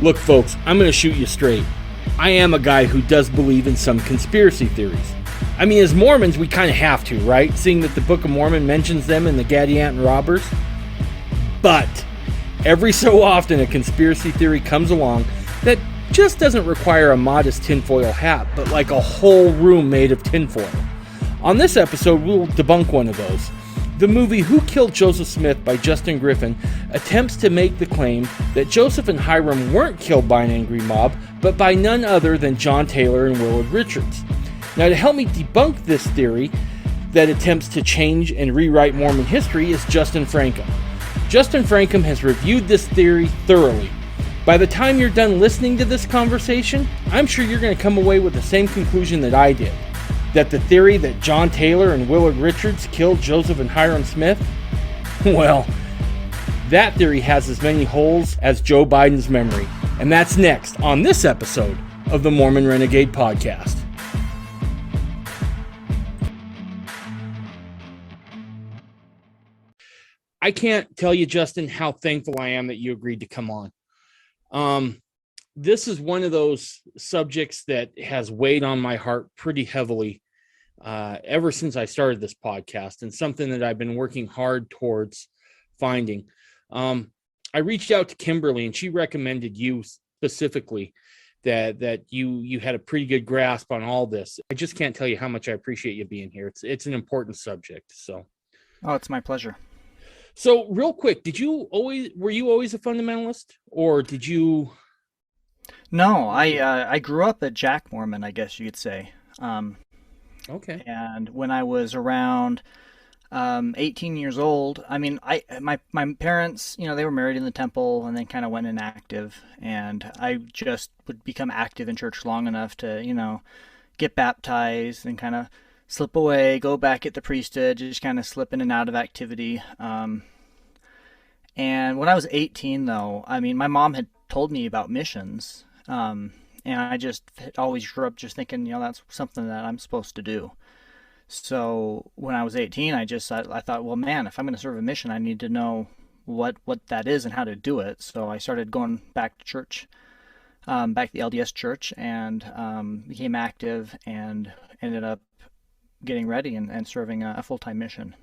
Look, folks, I'm going to shoot you straight. I am a guy who does believe in some conspiracy theories. I mean, as Mormons, we kind of have to, right? Seeing that the Book of Mormon mentions them in the Gadianton robbers. But every so often, a conspiracy theory comes along that just doesn't require a modest tinfoil hat, but like a whole room made of tinfoil. On this episode, we'll debunk one of those. The movie Who Killed Joseph Smith by Justin Griffin attempts to make the claim that Joseph and Hyrum weren't killed by an angry mob, but by none other than John Taylor and Willard Richards. Now, to help me debunk this theory that attempts to change and rewrite Mormon history is Justin Francom. Justin Francom has reviewed this theory thoroughly. By the time you're done listening to this conversation, I'm sure you're going to come away with the same conclusion that I did. That the theory that John Taylor and Willard Richards killed Joseph and Hyrum Smith? Well, that theory has as many holes as Joe Biden's memory. And that's next on this episode of the Mormon Renegade Podcast. I can't tell you, Justin, how thankful I am that you agreed to come on. This is one of those subjects that has weighed on my heart pretty heavily ever since I started this podcast, and something that I've been working hard towards finding. I reached out to Kimberly, and she recommended you specifically that you had a pretty good grasp on all this. I just can't tell you how much I appreciate you being here. It's an important subject. So, it's my pleasure. So, real quick, were you always a fundamentalist, or did you? No, I grew up a Jack Mormon, I guess you could say. Okay. And when I was around 18 years old, I mean, my parents, they were married in the temple and then kind of went inactive, and I just would become active in church long enough to, get baptized and kind of slip away, go back at the priesthood, just kind of slip in and out of activity. And when I was 18, though, I mean, my mom had told me about missions. And I just always grew up just thinking, that's something that I'm supposed to do. So when I was 18, I thought, well, man, if I'm going to serve a mission, I need to know what that is and how to do it. So I started going back to church, back to the LDS church, and became active and ended up getting ready and serving a full-time mission.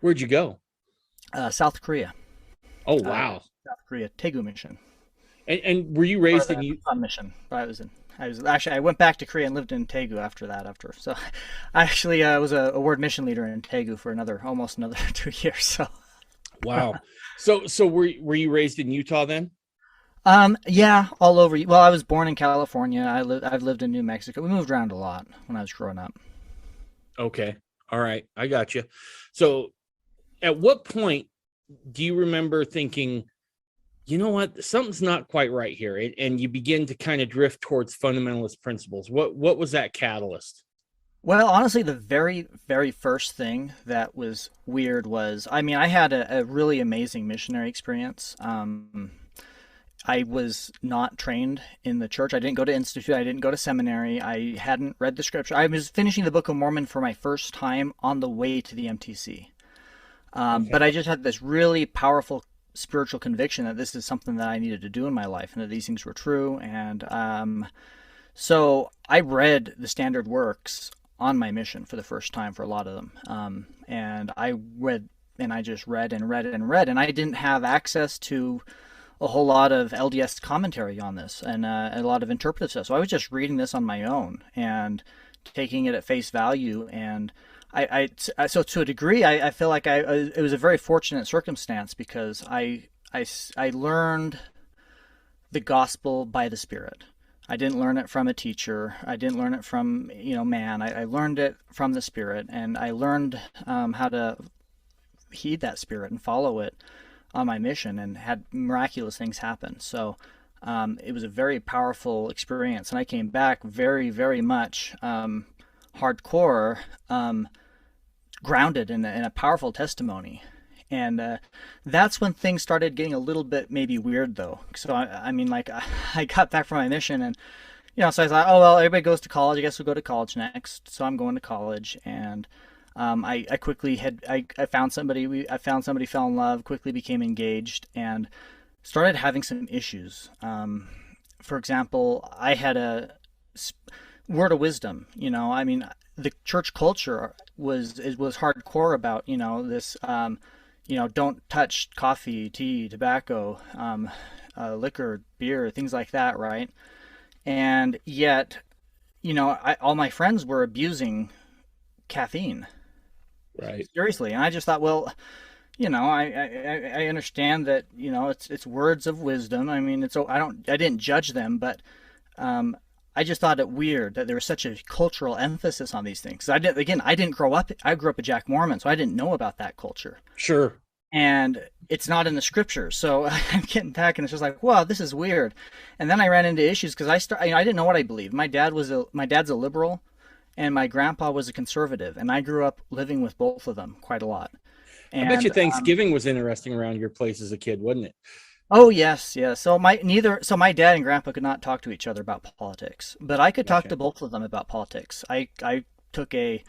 Where'd you go? South Korea. Oh, wow. South Korea, Daegu mission. And were you raised in mission? I went back to Korea and lived in Daegu after. So I actually was a ward mission leader in Daegu for almost another 2 years. So wow. So were you raised in Utah then? Yeah, all over. Well, I was born in California. I've lived in New Mexico. We moved around a lot when I was growing up. Okay. All right. I got you. So at what point do you remember thinking, you know what, something's not quite right here, and you begin to kind of drift towards fundamentalist principles? What was that catalyst? Well, honestly, the very, very first thing that was weird was, I mean, I had a really amazing missionary experience. I was not trained in the church. I didn't go to institute. I didn't go to seminary. I hadn't read the scripture. I was finishing the Book of Mormon for my first time on the way to the MTC. Okay. But I just had this really powerful spiritual conviction that this is something that I needed to do in my life, and that these things were true. And so I read the standard works on my mission for the first time for a lot of them. And I read, and I just read and read and read, and I didn't have access to a whole lot of LDS commentary on this and a lot of interpretive stuff. So I was just reading this on my own and taking it at face value. And so to a degree, I feel like it was a very fortunate circumstance, because I learned the gospel by the Spirit. I didn't learn it from a teacher. I didn't learn it from man. I learned it from the Spirit, and I learned how to heed that Spirit and follow it on my mission, and had miraculous things happen. So it was a very powerful experience, and I came back very, very much hardcore, grounded in a powerful testimony. And that's when things started getting a little bit maybe weird, though. So I mean, like, I got back from my mission, and so I thought, oh well, everybody goes to college, I guess we'll go to college next. So I'm going to college, and I quickly I found somebody. I found somebody, fell in love, quickly became engaged, and started having some issues. For example, I had a word of wisdom. I mean, the church culture was hardcore about this. Don't touch coffee, tea, tobacco, liquor, beer, things like that, right? And yet, all my friends were abusing caffeine Right. seriously, and I just thought, well, I understand that it's words of wisdom. I mean, I didn't judge them, but I just thought it weird that there was such a cultural emphasis on these things. I didn't grow up. I grew up a Jack Mormon, so I didn't know about that culture, Sure. and it's not in the scriptures. So I'm getting back, and it's just like, wow, this is weird. And then I ran into issues because I didn't know what I believed. My dad's a liberal, and my grandpa was a conservative, and I grew up living with both of them quite a lot. I bet you And Thanksgiving was interesting around your place as a kid, wasn't it? oh yes, yes. So my dad and grandpa could not talk to each other about politics, but I could talk Gotcha. to both of them about politics. I took a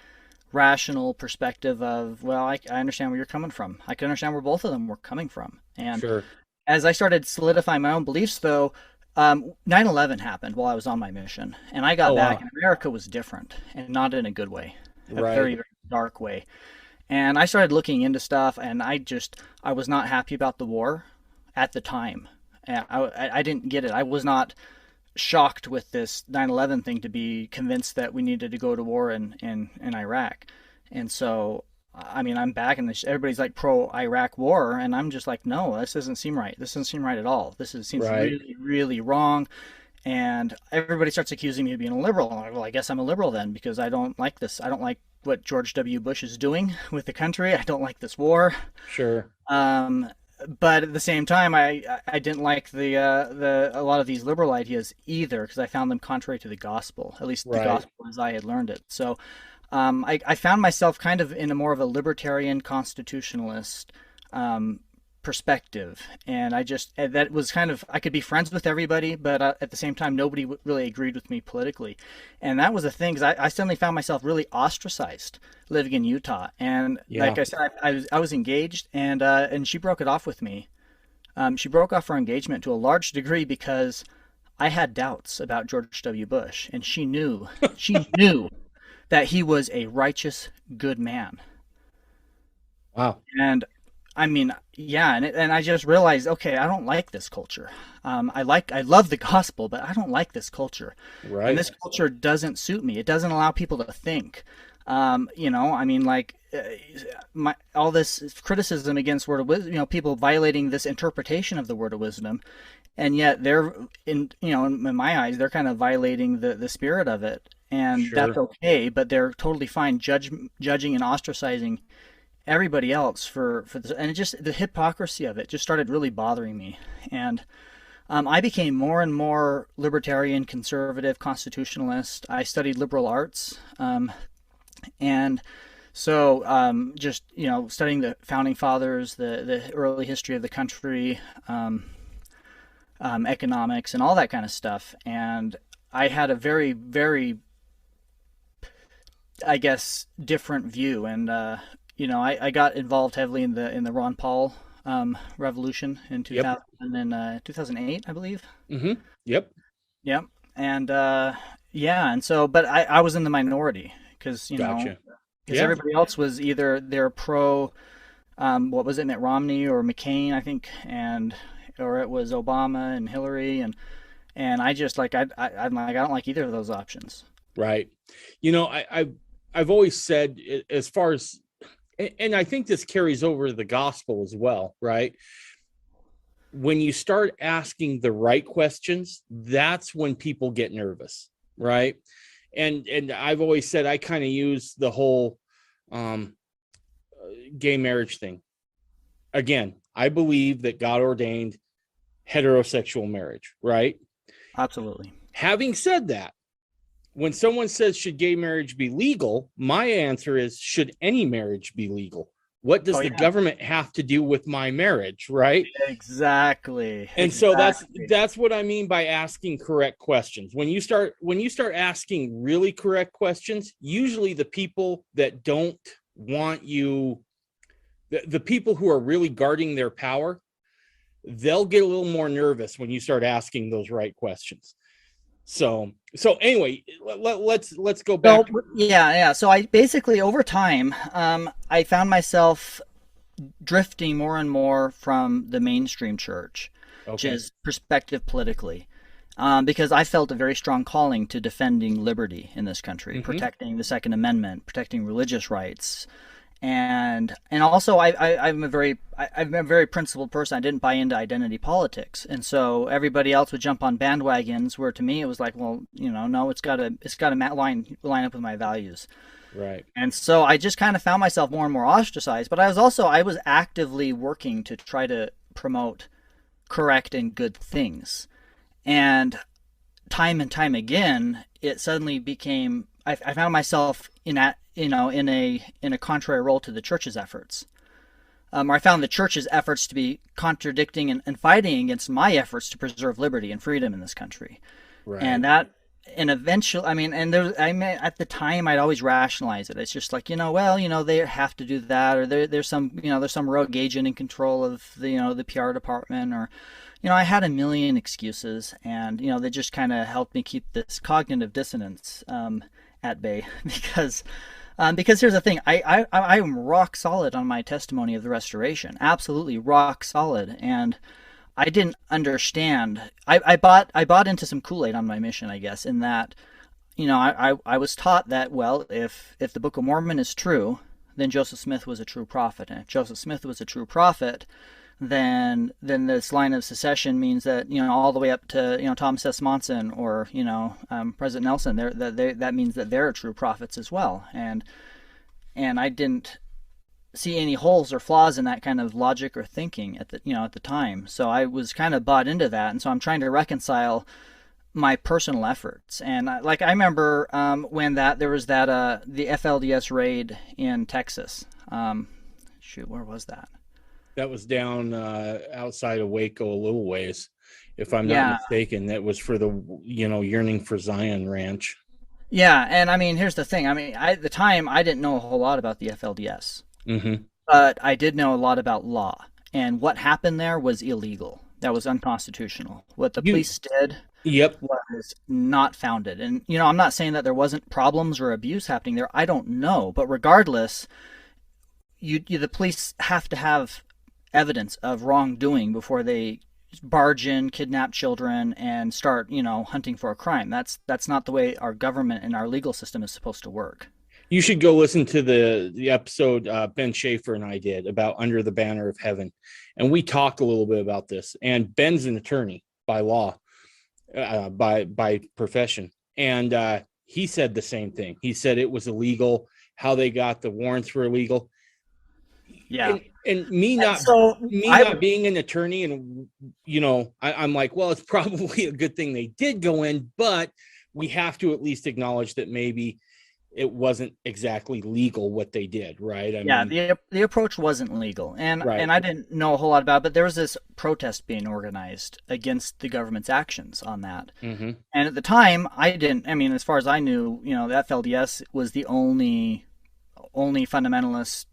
rational perspective of, well, I understand where you're coming from. I can understand where both of them were coming from. And Sure. as I started solidifying my own beliefs, though, 9/11 happened while I was on my mission, and I got Oh, back, wow. and America was different, and not in a good way, a Right. very, very dark way. And I started looking into stuff, and I was not happy about the war at the time. And I didn't get it. I was not shocked with this 9/11 thing to be convinced that we needed to go to war in Iraq. And so, I mean, I'm back, and everybody's like pro Iraq war, and I'm just like, no, this doesn't seem right. This doesn't seem right at all. Seems Right. really, really wrong. And everybody starts accusing me of being a liberal. I'm like, well, I guess I'm a liberal then, because I don't like this. I don't like what George W. Bush is doing with the country. I don't like this war. Sure. Um, but at the same time, I didn't like the a lot of these liberal ideas either, because I found them contrary to the gospel, at least the Right. gospel as I had learned it. So I found myself kind of in a more of a libertarian constitutionalist perspective, and that was kind of, I could be friends with everybody, but at the same time nobody really agreed with me politically. And that was the thing, because I suddenly found myself really ostracized living in Utah. And Yeah. like I said, I was engaged, and she broke it off with me. She broke off our engagement to a large degree because I had doubts about George W. Bush, and she knew that he was a righteous, good man. Wow. And I mean, yeah, and I just realized, okay, I don't like this culture. I love the gospel, but I don't like this culture, and Right. this culture doesn't suit me. It doesn't allow people to think. I mean, like, all this criticism against word of wisdom, people violating this interpretation of the word of wisdom, and yet they're in my eyes, they're kind of violating the spirit of it, and that's Sure. okay. But they're totally fine judging and ostracizing everybody else for this, and it just, the hypocrisy of it just started really bothering me. And I became more and more libertarian, conservative, constitutionalist. I studied liberal arts, and so just studying the founding fathers, the early history of the country, economics, and all that kind of stuff. And I had a very, very, I guess, different view. And I got involved heavily in the Ron Paul revolution in Yep. 2008, I believe. Mm-hmm. Yep. Yep. And yeah, and so, but I was in the minority, because Gotcha. Yeah. everybody else was either they're pro, what was it, Mitt Romney or McCain, I think, or it was Obama and Hillary, and I just like, I'm like, I don't like either of those options. Right. I've always said, as far as, and I think this carries over to the gospel as well, right? When you start asking the right questions, that's when people get nervous, right? And I've always said, I kind of use the whole um, gay marriage thing. Again, I believe that God ordained heterosexual marriage, right? Absolutely. Having said that, when someone says, should gay marriage be legal? My answer is, should any marriage be legal? What does Oh the yeah, government have to do with my marriage, right? exactly, And so exactly. that's what I mean by asking correct questions. When you start asking really correct questions, usually the people that don't want you, the people who are really guarding their power, they'll get a little more nervous when you start asking those right questions. So anyway, let's go back. So yeah. So I basically over time, I found myself drifting more and more from the mainstream church, which Okay. is perspective politically, because I felt a very strong calling to defending liberty in this country, Mm-hmm. protecting the Second Amendment, protecting religious rights, and also I'm a very principled person. I didn't buy into identity politics, and so everybody else would jump on bandwagons. Where to me it was like, well, no, it's got to line up with my values. Right. And so I just kind of found myself more and more ostracized. But I was actively working to try to promote correct and good things. And time again, it suddenly became I found myself in a contrary role to the church's efforts. Or I found the church's efforts to be contradicting and fighting against my efforts to preserve liberty and freedom in this country. And Right. that and eventually, I mean, and there I mean at the time I'd always rationalize it. It's just like, well, they have to do that, or there's some rogue agent in control of the PR department, or I had a million excuses, and they just kind of helped me keep this cognitive dissonance at bay because here's the thing, I am rock solid on my testimony of the restoration, absolutely rock solid. And I didn't understand. I bought into some Kool-Aid on my mission, I guess, in that I was taught that, well, if the Book of Mormon is true, then Joseph Smith was a true prophet, and if Joseph Smith was a true prophet, then this line of secession means that all the way up to Thomas S. Monson or President Nelson, that means that they're true prophets as well. And I didn't see any holes or flaws in that kind of logic or thinking at the time. So I was kind of bought into that, and so I'm trying to reconcile my personal efforts. And I remember when there was that the FLDS raid in Texas. Where was that? That was down outside of Waco a little ways, if I'm not Yeah, mistaken. That was for the Yearning for Zion Ranch. yeah. And I mean, here's the thing. I mean, at the time, I didn't know a whole lot about the FLDS, Mm-hmm. but I did know a lot about law. And what happened there was illegal. That was unconstitutional. What the You. police did Yep. was not founded. And I'm not saying that there wasn't problems or abuse happening there. I don't know. But regardless, the police have to have evidence of wrongdoing before they barge in, kidnap children, and start, hunting for a crime. That's not the way our government and our legal system is supposed to work. You should go listen to the episode Ben Schaefer and I did about Under the Banner of Heaven, and we talked a little bit about this. And Ben's an attorney by law, by profession, and he said the same thing. He said it was illegal. How they got the warrants were illegal. Yeah. And me And not so me I not being an attorney, and I'm like, well, it's probably a good thing they did go in, but we have to at least acknowledge that maybe it wasn't exactly legal what they did, right? I Yeah, mean, the approach wasn't legal, and right. I didn't know a whole lot about it, but there was this protest being organized against the government's actions on that. Mm-hmm. And at the time, I didn't. I mean, as far as I knew, the FLDS was the only fundamentalist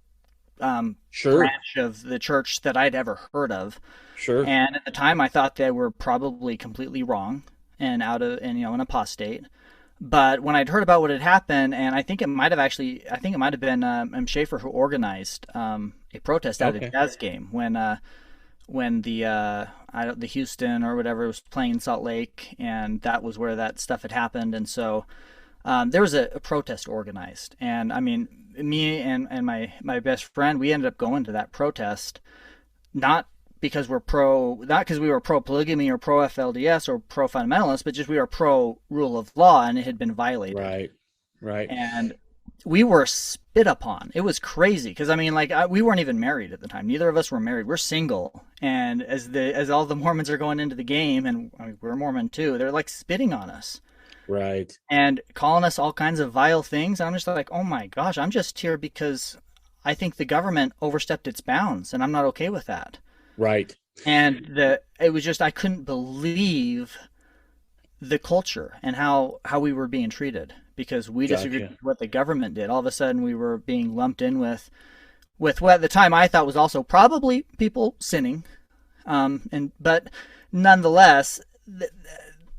Sure, branch of the church that I'd ever heard of. sure. And at the time, I thought they were probably completely wrong and an apostate. But when I'd heard about what had happened, and I think it might have been Schaefer who organized a protest at a Okay. jazz game when the Houston or whatever was playing in Salt Lake, and that was where that stuff had happened. And so there was a protest organized, and I mean, me and my best friend, we ended up going to that protest, not because not because we were pro polygamy or pro FLDS or pro fundamentalist, but just we were pro rule of law, and it had been violated, Right, right. and we were spit upon. It was crazy because I mean, we weren't even married at the time. Neither of us were married. We're single, and as all the Mormons are going into the game, and I mean, we're Mormon too, they're like spitting on us Right, and calling us all kinds of vile things. And I'm just like, oh my gosh, I'm just here because I think the government overstepped its bounds, and I'm not okay with that. right. And it was just I couldn't believe the culture and how we were being treated because we disagreed Gotcha. with what the government did. All of a sudden, we were being lumped in with what at the time I thought was also probably people sinning, and but nonetheless,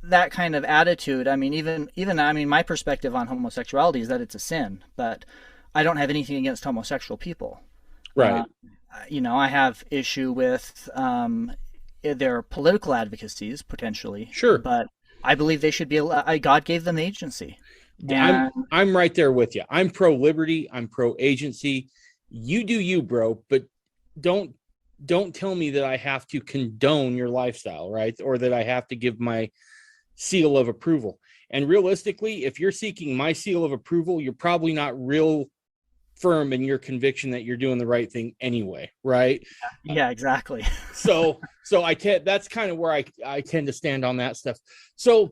that kind of attitude. I mean, even I mean, my perspective on homosexuality is that it's a sin, but I don't have anything against homosexual people. Uh, Right. I have issue with their political advocacies potentially, Sure. but I believe they should be. God gave them agency, I'm and I'm right there with you. I'm pro liberty. I'm pro agency. You do you, bro. But don't don't tell me that I have to condone your lifestyle, right? Or that I have to give my seal of approval. And realistically, if you're seeking my seal of approval, you're probably not real firm in your conviction that you're doing the right thing anyway, right? yeah, exactly. So I can that's kind of where I tend to stand on that stuff. So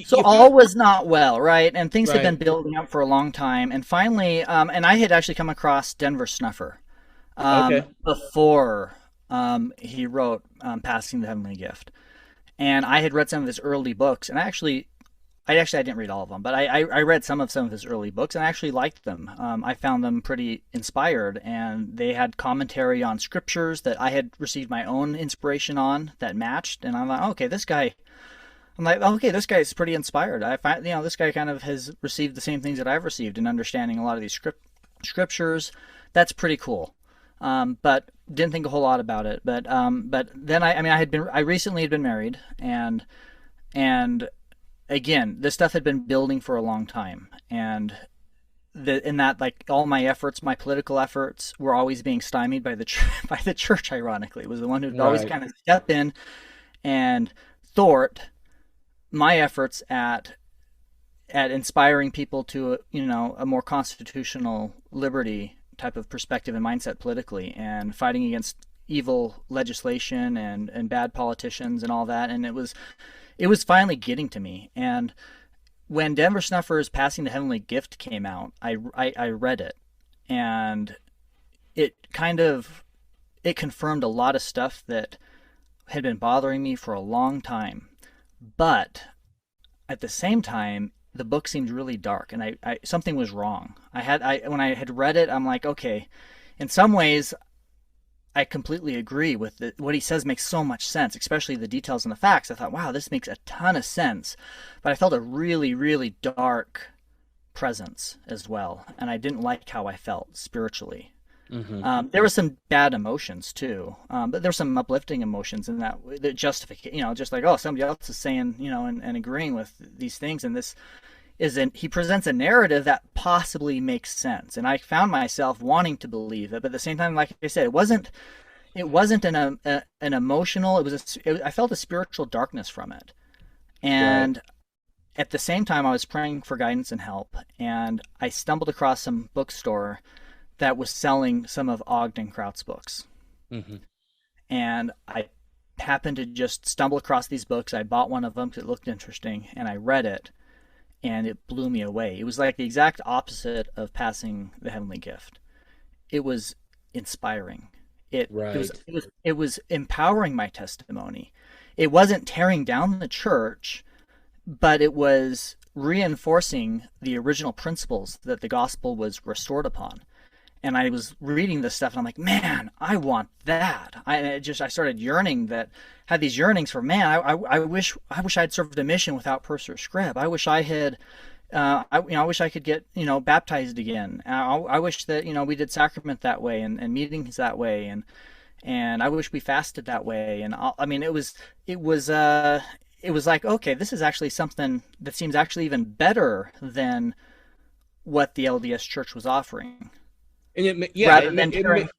So you all found was not well, right? And things had right. been building up for a long time, and finally, and I had actually come across Denver Snuffer Okay. before he wrote "Passing the Heavenly Gift," and I had read some of his early books, and I didn't read all of them, but I read some of his early books and I actually liked them. I found them pretty inspired, and they had commentary on scriptures that I had received my own inspiration on that matched. And I'm like, okay, this guy. I'm like, okay, this guy's pretty inspired. I find, this guy kind of has received the same things that I've received in understanding a lot of these scriptures. That's pretty cool. But didn't think a whole lot about it. But then I recently had been married, and again, this stuff had been building for a long time, and in that, like, all my efforts, my political efforts, were always being stymied by the by the church. Ironically, it was the one who'd always Right. kind of step in and thwart my efforts at inspiring people to a more constitutional liberty type of perspective and mindset politically, and fighting against evil legislation and bad politicians and all that. And it was finally getting to me. And when Denver Snuffer's Passing the Heavenly Gift came out, I read it, and it kind of it confirmed a lot of stuff that had been bothering me for a long time. But at the same time, the book seemed really dark, and I something was wrong. I when I had read it, I'm like, okay, in some ways, I completely agree with what he says makes so much sense, especially the details and the facts. I thought, wow, this makes a ton of sense, but I felt a really, really dark presence as well, and I didn't like how I felt spiritually. Mm-hmm. There were some bad emotions too, but there were some uplifting emotions in that justification. Just like, oh, somebody else is saying, and agreeing with these things, and this isn't. He presents a narrative that possibly makes sense, and I found myself wanting to believe it, but at the same time, like I said, it wasn't an emotional. I felt a spiritual darkness from it, Right. and at the same time, I was praying for guidance and help, and I stumbled across some bookstore that was selling some of Ogden Kraut's books. Mm-hmm. And I happened to just stumble across these books. I bought one of them because it looked interesting, and I read it, and it blew me away. It was like the exact opposite of Passing the Heavenly Gift. It was inspiring. Right. It was empowering my testimony. It wasn't tearing down the church, but it was reinforcing the original principles that the gospel was restored upon. And I was reading this stuff, and I'm like, man, I want that. I started yearning, had these yearnings for, man, I wish I'd served a mission without purse or scrip. I wish I had, I wish I could get baptized again. I wish that we did sacrament that way, and meetings that way, and I wish we fasted that way. And it was like, okay, this is actually something that seems actually even better than what the LDS Church was offering, And yeah,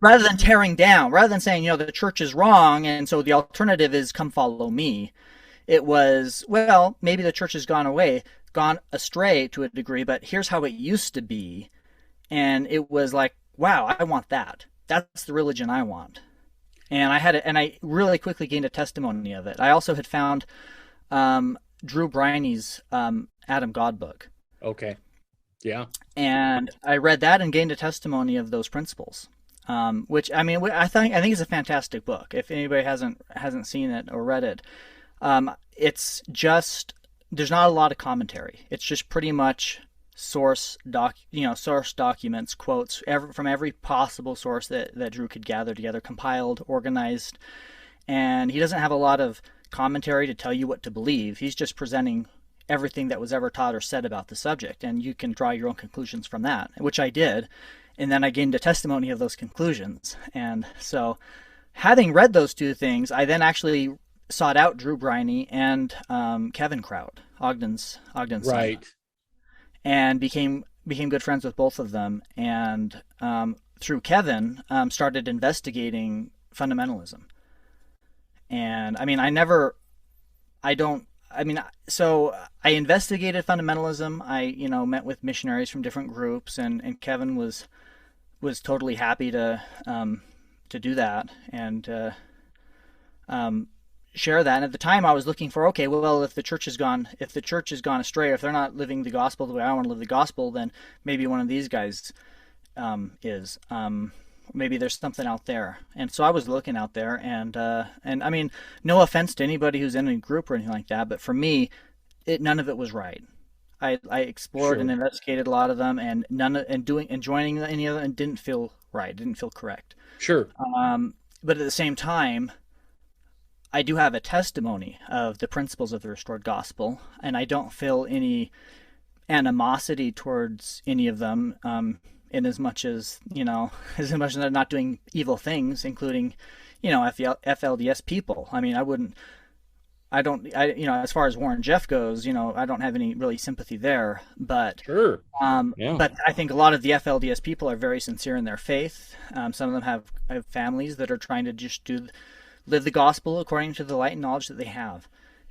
rather than tearing down, rather than saying, the church is wrong, and so the alternative is come follow me. It was, well, maybe the church has gone astray to a degree, but here's how it used to be. And it was like, wow, I want that. That's the religion I want. And I really quickly gained a testimony of it. I also had found Drew Briney's Adam God book. okay. Yeah. And I read that and gained a testimony of those principles, which, I think is a fantastic book. If anybody hasn't seen it or read it, it's just there's not a lot of commentary. It's just pretty much source documents, quotes from every possible source that Drew could gather together, compiled, organized, and he doesn't have a lot of commentary to tell you what to believe. He's just presenting everything that was ever taught or said about the subject, and you can draw your own conclusions from that, which I did, and then I gained a testimony of those conclusions. And so, having read those two things, I then actually sought out Drew Briney and Kevin Kraut, Ogden's son, Right. and became good friends with both of them. And through Kevin, started investigating fundamentalism. And I mean, so I investigated fundamentalism. I met with missionaries from different groups, and Kevin was totally happy to do that and share that. And at the time, I was looking for, okay, well, if the church has gone astray, if they're not living the gospel the way I want to live the gospel, then maybe one of these guys is. Maybe there's something out there. And so I was looking out there, and I mean, no offense to anybody who's in a group or anything like that, but for me, none of it was right. I explored Sure. and investigated a lot of them, and joining any of them, and didn't feel right, didn't feel correct. Sure. But at the same time, I do have a testimony of the principles of the restored gospel, and I don't feel any animosity towards any of them, in as much as they're not doing evil things, including, FLDS people. I mean, as far as Warren Jeff goes, I don't have any really sympathy there, but Sure. Yeah. but I think a lot of the FLDS people are very sincere in their faith. Some of them have families that are trying to just live the gospel according to the light and knowledge that they have.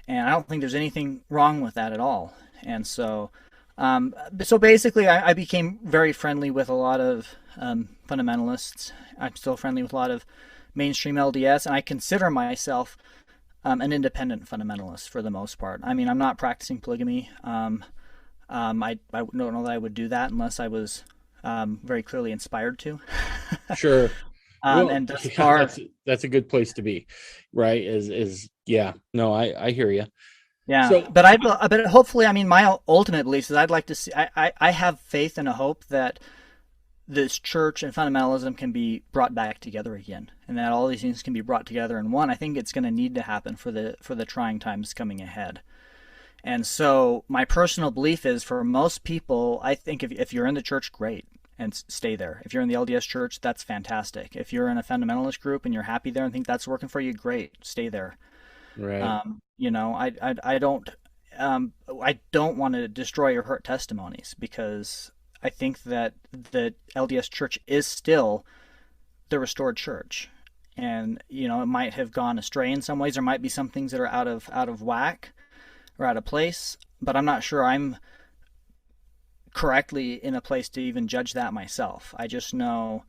And I don't think there's anything wrong with that at all. And so, basically, I became very friendly with a lot of fundamentalists. I'm still friendly with a lot of mainstream LDS, and I consider myself an independent fundamentalist for the most part. I mean, I'm not practicing polygamy. I don't know that I would do that unless I was very clearly inspired to. Sure. Well, And thus far, that's a good place to be, right? Yeah. No, I hear you. yeah. So But hopefully, I mean, my ultimate belief is I'd like to see. I have faith and a hope that this church and fundamentalism can be brought back together again, and that all these things can be brought together in one. I think it's going to need to happen for the trying times coming ahead. And so my personal belief is, for most people, I think if you're in the church, great, and stay there. If you're in the LDS church, that's fantastic. If you're in a fundamentalist group and you're happy there and think that's working for you, great, stay there. right. I don't want to destroy or hurt testimonies, because I think that the LDS church is still the restored church. And it might have gone astray in some ways. There might be some things that are out of whack or out of place, but I'm not sure I'm correctly in a place to even judge that myself. I just know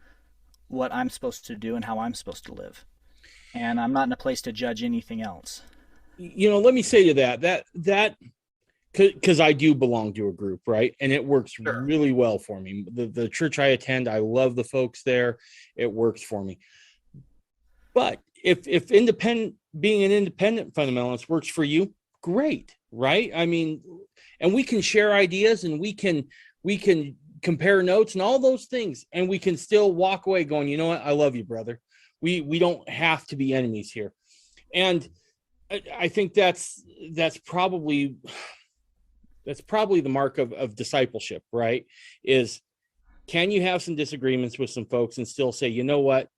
what I'm supposed to do and how I'm supposed to live, and I'm not in a place to judge anything else. Let me say to that because I do belong to a group, right? And it works Sure. really well for me. The church I attend, I love the folks there. It works for me. But if being an independent fundamentalist works for you, great, right? I mean, and we can share ideas, and we can compare notes and all those things, and we can still walk away going, you know what? I love you, brother. We don't have to be enemies here. And I think that's probably the mark of discipleship, right? Is, can you have some disagreements with some folks and still say, you know what?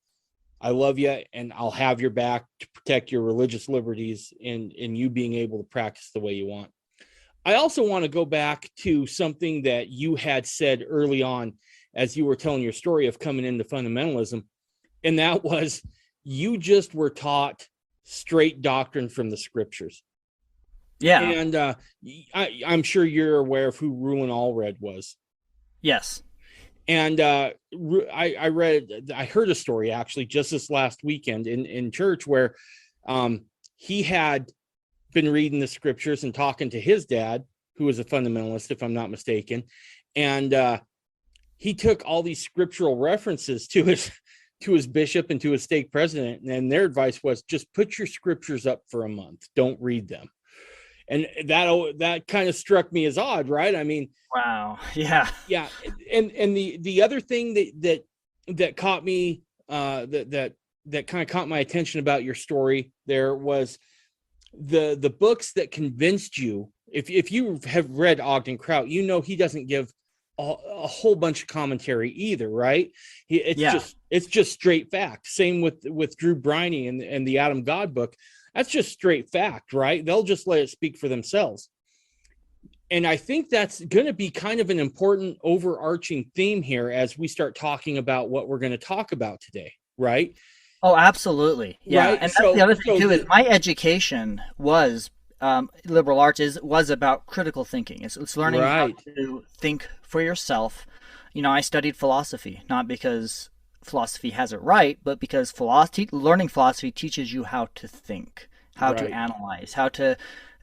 I love you, and I'll have your back to protect your religious liberties and you being able to practice the way you want. I also want to go back to something that you had said early on as you were telling your story of coming into fundamentalism, and that was, you just were taught straight doctrine from the scriptures. Yeah. And I'm sure you're aware of who Rulon Allred was. Yes. And I heard a story actually just this last weekend in church where he had been reading the scriptures and talking to his dad, who was a fundamentalist, if I'm not mistaken. And he took all these scriptural references to his bishop and to his stake president. And their advice was, just put your scriptures up for a month. Don't read them. And that kind of struck me as odd, right? I mean, Wow. Yeah. yeah. And the other thing that caught me, that kind of caught my attention about your story there was the books that convinced you. If you have read Ogden Kraut, you know he doesn't give a whole bunch of commentary either, right? Yeah. It's just straight fact. Same with Drew Briney and the Adam God book. That's just straight fact, right? They'll just let it speak for themselves. And I think that's going to be kind of an important overarching theme here as we start talking about what we're going to talk about today, right? Oh, absolutely. Yeah. Right. And that's the other thing too, is my education was liberal arts was about critical thinking. It's learning how right. to think for yourself. I studied philosophy, not because philosophy has it right, but because learning philosophy teaches you how to think, how to Right. analyze, how to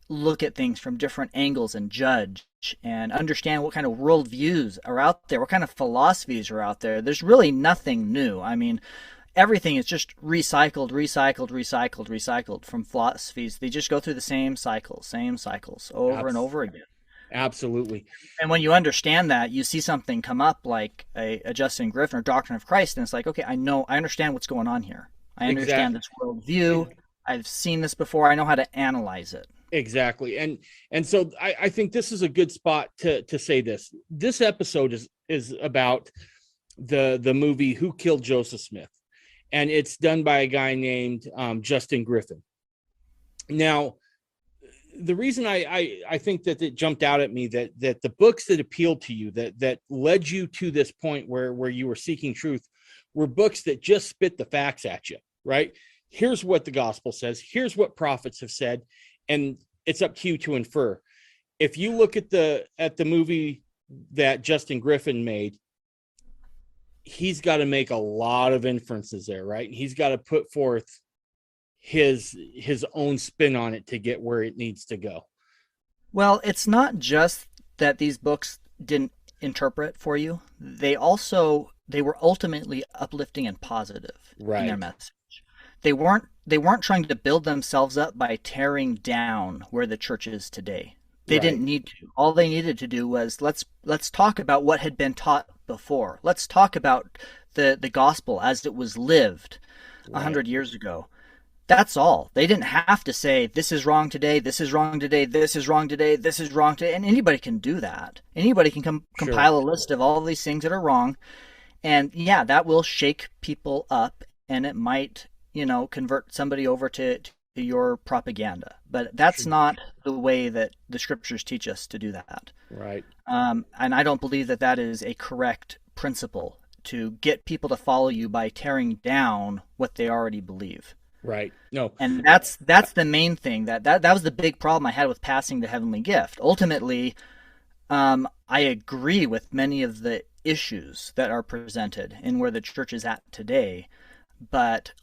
look at things from different angles and judge and understand what kind of worldviews are out there, what kind of philosophies are out there. There's really nothing new. I mean, everything is just recycled from philosophies. They just go through the same cycles over and over again. Absolutely. And when you understand that, you see something come up like a Justin Griffin or Doctrine of Christ, and it's like, okay, I understand what's going on here. I understand this worldview. I've seen this before. I know how to analyze it. Exactly. And so I think this is a good spot to say this. This episode is about the movie Who Killed Joseph Smith. And it's done by a guy named Justin Griffin. Now, the reason I think that it jumped out at me that the books that appealed to you, that led you to this point where you were seeking truth, were books that just spit the facts at you, right? Here's what the gospel says. Here's what prophets have said. And it's up to you to infer. If you look at the movie that Justin Griffin made, he's got to make a lot of inferences there, right? He's got to put forth his own spin on it to get where it needs to go. Well, it's not just that these books didn't interpret for you. They were ultimately uplifting and positive in their message. They weren't trying to build themselves up by tearing down where the church is today. They didn't need to. All they needed to do was let's talk about what had been taught before. Let's talk about the gospel as it was lived 100 years ago. That's all. They didn't have to say this is wrong today, this is wrong today, this is wrong today, this is wrong today. And anybody can do that. Anybody can compile a list of all of these things that are wrong. And yeah, that will shake people up, and it might, convert somebody over to your propaganda. But that's not the way that the scriptures teach us to do that. Right. And I don't believe that is a correct principle, to get people to follow you by tearing down what they already believe. Right. No. And that's the main thing. That was the big problem I had with passing the heavenly gift. Ultimately, I agree with many of the issues that are presented in where the church is at today, but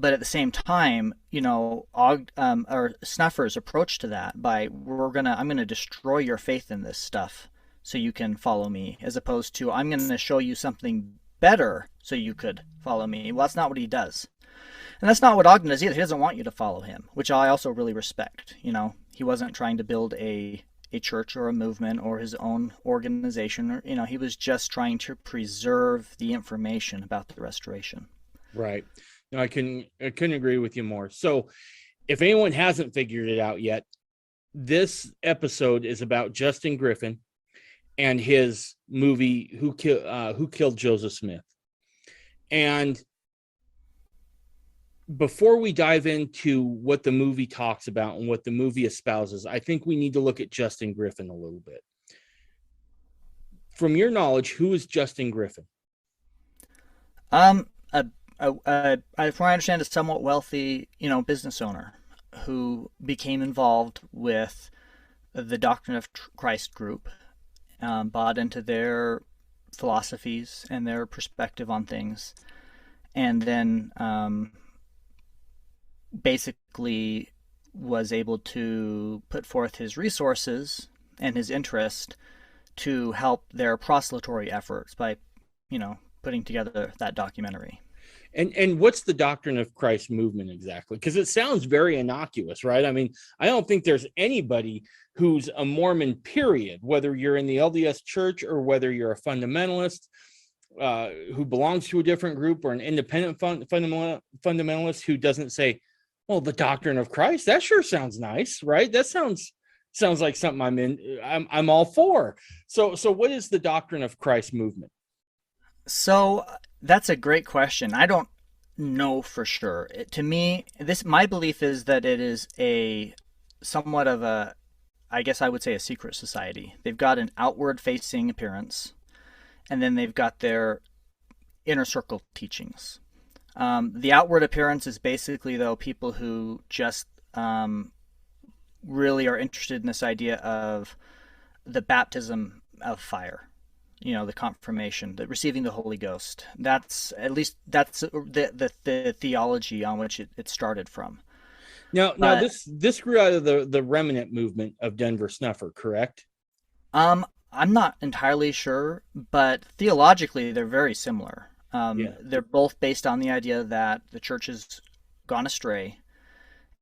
at the same time, or Snuffer's approach to that by I'm gonna destroy your faith in this stuff so you can follow me, as opposed to I'm gonna show you something better so you could follow me. Well, that's not what he does. And that's not what Ogden does either. He doesn't want you to follow him, which I also really respect. He wasn't trying to build a church or a movement or his own organization. Or, he was just trying to preserve the information about the restoration. Right. No, I couldn't agree with you more. So if anyone hasn't figured it out yet, this episode is about Justin Griffin and his movie Who Killed Joseph Smith. And before we dive into what the movie talks about and what the movie espouses, I think we need to look at Justin Griffin a little bit. From your knowledge, who is Justin Griffin? From what I understand, a somewhat wealthy, business owner who became involved with the Doctrine of Christ group, bought into their philosophies and their perspective on things, and then basically was able to put forth his resources and his interest to help their proselytory efforts by, putting together that documentary. And what's the Doctrine of Christ movement exactly? Because it sounds very innocuous, right? I mean, I don't think there's anybody who's a Mormon, period, whether you're in the LDS church or whether you're a fundamentalist who belongs to a different group, or an independent fundamentalist who doesn't say, well, the Doctrine of Christ, that sure sounds nice, right? That sounds like something I'm all for. So what is the Doctrine of Christ movement? So that's a great question. I don't know for sure. To me, my belief is that it is a somewhat of a, I guess I would say, a secret society. They've got an outward facing appearance, and then they've got their inner circle teachings. The outward appearance is basically, though, people who just really are interested in this idea of the baptism of fire, the confirmation, the receiving the Holy Ghost. That's the theology on which it started from. Now this grew out of the remnant movement of Denver Snuffer, correct? I'm not entirely sure, but theologically they're very similar. They're both based on the idea that the church has gone astray,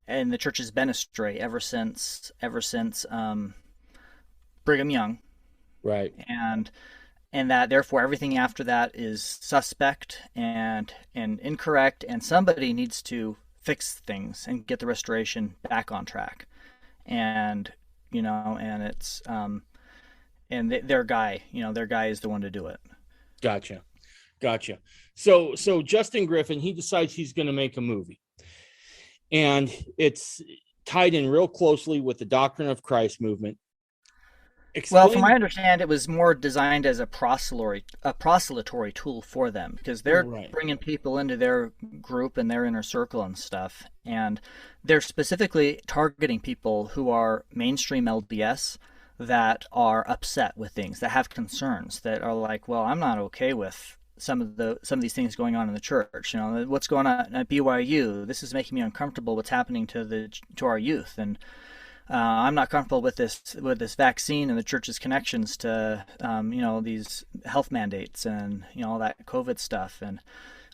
and the church has been astray ever since Brigham Young, right? And that therefore everything after that is suspect and incorrect, and somebody needs to fix things and get the restoration back on track. And it's and their guy is the one to do it. Gotcha. So Justin Griffin, he decides he's going to make a movie, and it's tied in real closely with the Doctrine of Christ movement. Well, from what I understand, it was more designed as a proselytory tool for them, because they're bringing people into their group and their inner circle and stuff, and they're specifically targeting people who are mainstream LDS that are upset with things, that have concerns, that are like, well, I'm not okay with some of these things going on in the church. What's going on at BYU? This is making me uncomfortable. What's happening to our youth, and I'm not comfortable with this vaccine and the church's connections to these health mandates and all that COVID stuff,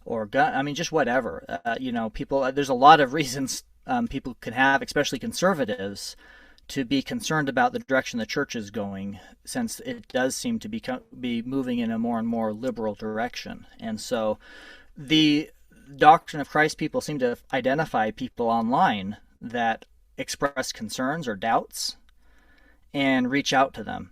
or gun. I mean, just whatever. People. There's a lot of reasons people can have, especially conservatives, to be concerned about the direction the church is going, since it does seem to be moving in a more and more liberal direction. And so the Doctrine of Christ people seem to identify people online that express concerns or doubts and reach out to them.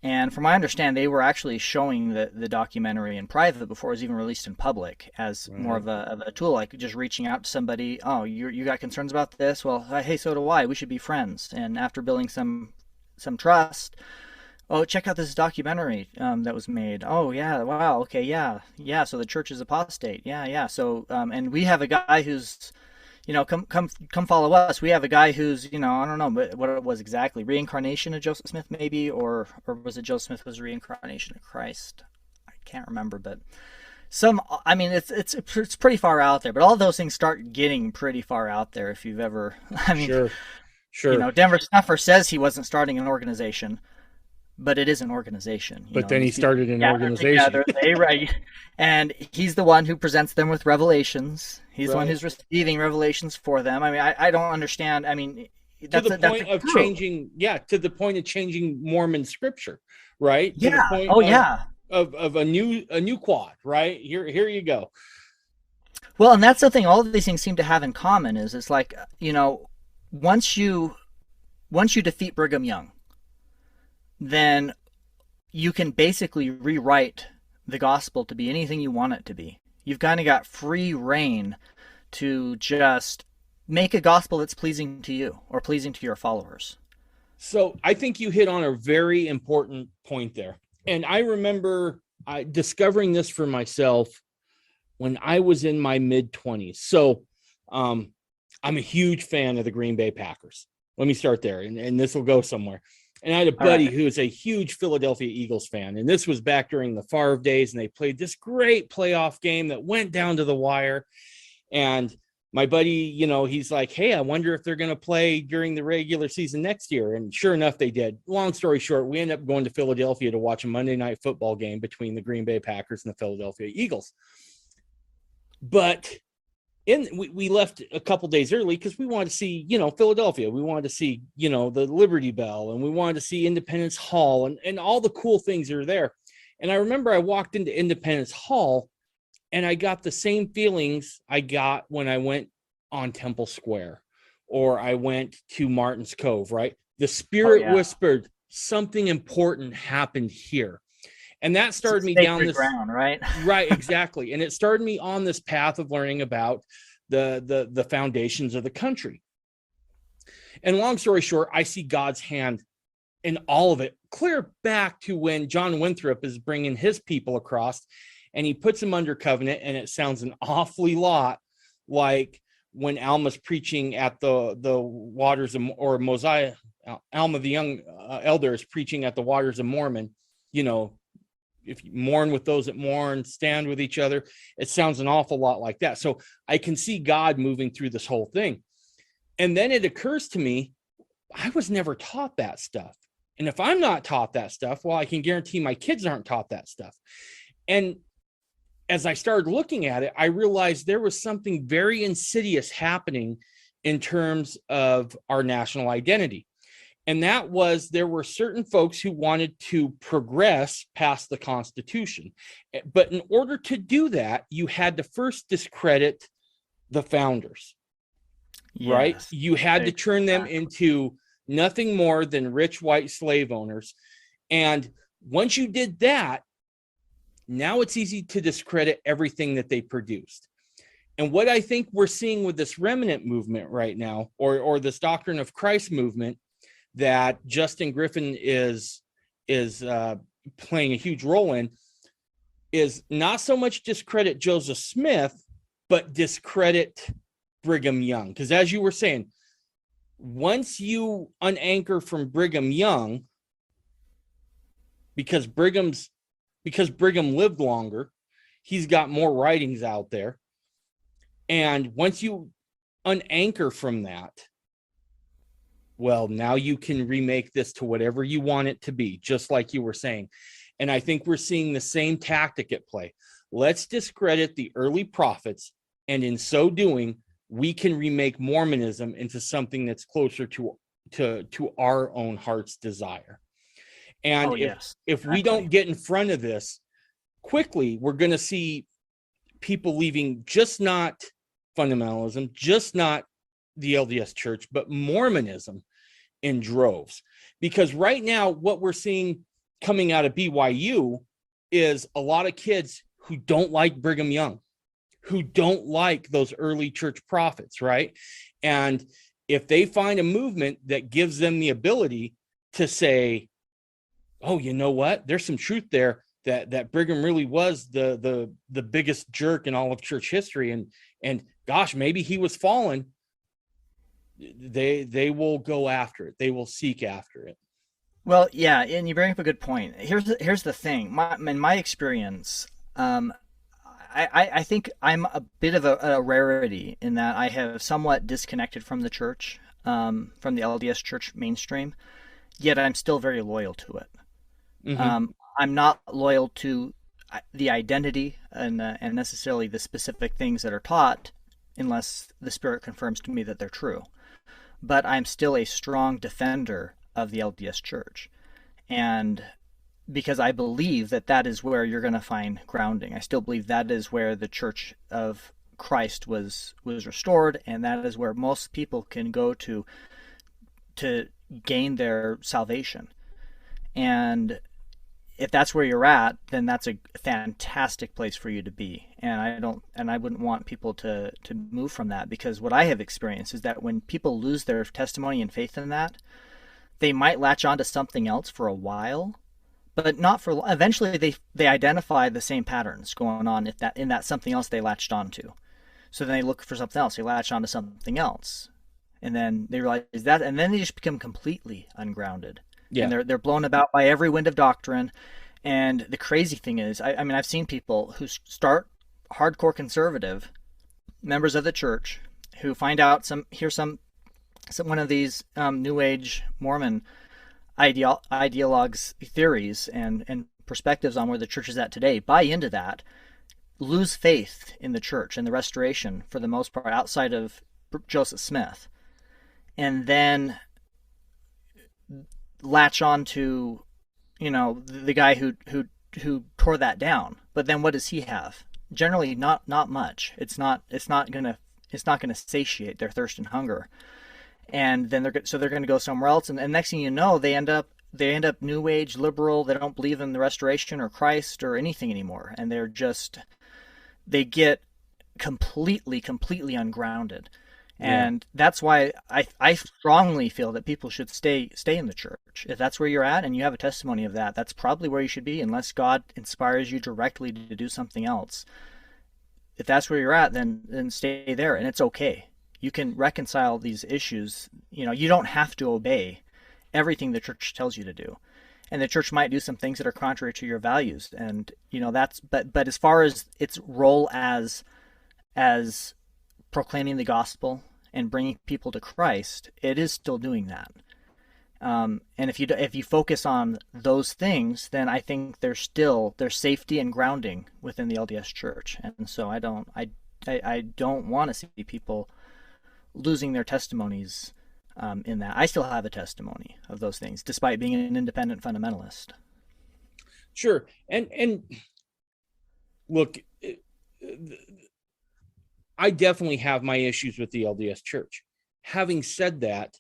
And from my understanding, they were actually showing the documentary in private before it was even released in public, as more of a tool, like just reaching out to somebody. Oh, you got concerns about this? Well, hey, so do I. We should be friends. And after building some trust, oh, check out this documentary that was made. Oh yeah, wow, okay, yeah. So the church is apostate. Yeah. So and we have a guy who's, come follow us. We have a guy who's, I don't know what it was exactly. Reincarnation of Joseph Smith, maybe, or was it Joseph Smith was reincarnation of Christ? I can't remember, but it's pretty far out there. But all those things start getting pretty far out there if you've ever. I mean, sure. Denver Snuffer says he wasn't starting an organization, but it is an organization. But then he started an organization. Right. And he's the one who presents them with revelations. He's the one who's receiving revelations for them. I mean, I don't understand. I mean, to the point of changing Mormon scripture, right? Yeah. To the point of a new quad, right? Here you go. Well, and that's the thing. All of these things seem to have in common is it's like, once you defeat Brigham Young, then you can basically rewrite the gospel to be anything you want it to be. You've kind of got free reign to just make a gospel that's pleasing to you or pleasing to your followers. So I think you hit on a very important point there. And I remember discovering this for myself when I was in my mid-20s. So I'm a huge fan of the Green Bay Packers. Let me start there, and this will go somewhere. And I had a buddy who was a huge Philadelphia Eagles fan. And this was back during the Favre days. And they played this great playoff game that went down to the wire. And my buddy, he's like, hey, I wonder if they're going to play during the regular season next year. And sure enough, they did. Long story short, we ended up going to Philadelphia to watch a Monday night football game between the Green Bay Packers and the Philadelphia Eagles. But we left a couple days early because we wanted to see, Philadelphia. We wanted to see, the Liberty Bell, and we wanted to see Independence Hall and all the cool things that are there. And I remember I walked into Independence Hall and I got the same feelings I got when I went on Temple Square or I went to Martin's Cove, right? The spirit whispered something important happened here. And that started me down this ground, right? Right, exactly. And it started me on this path of learning about the foundations of the country. And long story short, I see God's hand in all of it, clear back to when John Winthrop is bringing his people across and he puts them under covenant. And it sounds an awfully lot like when Alma's preaching at the waters of, or Mosiah, Alma, the young elder, is preaching at the waters of Mormon, if you mourn with those that mourn, stand with each other. It sounds an awful lot like that. So I can see God moving through this whole thing. And then it occurs to me, I was never taught that stuff. And if I'm not taught that stuff, well, I can guarantee my kids aren't taught that stuff. And as I started looking at it, I realized there was something very insidious happening in terms of our national identity. And that was, there were certain folks who wanted to progress past the Constitution. But in order to do that, you had to first discredit the founders, right? You had to turn them into nothing more than rich white slave owners. And once you did that, now it's easy to discredit everything that they produced. And what I think we're seeing with this remnant movement right now, or this Doctrine of Christ movement, that Justin Griffin is playing a huge role in, is not so much discredit Joseph Smith, but discredit Brigham Young. Because as you were saying, once you unanchor from Brigham Young, because Brigham lived longer, he's got more writings out there. And once you unanchor from that, well, now you can remake this to whatever you want it to be, just like you were saying. And I think we're seeing the same tactic at play. Let's discredit the early prophets. And in so doing, we can remake Mormonism into something that's closer to our own heart's desire. And if we don't get in front of this quickly, we're going to see people leaving just not fundamentalism, just not the LDS Church, but Mormonism in droves. Because right now, what we're seeing coming out of BYU is a lot of kids who don't like Brigham Young, who don't like those early church prophets, right? And if they find a movement that gives them the ability to say, oh, you know what? There's some truth there, that Brigham really was the biggest jerk in all of church history. And gosh, maybe he was fallen. They will go after it. They will seek after it. Well, yeah, and you bring up a good point. Here's the thing. In my experience, I think I'm a bit of a rarity in that I have somewhat disconnected from the church, from the LDS Church mainstream, yet I'm still very loyal to it. Mm-hmm. I'm not loyal to the identity and necessarily the specific things that are taught, unless the Spirit confirms to me that they're true. But I'm still a strong defender of the LDS Church. And because I believe that is where you're going to find grounding. I still believe that is where the Church of Christ was restored, and that is where most people can go to gain their salvation. And if that's where you're at, then that's a fantastic place for you to be. And I wouldn't want people to move from that, because what I have experienced is that when people lose their testimony and faith in that, they might latch on to something else for a while, but not for. Eventually, they identify the same patterns going on in that something else they latched onto. So then they look for something else. They latch onto something else, and then they realize that, and then they just become completely ungrounded. Yeah. And they're blown about by every wind of doctrine. And the crazy thing is, I mean, I've seen people who start hardcore conservative members of the church who find out hear some one of these New Age Mormon ideologues' theories and perspectives on where the church is at today, buy into that, lose faith in the church and the restoration for the most part, outside of Joseph Smith, and then latch on to, the guy who tore that down. But then what does he have? Generally, not much. It's not gonna satiate their thirst and hunger. And then they're going to go somewhere else, and next thing you know, they end up new age liberal. They don't believe in the restoration or Christ or anything anymore, and they get completely ungrounded. Yeah. And that's why I strongly feel that people should stay in the church. If that's where you're at and you have a testimony of that, that's probably where you should be, unless God inspires you directly to do something else. If that's where you're at, then stay there, and it's okay. You can reconcile these issues. You don't have to obey everything the church tells you to do, and the church might do some things that are contrary to your values. And that's but as far as its role as proclaiming the gospel and bringing people to Christ, it is still doing that. And if you focus on those things, then I think there's safety and grounding within the LDS Church. And so I don't want to see people losing their testimonies in that. I still have a testimony of those things, despite being an independent fundamentalist. Sure. And look, I definitely have my issues with the LDS Church. Having said that,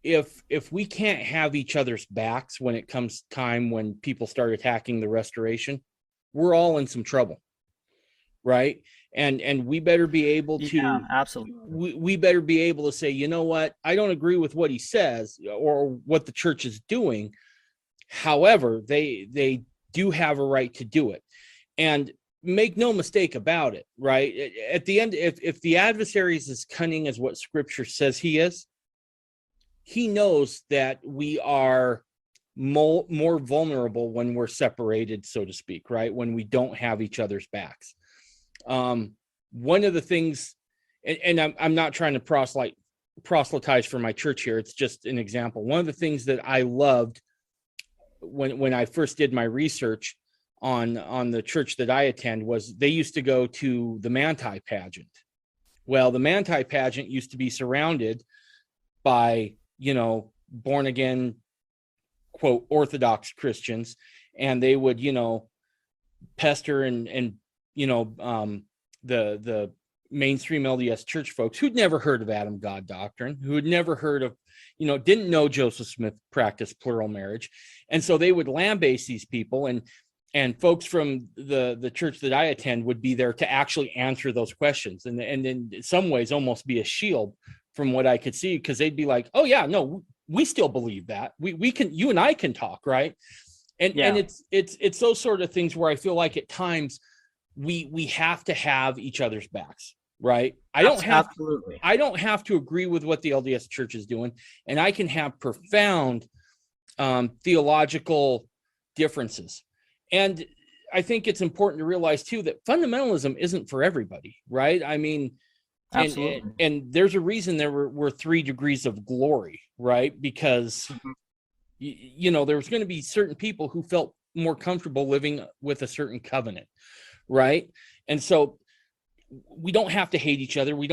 if we can't have each other's backs when it comes time when people start attacking the restoration, we're all in some trouble, right? And we better be able to, Yeah, absolutely. we better be able to say, you know what, I don't agree with what he says or what the church is doing. However, they do have a right to do it. And make no mistake about it, right? At the end, if the adversary is as cunning as what Scripture says he is, he knows that we are more vulnerable when we're separated, so to speak, right? When we don't have each other's backs. One of the things, and I'm not trying to proselytize for my church here. It's just an example. One of the things that I loved when I first did my research on the church that I attend was they used to go to the Manti pageant. Well, the Manti pageant used to be surrounded by, born again, quote, Orthodox Christians, and they would, pester and the mainstream LDS church folks who'd never heard of Adam God doctrine, who had never heard of, didn't know Joseph Smith practiced plural marriage. And so they would lambaste these people, and folks from the church that I attend would be there to actually answer those questions. And in some ways almost be a shield from what I could see, because they'd be like, oh yeah, no, we still believe that. We can, you and I can talk, right? And Yeah. and it's those sort of things where I feel like at times we have to have each other's backs, right? Absolutely. I don't have to agree with what the LDS Church is doing, and I can have profound theological differences. And I think it's important to realize too that fundamentalism isn't for everybody, right? I mean, Absolutely. and there's a reason there were 3 degrees of glory, right? Because there was going to be certain people who felt more comfortable living with a certain covenant, right? And so we don't have to hate each other. We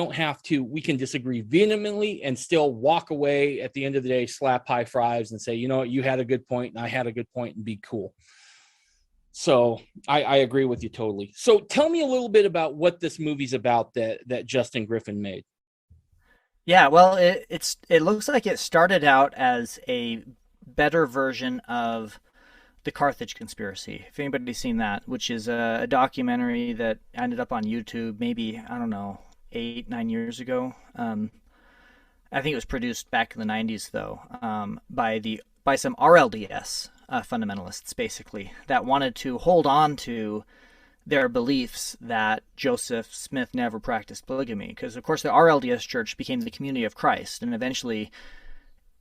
can disagree vehemently and still walk away at the end of the day, slap high fives and say, you know what, you had a good point and I had a good point, and be cool. So I agree with you totally. So tell me a little bit about what this movie's about that Justin Griffin made. Yeah, well, it looks like it started out as a better version of the Carthage Conspiracy. If anybody's seen that, which is a documentary that ended up on YouTube, maybe, I don't know, 8-9 years ago. I think it was produced back in the 90s, though, by some RLDS fundamentalists, basically, that wanted to hold on to their beliefs that Joseph Smith never practiced polygamy. Because, of course, the RLDS Church became the Community of Christ and eventually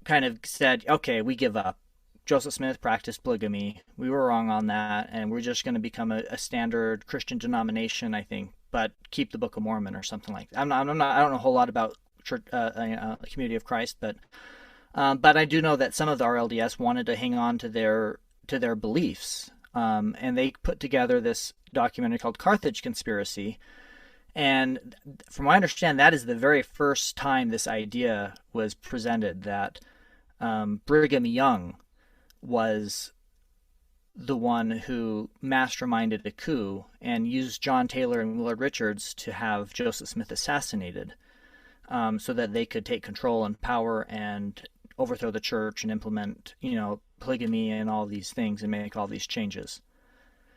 kind of said, okay, we give up. Joseph Smith practiced polygamy. We were wrong on that, and we're just going to become a standard Christian denomination, I think, but keep the Book of Mormon or something like that. I don't know a whole lot about church, Community of Christ, but I do know that some of the RLDS wanted to hang on to their beliefs and they put together this documentary called Carthage Conspiracy. And from what I understand, that is the very first time this idea was presented, that Brigham Young was the one who masterminded a coup and used John Taylor and Willard Richards to have Joseph Smith assassinated, so that they could take control and power and overthrow the church and implement, polygamy and all these things and make all these changes.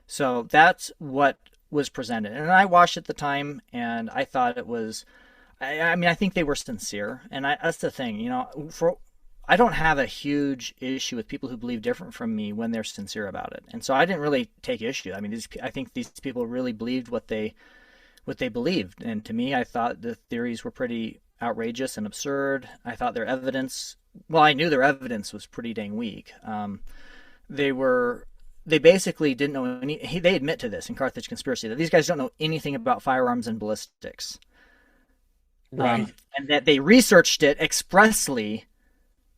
So that's what was presented. And I watched at the time, and I thought it was, I think they were sincere. And that's the thing, I don't have a huge issue with people who believe different from me when they're sincere about it. And so I didn't really take issue. I mean, I think these people really believed what they believed. And to me, I thought the theories were pretty outrageous and absurd. I thought their evidence, well, I knew their evidence was pretty dang weak. They basically didn't know they admit to this in Carthage Conspiracy, that these guys don't know anything about firearms and ballistics. Right. And that they researched it expressly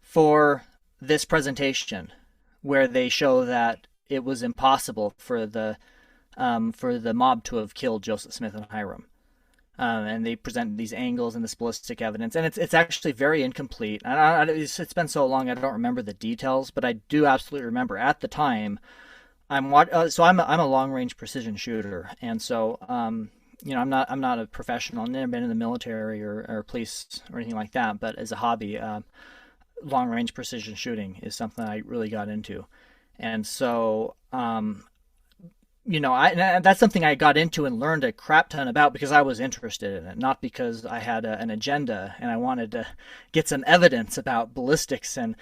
for this presentation, where they show that it was impossible for the mob to have killed Joseph Smith and Hyrum. And they present these angles and this ballistic evidence, and it's actually very incomplete. It's been so long, I don't remember the details, but I do absolutely remember at the time. I'm a long range precision shooter, and so I'm not a professional. I've never been in the military or police or anything like that, but as a hobby, long range precision shooting is something I really got into, and so that's something I got into and learned a crap ton about because I was interested in it, not because I had an agenda and I wanted to get some evidence about ballistics and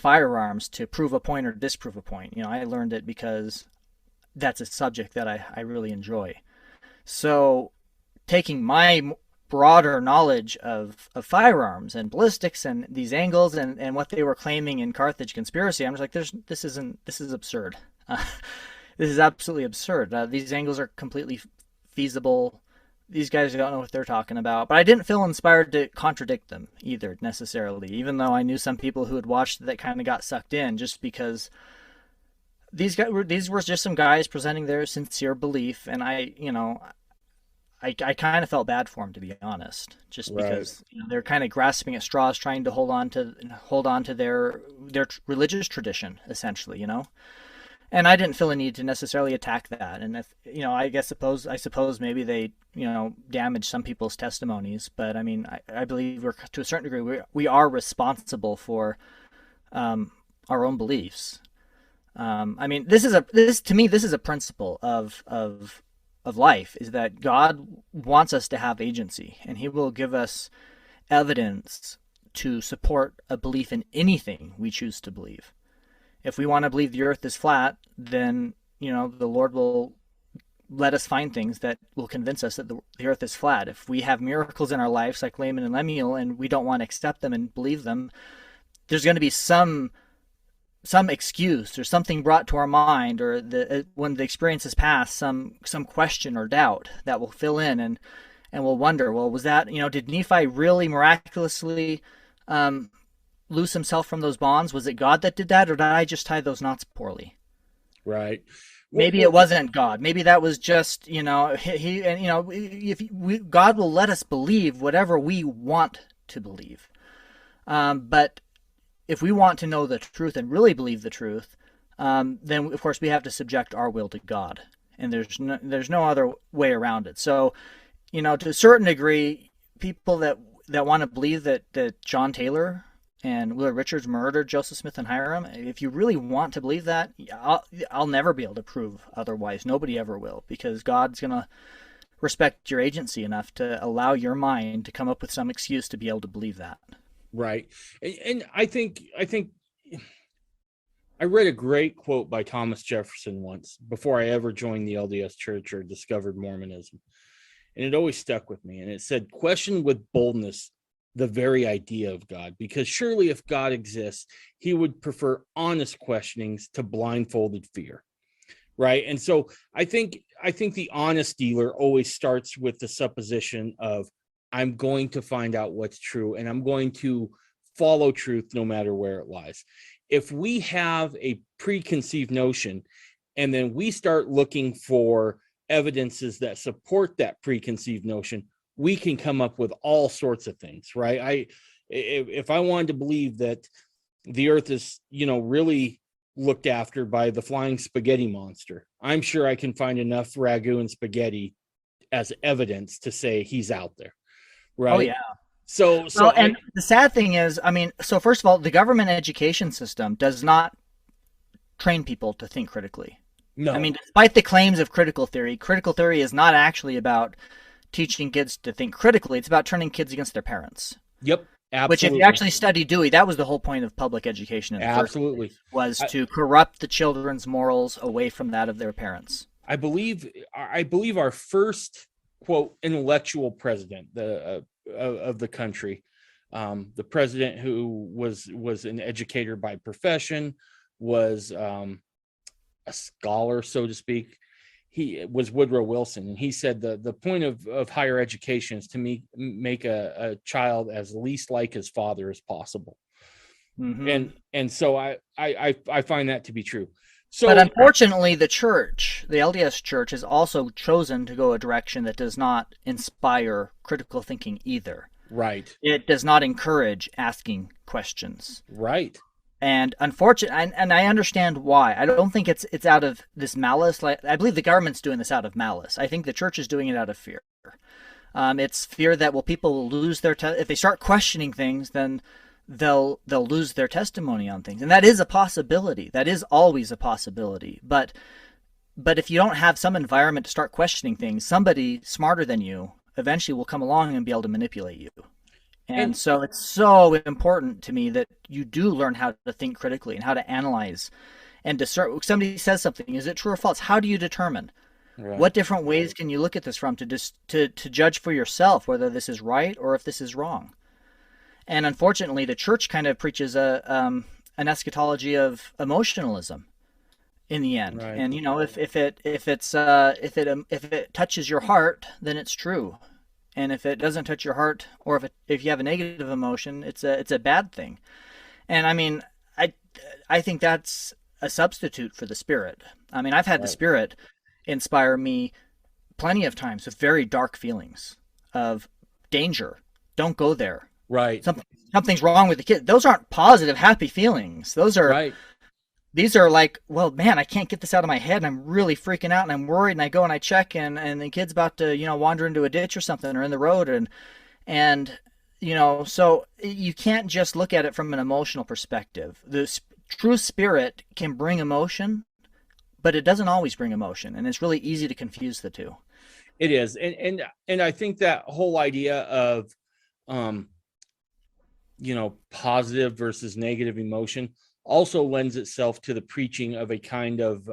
firearms to prove a point or disprove a point. I learned it because that's a subject that I really enjoy. So taking my broader knowledge of firearms and ballistics and these angles and what they were claiming in Carthage Conspiracy, I'm just like, this is absurd. This is absolutely absurd. These angles are completely feasible. These guys don't know what they're talking about. But I didn't feel inspired to contradict them either, necessarily, even though I knew some people who had watched that kind of got sucked in, just because these were just some guys presenting their sincere belief, and I kind of felt bad for them, to be honest, just because they're kind of grasping at straws, trying to hold on to their religious tradition, essentially, And I didn't feel a need to necessarily attack that. And if, I suppose maybe they, damaged some people's testimonies, but I mean, I believe to a certain degree, we are responsible for, our own beliefs. I mean, this is a principle of life, is that God wants us to have agency, and he will give us evidence to support a belief in anything we choose to believe. If we want to believe the earth is flat, then, the Lord will let us find things that will convince us that the earth is flat. If we have miracles in our lives like Laman and Lemuel, and we don't want to accept them and believe them, there's going to be some excuse or something brought to our mind, or when the experience has passed, some question or doubt that will fill in, and we'll wonder, well, was that, did Nephi really miraculously loose himself from those bonds? Was it God that did that, or did I just tie those knots poorly? Right. Maybe it wasn't God. Maybe that was just, God will let us believe whatever we want to believe. But if we want to know the truth and really believe the truth, then of course we have to subject our will to God, and there's no other way around it. So, to a certain degree, people that want to believe that John Taylor and Willard Richards murdered Joseph Smith and Hyrum, if you really want to believe that, I'll never be able to prove otherwise. Nobody ever will, because God's going to respect your agency enough to allow your mind to come up with some excuse to be able to believe that. Right. And I think I read a great quote by Thomas Jefferson once before I ever joined the LDS Church or discovered Mormonism. And it always stuck with me. And it said, question with boldness the very idea of God, because surely if God exists, he would prefer honest questionings to blindfolded fear. Right. And so I think the honest dealer always starts with the supposition of, I'm going to find out what's true, and I'm going to follow truth no matter where it lies. If we have a preconceived notion and then we start looking for evidences that support that preconceived notion, we can come up with all sorts of things, right? If I wanted to believe that the earth is, really looked after by the flying spaghetti monster, I'm sure I can find enough ragu and spaghetti as evidence to say he's out there, right? Oh yeah. So Well, and the sad thing is, I mean, so first of all, the government education system does not train people to think critically. no. I mean, despite the claims of critical theory is not actually about teaching kids to think critically. It's about turning kids against their parents. Yep. Absolutely. Which, if you actually study Dewey, that was the whole point of public education in the first place, was to corrupt the children's morals away from that of their parents. I believe our first, quote, intellectual president of the country, the president who was an educator by profession, was a scholar, so to speak. He was Woodrow Wilson, and he said the point of higher education is to make a child as least like his father as possible. Mm-hmm. And so I find that to be true. So, but unfortunately, the church, the LDS church, has also chosen to go a direction that does not inspire critical thinking either. Right. It does not encourage asking questions. Right. And unfortunately, and I understand why. I don't think it's out of this malice. Like, I believe the government's doing this out of malice. I think the church is doing it out of fear. It's fear that people will lose their if they start questioning things, then they'll lose their testimony on things, and that is a possibility. That is always a possibility. But if you don't have some environment to start questioning things, somebody smarter than you eventually will come along and be able to manipulate you. And so it's so important to me that you do learn how to think critically and how to analyze and discern. Somebody says something, is it true or false? How do you determine? Right. What different ways can you look at this from to judge for yourself whether this is right or if this is wrong? And unfortunately, the church kind of preaches an eschatology of emotionalism in the end. Right. And if it touches your heart, then it's true. And if it doesn't touch your heart, or if you have a negative emotion, it's a bad thing. And I mean, I think that's a substitute for the Spirit. I mean, I've had the Spirit inspire me plenty of times with very dark feelings of danger. Don't go there. Right. Something's wrong with the kid. Those aren't positive, happy feelings. Those are right. These are like, well, man, I can't get this out of my head, and I'm really freaking out, and I'm worried, and I go and I check, and the kid's about to, wander into a ditch or something, or in the road, and so you can't just look at it from an emotional perspective. The true Spirit can bring emotion, but it doesn't always bring emotion, and it's really easy to confuse the two. It is, and I think that whole idea of, positive versus negative emotion also lends itself to the preaching of a kind of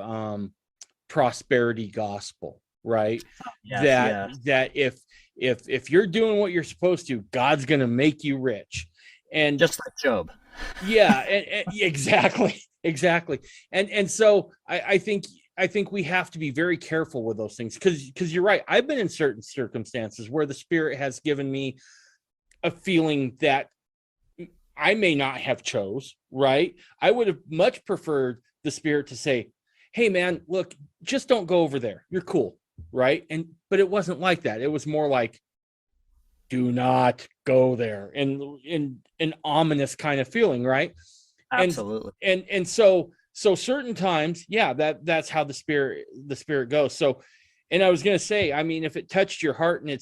prosperity gospel, right? Yes, that if you're doing what you're supposed to, God's going to make you rich, and just like Job. Yeah, and exactly. And so I think we have to be very careful with those things, because you're right. I've been in certain circumstances where the Spirit has given me a feeling that I may not have chose, right? I would have much preferred the Spirit to say, hey man, look, just don't go over there. You're cool. Right. But it wasn't like that. It was more like, do not go there, and an ominous kind of feeling. Right. Absolutely. And so certain times, that's how the spirit goes. So, and I was going to say, I mean, if it touched your heart and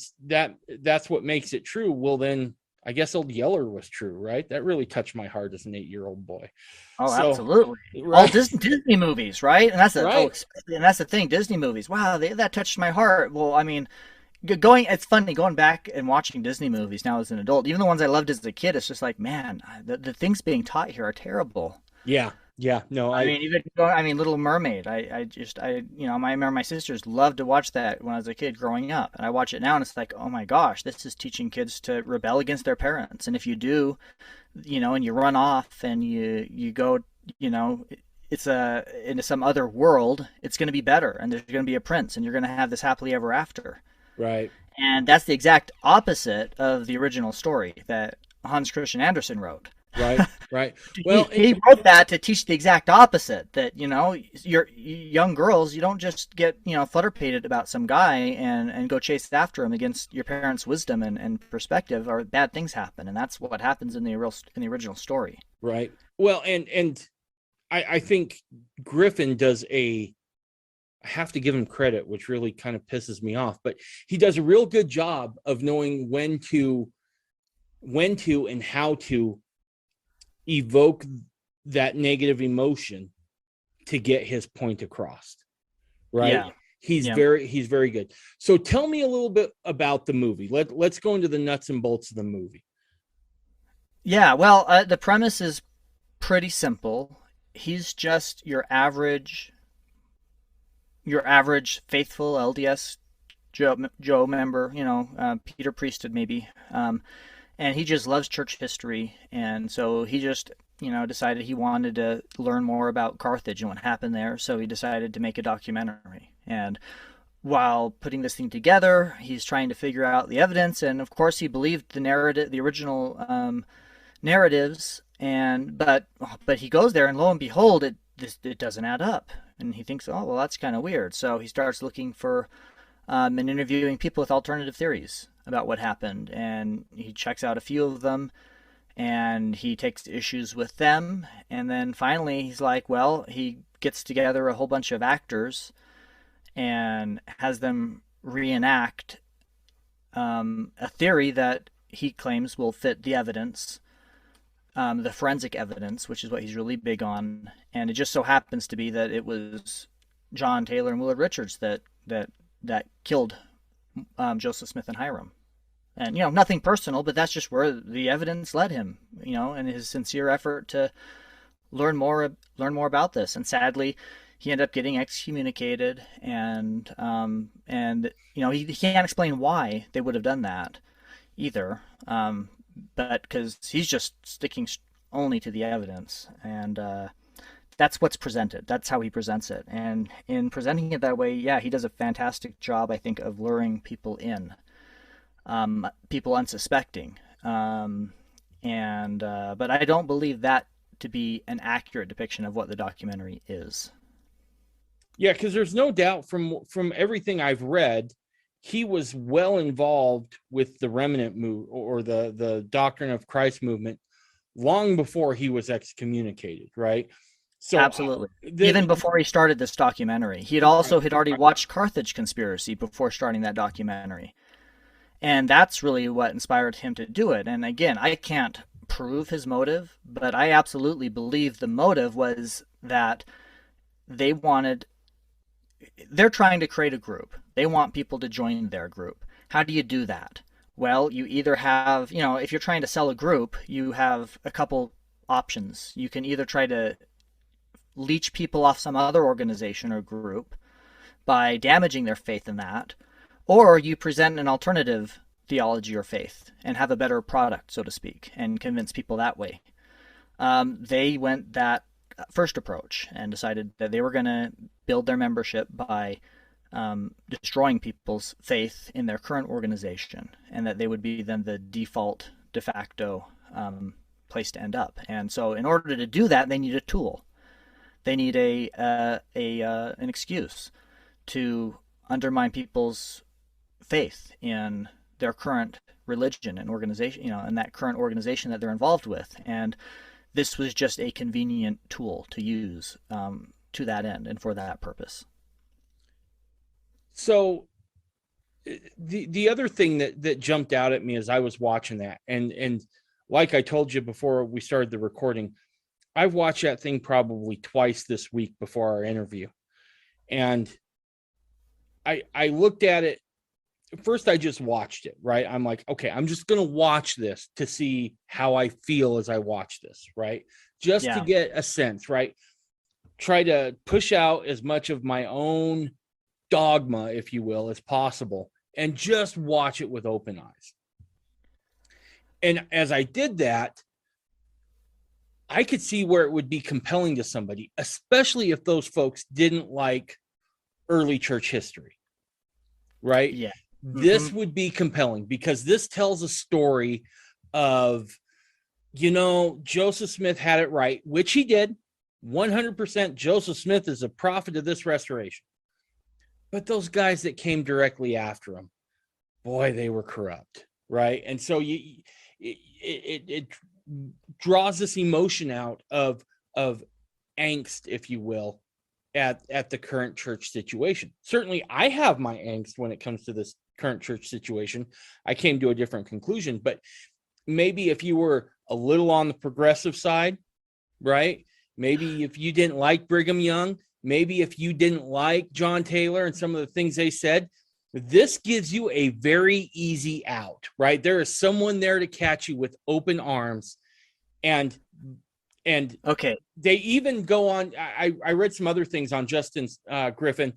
that's what makes it true, well, then I guess old Yeller was true, right? That really touched my heart as an 8-year-old boy. Oh, so, absolutely. Right? All Disney movies, right? And that's the thing. Disney movies. Wow, that touched my heart. Well, I mean, it's funny going back and watching Disney movies now as an adult. Even the ones I loved as a kid, it's just like, man, the things being taught here are terrible. Yeah. No, I mean, Little Mermaid. I remember my sisters loved to watch that when I was a kid growing up, and I watch it now, and it's like, oh my gosh, this is teaching kids to rebel against their parents, and if you do, and you run off and you go, it's into some other world, it's going to be better, and there's going to be a prince, and you're going to have this happily ever after. Right. And that's the exact opposite of the original story that Hans Christian Andersen wrote. Right. Right. He, Well, he wrote that to teach the exact opposite, that, your young girls, you don't just get, flutterpated about some guy and go chase after him against your parents' wisdom and perspective, or bad things happen. And that's what happens in the original story. right. Well, and I think Griffin does I have to give him credit, which really kind of pisses me off, but he does a real good job of knowing when to and how to evoke that negative emotion to get his point across. Right. Yeah. He's Yeah. very good. So tell me a little bit about the movie. Let's go into the nuts and bolts of the movie. Yeah. Well, the premise is pretty simple. He's just your average faithful LDS Joe member, Peter Priesthood maybe, and he just loves church history, and so he just decided he wanted to learn more about Carthage and what happened there, so he decided to make a documentary. And while putting this thing together, he's trying to figure out the evidence, and of course he believed the original narratives, but he goes there and lo and behold, it doesn't add up, and he thinks, oh well, that's kind of weird. So he starts looking for and interviewing people with alternative theories about what happened, and he checks out a few of them, and he takes issues with them, and then finally he's like, well, he gets together a whole bunch of actors and has them reenact a theory that he claims will fit the evidence, the forensic evidence, which is what he's really big on. And it just so happens to be that it was John Taylor and Willard Richards that killed Joseph Smith and Hyrum. And nothing personal, but that's just where the evidence led him. And his sincere effort to learn more about this. And sadly, he ended up getting excommunicated, and he can't explain why they would have done that either. But because he's just sticking only to the evidence, and that's what's presented. That's how he presents it. And in presenting it that way, yeah, he does a fantastic job, I think, of luring people in, people unsuspecting. But I don't believe that to be an accurate depiction of what the documentary is. Yeah, because there's no doubt from everything I've read, he was well involved with the remnant move, or the Doctrine of Christ movement, long before he was excommunicated, right? So absolutely. Even before he started this documentary, he had already watched Carthage Conspiracy before starting that documentary. And that's really what inspired him to do it. And again, I can't prove his motive, but I absolutely believe the motive was that they're trying to create a group. They want people to join their group. How do you do that? Well, you either have, if you're trying to sell a group, you have a couple options. You can either try to leech people off some other organization or group by damaging their faith in that, or you present an alternative theology or faith and have a better product, so to speak, and convince people that way. They went that first approach and decided that they were going to build their membership by destroying people's faith in their current organization, and that they would be then the default de facto place to end up. And so in order to do that, they need a tool. They need an excuse to undermine people's faith in their current religion and organization, and that current organization that they're involved with. And this was just a convenient tool to use to that end and for that purpose. So the other thing that jumped out at me as I was watching that, and like I told you before we started the recording, I've watched that thing probably twice this week before our interview. And I looked at it. First, I just watched it, right? I'm like, okay, I'm just going to watch this to see how I feel as I watch this, right? Just to get a sense, right? Try to push out as much of my own dogma, if you will, as possible, and just watch it with open eyes. And as I did that, I could see where it would be compelling to somebody, especially if those folks didn't like early church history, right? Yeah. This would be compelling because this tells a story of Joseph Smith had it right, which he did. 100% Joseph Smith is a prophet of this restoration. But those guys that came directly after him, boy, they were corrupt, right? And so it draws this emotion out of angst, if you will, at the current church situation. Certainly, I have my angst when it comes to this current church situation. I came to a different conclusion, but maybe if you were a little on the progressive side, right? Maybe if you didn't like Brigham Young, maybe if you didn't like John Taylor and some of the things they said, this gives you a very easy out, right? There is someone there to catch you with open arms. And Okay. they even go on. I read some other things on Justin Griffin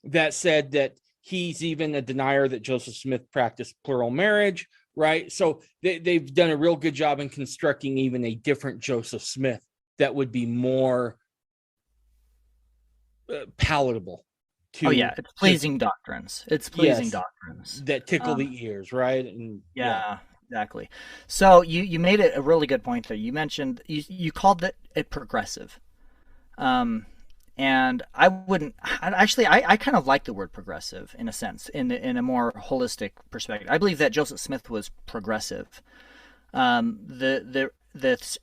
that said that he's even a denier that Joseph Smith practiced plural marriage, right? So they've done a real good job in constructing even a different Joseph Smith that would be more palatable to. Oh yeah, it's pleasing doctrines. It's pleasing doctrines that tickle the ears, right? And yeah. Exactly. So you made it a really good point there. You mentioned you called it progressive, and I wouldn't actually. I kind of like the word progressive in a sense, in a more holistic perspective. I believe that Joseph Smith was progressive. The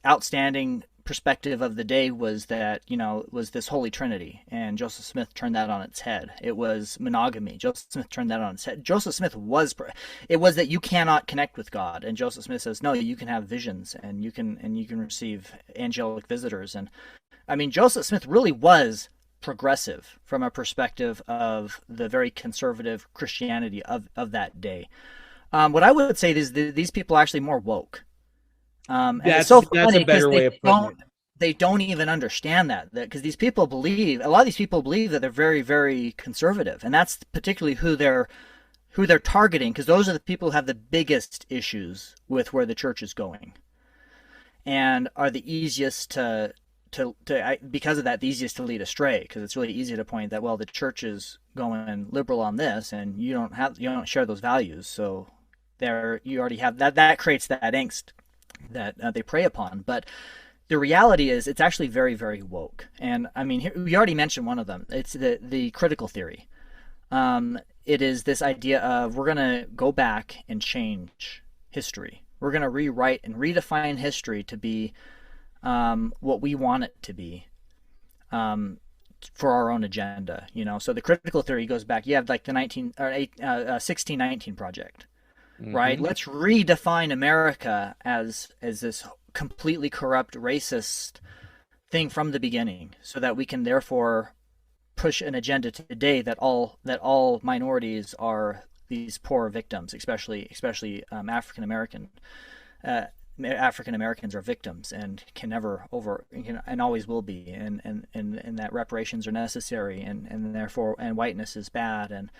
outstanding perspective of the day was that, it was this Holy Trinity, and Joseph Smith turned that on its head. It was monogamy. Joseph Smith turned that on its head. Joseph Smith was that you cannot connect with God, and Joseph Smith says, no, you can have visions, and you can receive angelic visitors. And I mean, Joseph Smith really was progressive from a perspective of the very conservative Christianity of that day. What I would say is these people are actually more woke. And it's so funny because they don't even understand that because these people believe, a lot of these people believe that they're very, very conservative, and that's particularly who they're targeting, because those are the people who have the biggest issues with where the church is going, and are the easiest to because of that, the easiest to lead astray, because it's really easy to point that, well, the church is going liberal on this, and you don't share those values, so you already have that creates that angst that they prey upon. But the reality is it's actually very, very woke. And I mean, we already mentioned one of them. It's the critical theory. It is this idea of we're going to go back and change history. We're going to rewrite and redefine history to be what we want it to be for our own agenda. So the critical theory goes back. You have like the 1619 Project. Right? Let's redefine America as this completely corrupt, racist thing from the beginning, so that we can therefore push an agenda today that all minorities are these poor victims, especially African American. African Americans are victims and can never and always will be, and that reparations are necessary, and therefore whiteness is bad,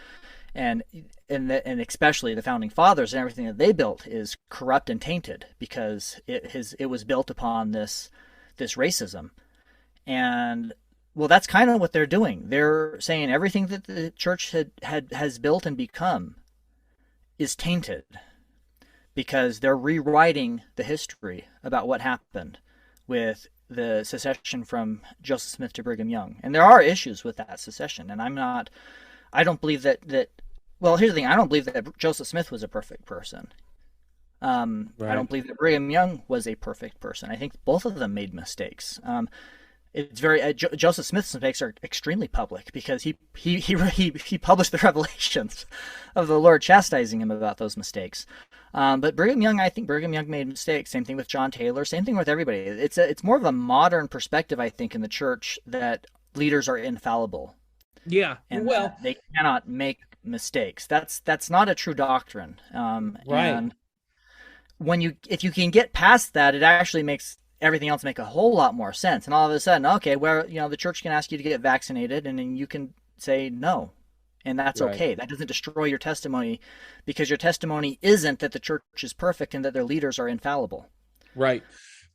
and especially the founding fathers and everything that they built is corrupt and tainted because it was built upon this racism. And well, that's kind of what they're doing. They're saying everything that the church has built and become is tainted because they're rewriting the history about what happened with the secession from Joseph Smith to Brigham Young. And there are issues with that secession, and I don't believe that well, here's the thing. I don't believe that Joseph Smith was a perfect person. Right. I don't believe that Brigham Young was a perfect person. I think both of them made mistakes. It's very Joseph Smith's mistakes are extremely public because he published the revelations of the Lord chastising him about those mistakes. But Brigham Young, I think Brigham Young made mistakes. Same thing with John Taylor. Same thing with everybody. It's more of a modern perspective, I think, in the church that leaders are infallible. Yeah, and they cannot make mistakes. That's not a true doctrine. Right. And if you can get past that, it actually makes everything else make a whole lot more sense. And all of a sudden, okay, well, the church can ask you to get vaccinated, and then you can say no, and that's right. Okay. That doesn't destroy your testimony, because your testimony isn't that the church is perfect and that their leaders are infallible. Right.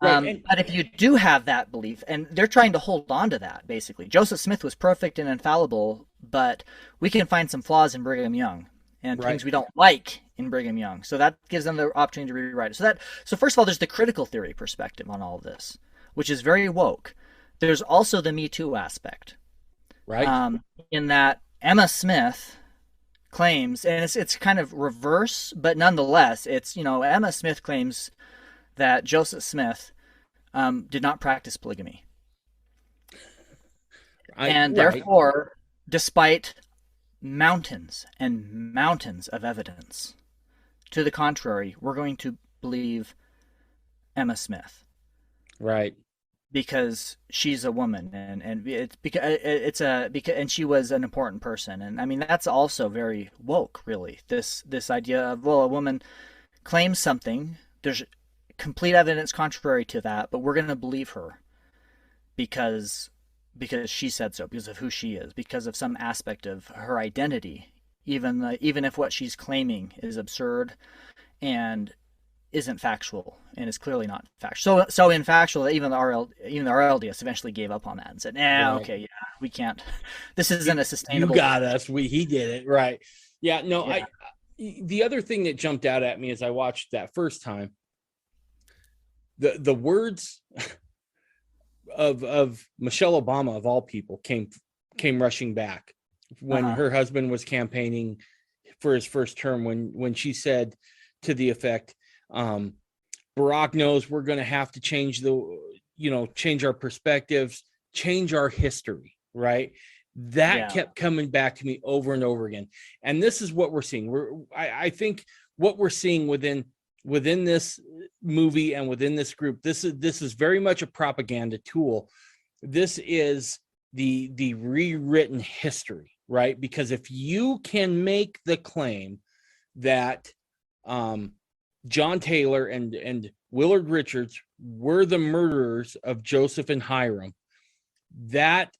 But if you do have that belief, and they're trying to hold on to that, basically. Joseph Smith was perfect and infallible, but we can find some flaws in Brigham Young and things we don't like in Brigham Young. So that gives them the opportunity to rewrite it. So first of all, there's the critical theory perspective on all of this, which is very woke. There's also the Me Too aspect, Right. in that Emma Smith claims, and it's kind of reverse, but nonetheless, it's, Emma Smith claims that Joseph Smith did not practice polygamy. And Right. therefore, despite mountains and mountains of evidence to the contrary, we're going to believe Emma Smith Right. because she's a woman, and and she was an important person. And I mean, that's also very woke, really. This idea of, well, a woman claims something, there's complete evidence contrary to that, but we're going to believe her because she said so, because of who she is, because of some aspect of her identity, even if what she's claiming is absurd and isn't factual, and is clearly not factual. So in factual, even the RLDS eventually gave up on that and said, "Nah, Right. okay, yeah, we can't. This isn't a You sustainable." got us. He did it. Right. Yeah. No, Yeah. the other thing that jumped out at me as I watched that first time, the words of Michelle Obama, of all people, came rushing back when her husband was campaigning for his first term, when she said to the effect, Barack knows we're going to have to change our perspectives, change our history, right? That kept coming back to me over and over again. And this is what we're seeing. I think what we're seeing within this movie and within this group, this is very much a propaganda tool. This is the rewritten history, right? Because if you can make the claim that John Taylor and Willard Richards were the murderers of Joseph and Hyrum, that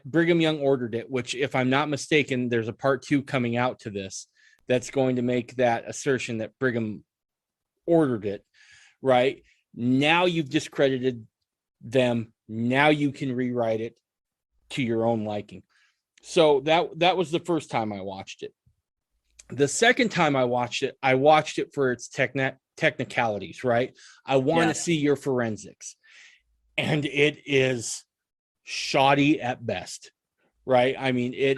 Brigham Young ordered it, which, if I'm not mistaken, there's a part 2 coming out to this that's going to make that assertion that Brigham ordered it, right? Now you've discredited them. Now you can rewrite it to your own liking. So that was the first time I watched it. The second time I watched it for its technicalities, right? I want to see your forensics. And it is shoddy at best, right? I mean, it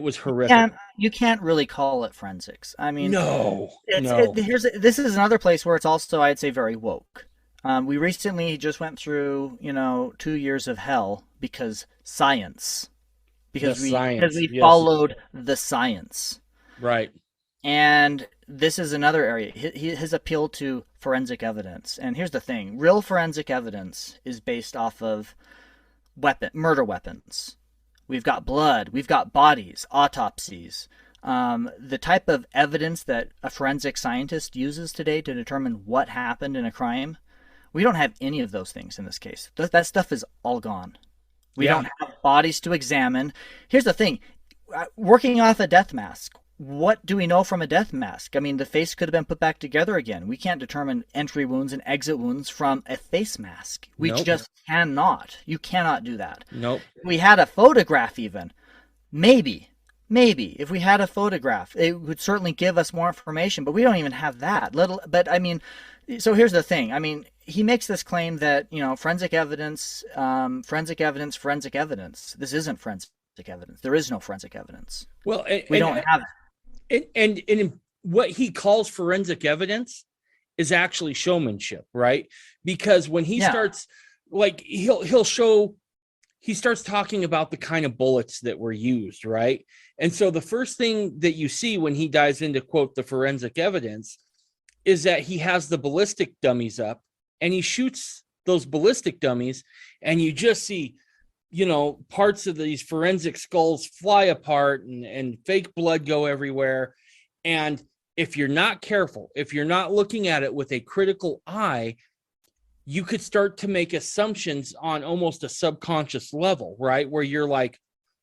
was horrific. You can't really call it forensics. I mean, no. This is another place where it's also, I'd say, very woke. We recently just went through, 2 years of hell because we followed the science. Right. And this is another area, his appeal to forensic evidence. And here's the thing, real forensic evidence is based off of murder weapons. We've got blood, we've got bodies, autopsies. The type of evidence that a forensic scientist uses today to determine what happened in a crime, we don't have any of those things in this case. That stuff is all gone. We don't have bodies to examine. Here's the thing, working off a death mask, what do we know from a death mask? I mean, the face could have been put back together again. We can't determine entry wounds and exit wounds from a face mask. We just cannot. You cannot do that. Nope. If we had a photograph even, maybe, if we had a photograph, it would certainly give us more information, but we don't even have that. But I mean, so here's the thing. I mean, he makes this claim that, forensic evidence. This isn't forensic evidence. There is no forensic evidence. Well, we don't have it. And what he calls forensic evidence is actually showmanship, right? Because when he starts, like, he starts talking about the kind of bullets that were used, right? And so the first thing that you see when he dives into, quote, the forensic evidence is that he has the ballistic dummies up and he shoots those ballistic dummies, and you just see, parts of these forensic skulls fly apart and fake blood go everywhere. And if you're not careful, if you're not looking at it with a critical eye, you could start to make assumptions on almost a subconscious level, right? Where you're like,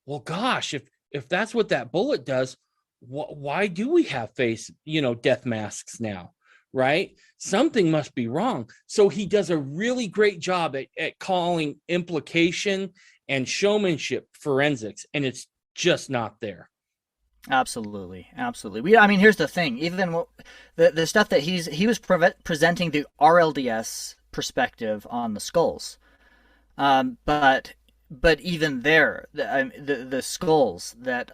well, gosh, if that's what that bullet does, why do we have death masks now? Right? Something must be wrong. So he does a really great job at calling implication and showmanship forensics, and it's just not there. Absolutely, absolutely. I mean, here's the thing. Even the stuff that he was presenting the RLDS perspective on the skulls. But even there, the skulls that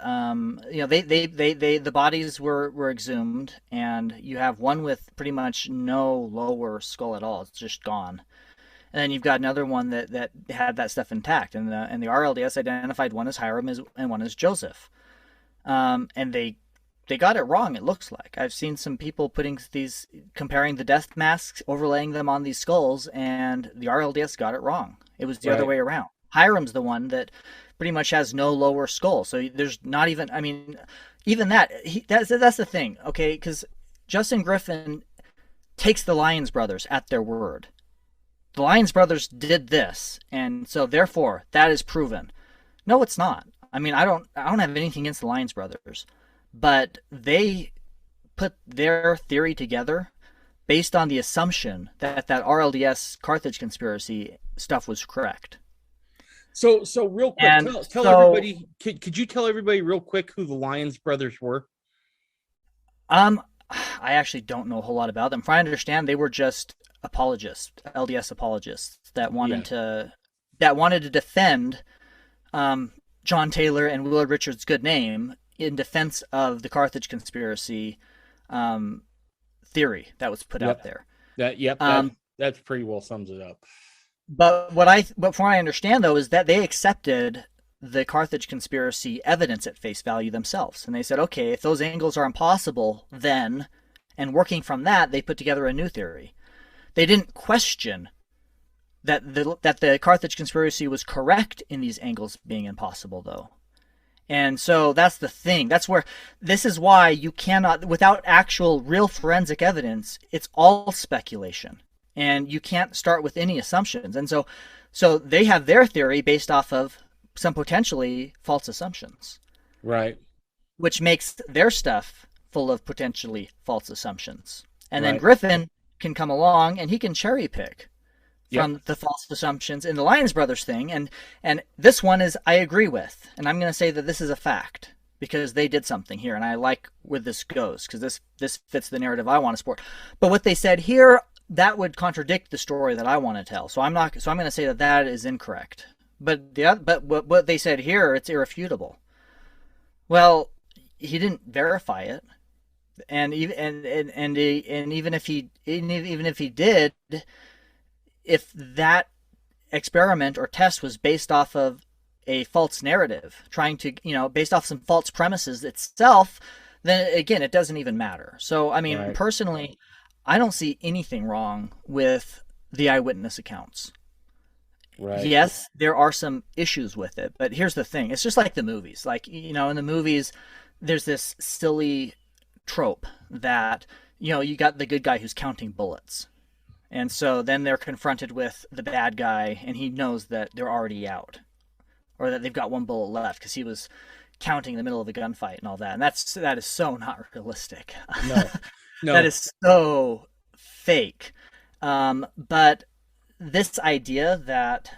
the bodies were exhumed, and you have one with pretty much no lower skull at all. It's just gone. And then you've got another one that had that stuff intact, and the RLDS identified one as Hyrum and one as Joseph. And they got it wrong. It looks like I've seen some people comparing the death masks, overlaying them on these skulls, and the RLDS got it wrong. It was the other way around. Hyrum's the one that pretty much has no lower skull. So there's not even. I mean, even that. That's the thing. Okay, because Justin Griffin takes the Lyons brothers at their word. The Lyons brothers did this, and so therefore that is proven. No, it's not. I mean, I don't have anything against the Lyons brothers, but they put their theory together based on the assumption that RLDS Carthage conspiracy stuff was correct. So real quick, tell everybody. Could you tell everybody real quick who the Lyons brothers were? I actually don't know a whole lot about them. From what I understand, they were just apologists, LDS apologists that wanted to defend John Taylor and Willard Richards' good name in defense of the Carthage conspiracy theory that was put out there. That's pretty well sums it up. But from what I understand, though, is that they accepted the Carthage conspiracy evidence at face value themselves. And they said, okay, if those angles are impossible, then, and working from that, they put together a new theory. They didn't question that the Carthage conspiracy was correct in these angles being impossible, though. And so that's the thing. This is why you cannot, without actual real forensic evidence, it's all speculation. And you can't start with any assumptions. And so they have their theory based off of some potentially false assumptions. Right. Which makes their stuff full of potentially false assumptions. And then Griffin can come along and he can cherry pick from the false assumptions in the Lyons brothers thing. And this one is I agree with. And I'm going to say that this is a fact because they did something here. And I like where this goes because this fits the narrative I want to support. But what they said here, that would contradict the story that I want to tell. So I'm going to say that is incorrect. But what they said here, it's irrefutable. Well, he didn't verify it. And even if he did, if that experiment or test was based off of a false narrative, trying to, based off some false premises itself, then again, it doesn't even matter. So, I mean, personally, I don't see anything wrong with the eyewitness accounts. Right. Yes, there are some issues with it, but here's the thing. It's just like the movies. Like, in the movies, there's this silly trope that, you got the good guy who's counting bullets. And so then they're confronted with the bad guy, and he knows that they're already out, or that they've got one bullet left because he was counting in the middle of a gunfight and all that. And that is so not realistic. No, that is so fake. But this idea that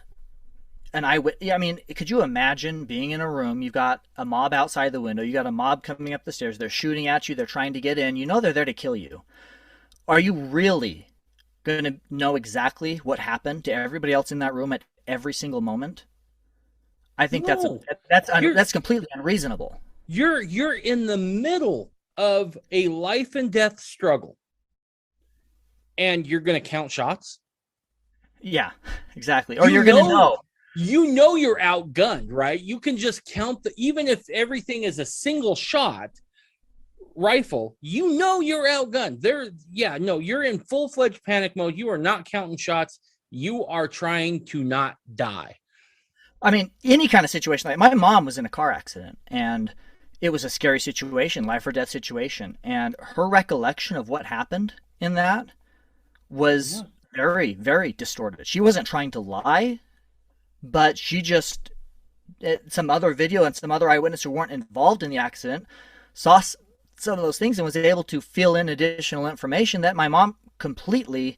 could you imagine being in a room? You've got a mob outside the window. You got a mob coming up the stairs. They're shooting at you. They're trying to get in. They're there to kill you. Are you really going to know exactly what happened to everybody else in that room at every single moment? I think that's completely unreasonable. You're in the middle of a life and death struggle, and you're going to count shots. Yeah, exactly. Or you're going to know. You're outgunned, right? You can just count even if everything is a single shot rifle, you're outgunned. You're in full-fledged panic mode. You are not counting shots. You are trying to not die. I mean, any kind of situation. Like my mom was in a car accident, and it was a scary situation, life or death situation. And her recollection of what happened in that was very, very distorted. She wasn't trying to lie, but she just, some other video and some other eyewitnesses who weren't involved in the accident saw some of those things and was able to fill in additional information that my mom completely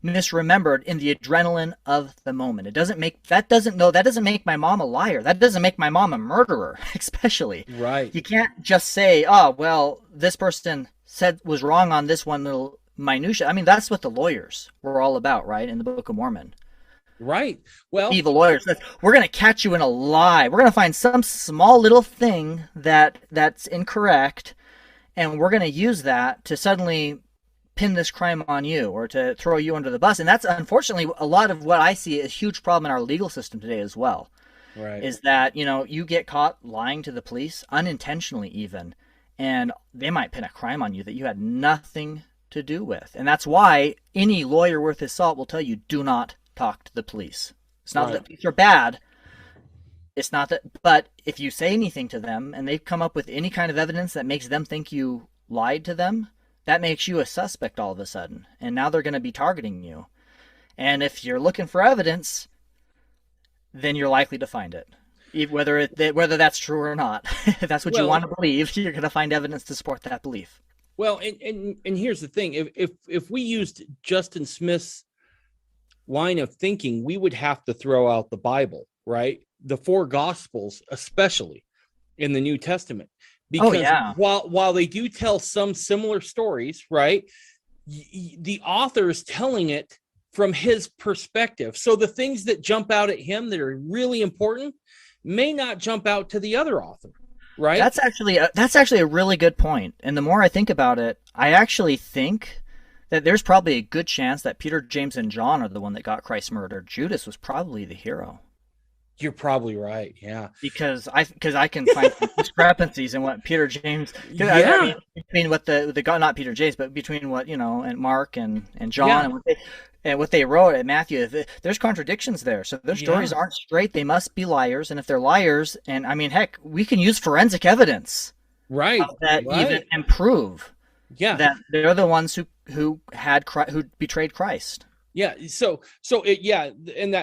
misremembered in the adrenaline of the moment. That doesn't make my mom a liar. That doesn't make my mom a murderer, especially. Right. You can't just say, "Oh, well, this person was wrong on this one little minutia." I mean, that's what the lawyers were all about, right? In the Book of Mormon. Right. Well, Evil lawyers. We're going to catch you in a lie. We're going to find some small little thing that's incorrect, and we're going to use that to suddenly pin this crime on you or to throw you under the bus. And that's unfortunately a lot of what I see a huge problem in our legal system today as well. right. Is that, you get caught lying to the police, unintentionally even, and they might pin a crime on you that you had nothing to do with. And that's why any lawyer worth his salt will tell you, do not talk to the police. It's not that police are bad. It's not that, but if you say anything to them and they come up with any kind of evidence that makes them think you lied to them, that makes you a suspect all of a sudden. And now they're going to be targeting you. And if you're looking for evidence, then you're likely to find it. Whether that's true or not. If that's what you want to believe, you're going to find evidence to support that belief. Well, and here's the thing. If we used Justin Smith's line of thinking, we would have to throw out the Bible, right? The four Gospels, especially in the New Testament. Because while they do tell some similar stories, right, the author is telling it from his perspective. So the things that jump out at him that are really important may not jump out to the other author, right? That's actually a really good point. And the more I think about it, I actually think that there's probably a good chance that Peter, James, and John are the one that got Christ murdered. Judas was probably the hero. You're probably right. Yeah. Because I can find discrepancies in what Peter James, I mean, between what the not Peter James, but between what, and Mark and John and what they wrote at Matthew. There's contradictions there. So their stories aren't straight. They must be liars. And if they're liars, and I mean, heck, we can use forensic evidence. Right. Even and prove that they're the ones who betrayed Christ. Yeah. So and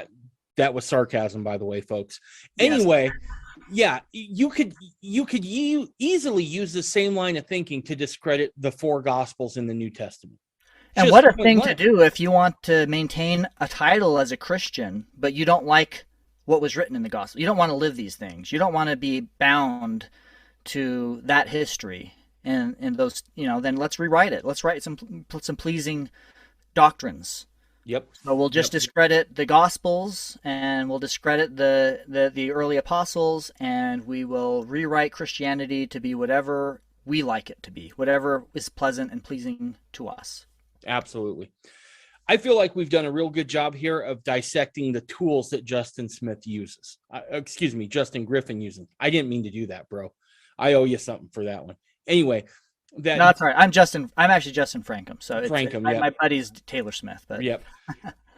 that was sarcasm, by the way, folks. Anyway, you could easily use the same line of thinking to discredit the four Gospels in the New Testament. And what a thing to do if you want to maintain a title as a Christian, but you don't like what was written in the Gospel. You don't want to live these things. You don't want to be bound to that history and those. Then let's rewrite it. Let's write some pleasing doctrines. Yep. So we'll just discredit the Gospels, and we'll discredit the early apostles, and we will rewrite Christianity to be whatever we like it to be, whatever is pleasant and pleasing to us. Absolutely. I feel like we've done a real good job here of dissecting the tools that Justin Griffin uses. I didn't mean to do that, bro. I owe you something for that one. Anyway. No, that's all right. I'm actually Justin Francom. So my buddy's Taylor Smith. But yep.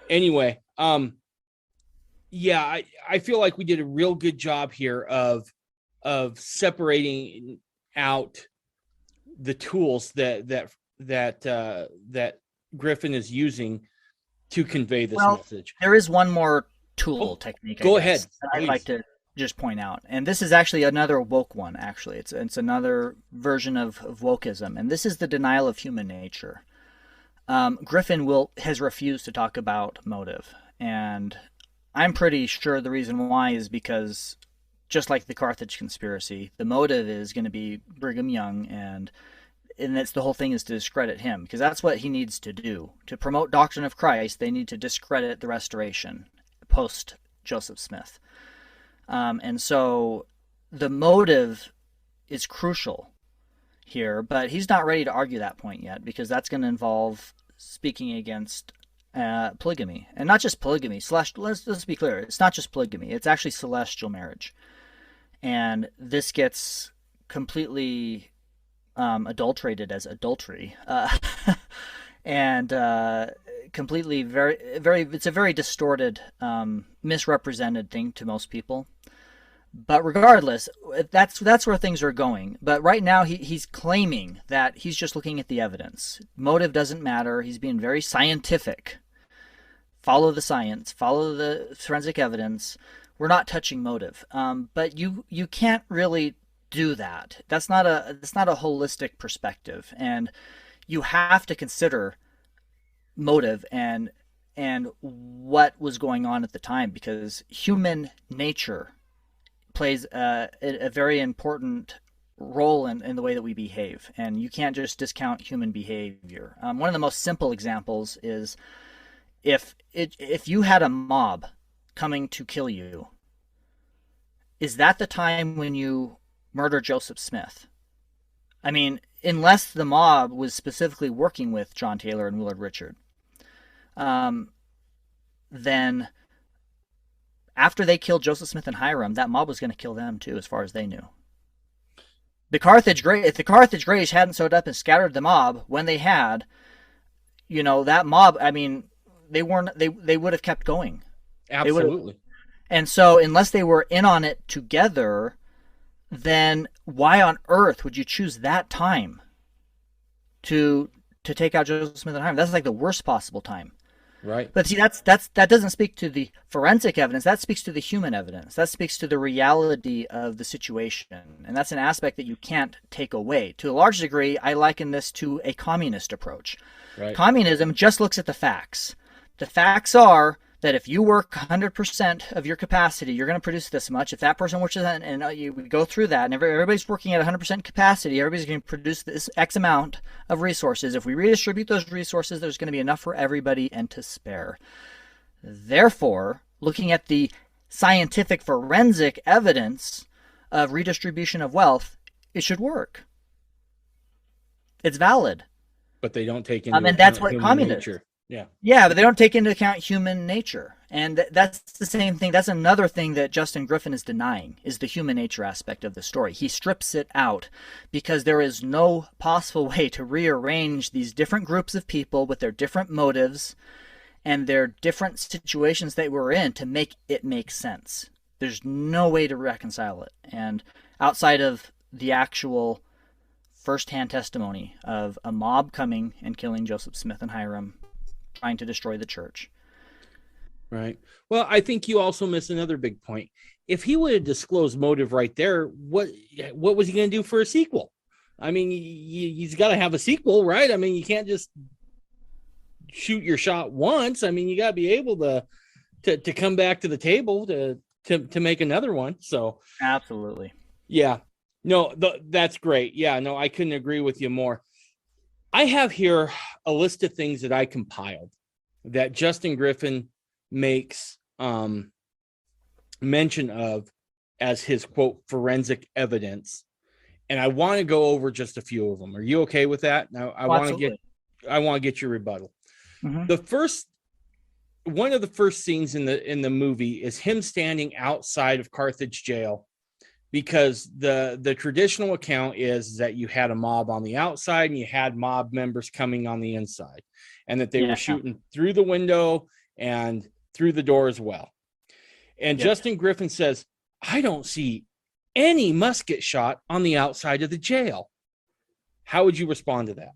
Anyway, I feel like we did a real good job here of separating out the tools that Griffin is using to convey this message. There is one more tool technique. Go ahead. I'd like to just point out, and this is actually another woke one. Actually, it's another version of wokeism, and this is the denial of human nature. Griffin has refused to talk about motive, and I'm pretty sure the reason why is because, just like the Carthage conspiracy, the motive is going to be Brigham Young, and that's the whole thing is to discredit him, because that's what he needs to do to promote doctrine of Christ. They need to discredit the Restoration post Joseph Smith. And so the motive is crucial here, but he's not ready to argue that point yet, because that's going to involve speaking against polygamy. And not just polygamy. Let's be clear. It's not just polygamy. It's actually celestial marriage. And this gets completely adulterated as adultery. And completely it's a very distorted, misrepresented thing to most people. But regardless, that's where things are going. But right now he's claiming that he's just looking at the evidence. Motive doesn't matter. He's being very scientific. Follow the science. Follow the forensic evidence. We're not touching motive. But you can't really do that. That's not a holistic perspective. And you have to consider motive and and what was going on at the time, because human nature plays a very important role in the way that we behave, and you can't just discount human behavior. One of the most simple examples is if you had a mob coming to kill you, is that the time when you murder Joseph Smith? I mean, unless the mob was specifically working with John Taylor and Willard Richard, then after they killed Joseph Smith and Hyrum, that mob was going to kill them too, as far as they knew. If the Carthage Greys hadn't showed up and scattered the mob when they had, that mob, I mean, they would have kept going. Absolutely. And so unless they were in on it together, then why on earth would you choose that time to take out Joseph Smith and Hyrum? That's like the worst possible time. Right. But see, that doesn't speak to the forensic evidence. That speaks to the human evidence. That speaks to the reality of the situation. And that's an aspect that you can't take away. To a large degree, I liken this to a communist approach. Right. Communism just looks at the facts. The facts are that if you work 100% of your capacity, you're going to produce this much. If that person works, and you go through that, and everybody's working at 100% capacity, everybody's going to produce this X amount of resources. If we redistribute those resources, there's going to be enough for everybody and to spare. Therefore, looking at the scientific forensic evidence of redistribution of wealth, it should work. It's valid. But they don't take into and that's what communists. Nature. Yeah. Yeah, but they don't take into account human nature. And that's the same thing. That's another thing that Justin Griffin is denying, is the human nature aspect of the story. He strips it out because there is no possible way to rearrange these different groups of people with their different motives and their different situations they were in to make it make sense. There's no way to reconcile it. And outside of the actual first-hand testimony of a mob coming and killing Joseph Smith and Hyrum, trying to destroy the church. Right. Well, I think you also miss another big point. If he would have disclosed motive right there, what was he going to do for a sequel? I mean, he's got to have a sequel, right? I mean, you can't just shoot your shot once. I mean, you got to be able to come back to the table to make another one. So absolutely. Yeah. No, that's great. Yeah, no, I couldn't agree with you more. I have here a list of things that I compiled that Justin Griffin makes mention of as his, quote, forensic evidence. And I want to go over just a few of them. Are you okay with that? Now, I want to get your rebuttal. Mm-hmm. One of the first scenes in the movie is him standing outside of Carthage jail, because the traditional account is that you had a mob on the outside and you had mob members coming on the inside, and that they were shooting through the window and through the door as well. And Justin Griffin says, I don't see any musket shot on the outside of the jail. How would you respond to that?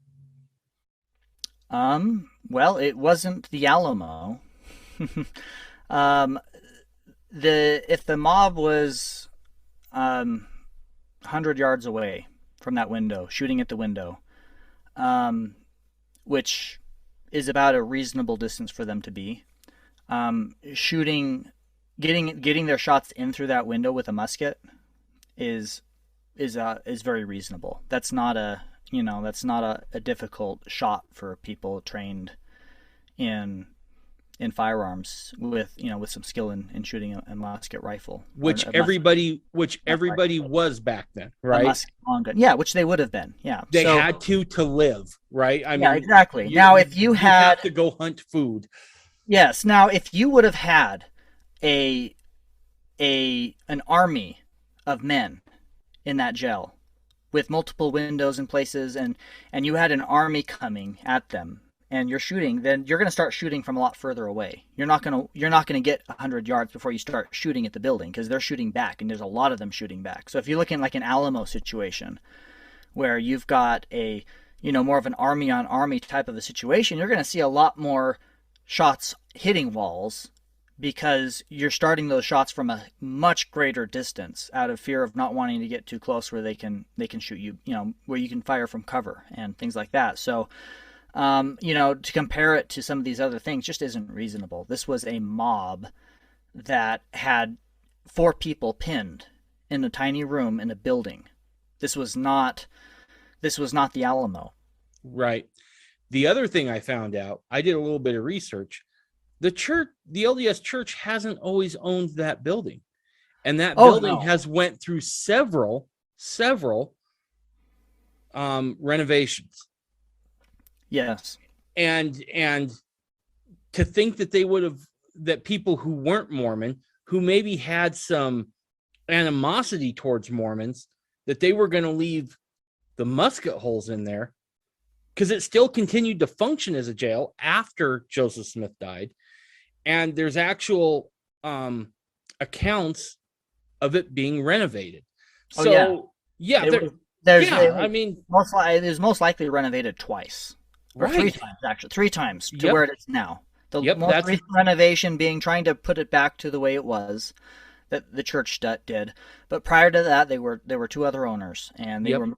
Well, it wasn't the Alamo. If the mob was 100 yards away from that window, shooting at the window, which is about a reasonable distance for them to be, getting their shots in through that window with a musket is very reasonable. That's not a difficult shot for people trained in firearms with some skill in shooting a musket rifle, which everybody was back then, right? Long gun. Yeah, which they would have been. Yeah, they had to live, right? I mean, exactly. Now, if you had to go hunt food, yes. Now, if you would have had an army of men in that jail with multiple windows and places, and you had an army coming at them, and you're shooting, then you're going to start shooting from a lot further away. You're not going to get 100 yards before you start shooting at the building, because they're shooting back, and there's a lot of them shooting back. So if you look in like an Alamo situation where you've got a more of an army on army type of a situation, you're going to see a lot more shots hitting walls, because you're starting those shots from a much greater distance out of fear of not wanting to get too close where they can shoot you, where you can fire from cover and things like that. So To compare it to some of these other things just isn't reasonable. This was a mob that had 4 people pinned in a tiny room in a building. This was not the Alamo. Right. The other thing I found out, I did a little bit of research. The LDS Church hasn't always owned that building, and that building has went through several renovations. Yes. And to think that that people who weren't Mormon, who maybe had some animosity towards Mormons, that they were going to leave the musket holes in there, because it still continued to function as a jail after Joseph Smith died. And there's actual accounts of it being renovated. So, it was most likely renovated twice. Or 3 times, actually. 3 times to where it is now. The most recent renovation being trying to put it back to the way it was that the church did. But prior to that, there were 2 other owners, and they were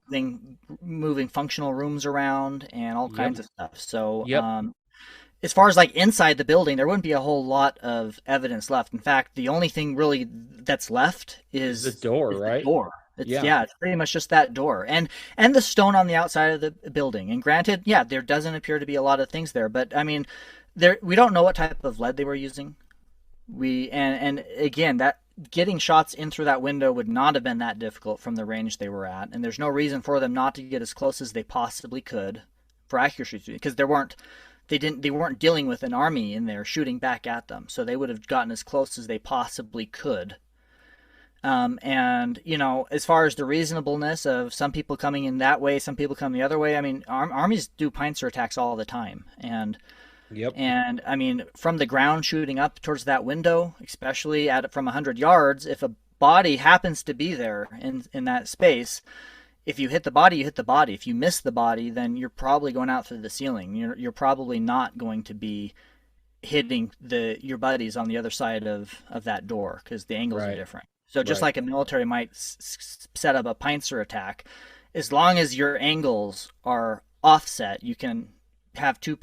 moving functional rooms around and all kinds of stuff. So as far as like inside the building, there wouldn't be a whole lot of evidence left. In fact, the only thing really that's left is the door, right? The door. It's pretty much just that door and the stone on the outside of the building. And granted, there doesn't appear to be a lot of things there, but I mean, we don't know what type of lead they were using. And again, that getting shots in through that window would not have been that difficult from the range they were at, and there's no reason for them not to get as close as they possibly could for accuracy, because they weren't dealing with an army in there shooting back at them, so they would have gotten as close as they possibly could. And as far as the reasonableness of some people coming in that way, some people come the other way, I mean, armies do pincer attacks all the time, and I mean, from the ground shooting up towards that window, especially from 100 yards, if a body happens to be there in that space, if you hit the body, you hit the body. If you miss the body, then you're probably going out through the ceiling. You're probably not going to be hitting your buddies on the other side of that door, because the angles are different. So just like a military might set up a pincer attack, as long as your angles are offset, you can have two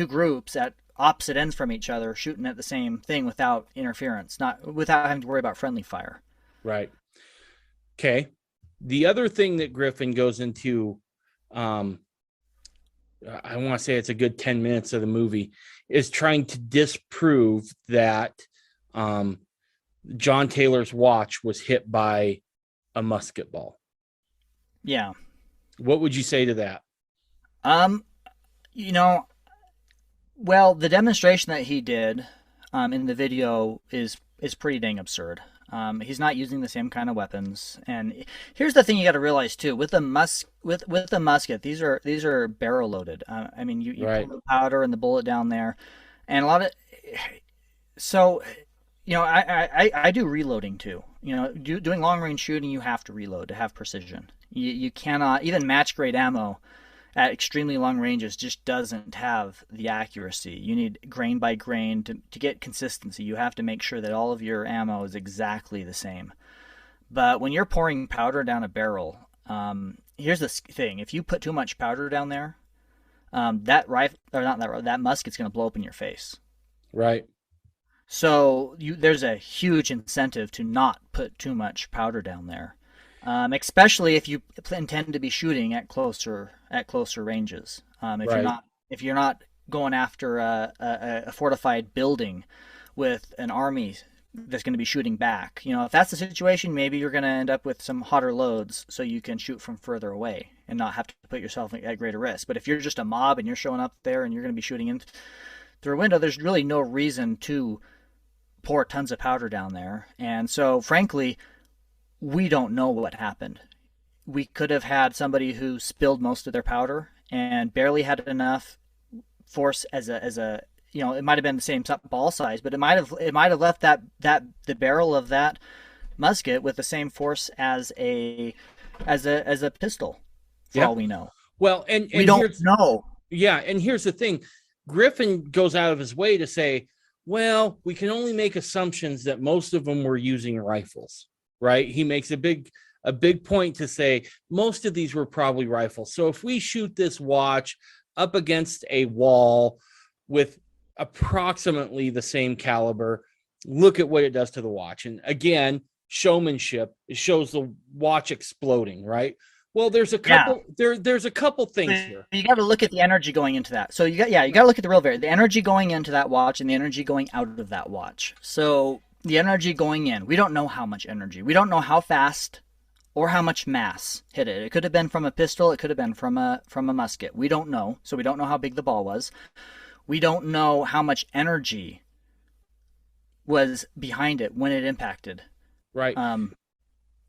groups at opposite ends from each other shooting at the same thing without interference, without having to worry about friendly fire. Right. Okay. The other thing that Griffin goes into, I want to say it's a good 10 minutes of the movie, is trying to disprove that John Taylor's watch was hit by a musket ball. Yeah. What would you say to that? Well, the demonstration that he did in the video is pretty dang absurd. He's not using the same kind of weapons. And here's the thing you got to realize too: with the musket, these are barrel loaded. I mean, you put the powder and the bullet down there, and a lot of. So, I do reloading too. Doing long range shooting, you have to reload to have precision. You cannot, even match grade ammo at extremely long ranges just doesn't have the accuracy. You need grain by grain to get consistency. You have to make sure that all of your ammo is exactly the same. But when you're pouring powder down a barrel, here's the thing: if you put too much powder down there, that musket's going to blow up in your face. Right. So there's a huge incentive to not put too much powder down there. Especially if you intend to be shooting at closer ranges. If you're not going after a fortified building with an army that's going to be shooting back, if that's the situation, maybe you're going to end up with some hotter loads so you can shoot from further away and not have to put yourself at greater risk. But if you're just a mob and you're showing up there and you're going to be shooting in through a window, there's really no reason to pour tons of powder down there. And so, frankly, we don't know what happened. We could have had somebody who spilled most of their powder and barely had enough force as a it might have been the same ball size, but it might have left the barrel of that musket with the same force as a pistol, for all we know. Well, and we don't know. Yeah, and here's the thing: Griffin goes out of his way to say, well, we can only make assumptions that most of them were using rifles. Right? He makes a big point to say most of these were probably rifles. So if we shoot this watch up against a wall with approximately the same caliber. Look at what it does to the watch. And again, showmanship, it shows the watch exploding, right? Well, there's a Yeah. couple there's a couple things But here. you got to look at the energy going into that. So you got to look at the real variable, the energy going into that watch and the energy going out of that watch. So the energy going in, we don't know how much energy. We don't know how fast or how much mass hit it. It could have been from a pistol, it could have been from a musket. We don't know. So we don't know how big the ball was. We don't know how much energy was behind it when it impacted. Right.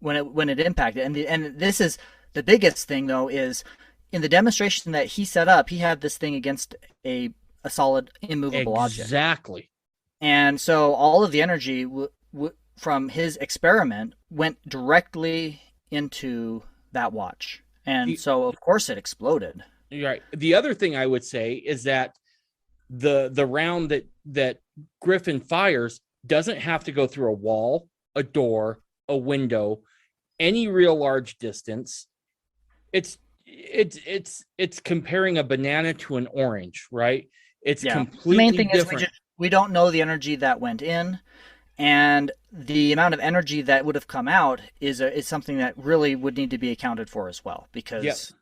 When it impacted, and this is the biggest thing though is in the demonstration that he set up, he had this thing against a solid immovable object. Exactly. And so all of the energy from his experiment went directly into that watch. And so of course it exploded. Right. The other thing I would say is that the round that Griffin fires doesn't have to go through a wall, a door, a window, any real large distance. It's comparing a banana to an orange, right? It's completely the main thing different. is we don't know the energy that went in, and the amount of energy that would have come out is something that really would need to be accounted for as well, because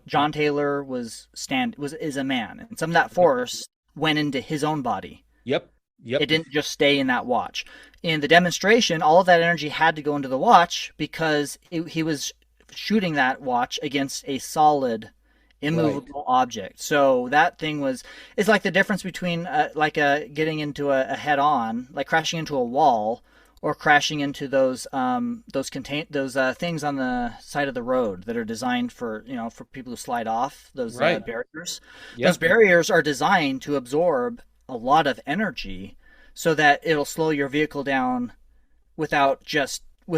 John Taylor is a man, and some of that force went into his own body. Yep. It didn't just stay in that watch. In the demonstration, all of that energy had to go into the watch because he was shooting that watch against a solid, immovable object. So that thing it's like the difference between getting into a head-on, like crashing into a wall, or crashing into those things on the side of the road that are designed for people who slide off, those barriers. Yep. Those barriers are designed to absorb a lot of energy so that it'll slow your vehicle down without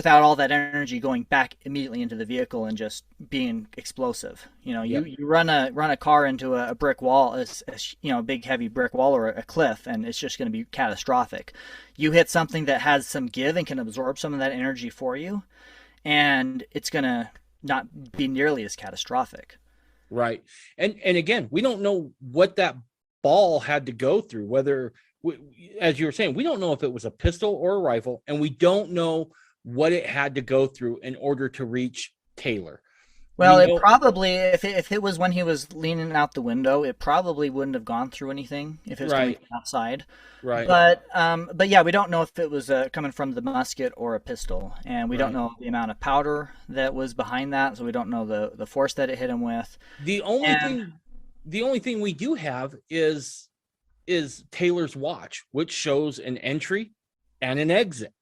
all that energy going back immediately into the vehicle and just being explosive. You run a car into a brick wall, a big heavy brick wall or a cliff, and it's just going to be catastrophic. You hit something that has some give and can absorb some of that energy for you, and it's going to not be nearly as catastrophic. Right. And again, we don't know what that ball had to go through, whether, as you were saying, we don't know if it was a pistol or a rifle, and we don't know what it had to go through in order to reach Taylor. Well, it probably, if it was when he was leaning out the window, it probably wouldn't have gone through anything if it was coming outside. Right. But yeah, we don't know if it was coming from the musket or a pistol, and we don't know the amount of powder that was behind that, so we don't know the force that it hit him with. The only thing we do have is Taylor's watch, which shows an entry and an exit.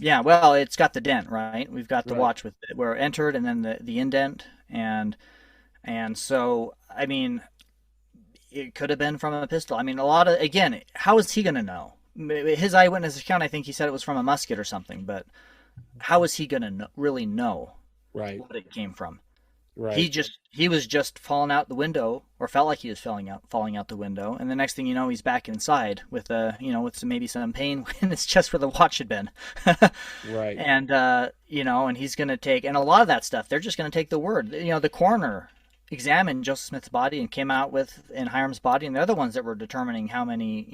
Yeah, well, it's got the dent, right? We've got the watch with it where it entered, and then the indent, and so I mean, it could have been from a pistol. I mean, again, how is he going to know? His eyewitness account, I think he said it was from a musket or something, but how is he going to really know what it came from? Right. He was just falling out the window, or felt like he was falling out the window, and the next thing you know, he's back inside with maybe some pain in his chest where the watch had been. Right. And and he's going to take, and a lot of that stuff, they're just going to take the word. The coroner examined Joseph Smith's body and came out with, in Hyrum's body, and they're the ones that were determining how many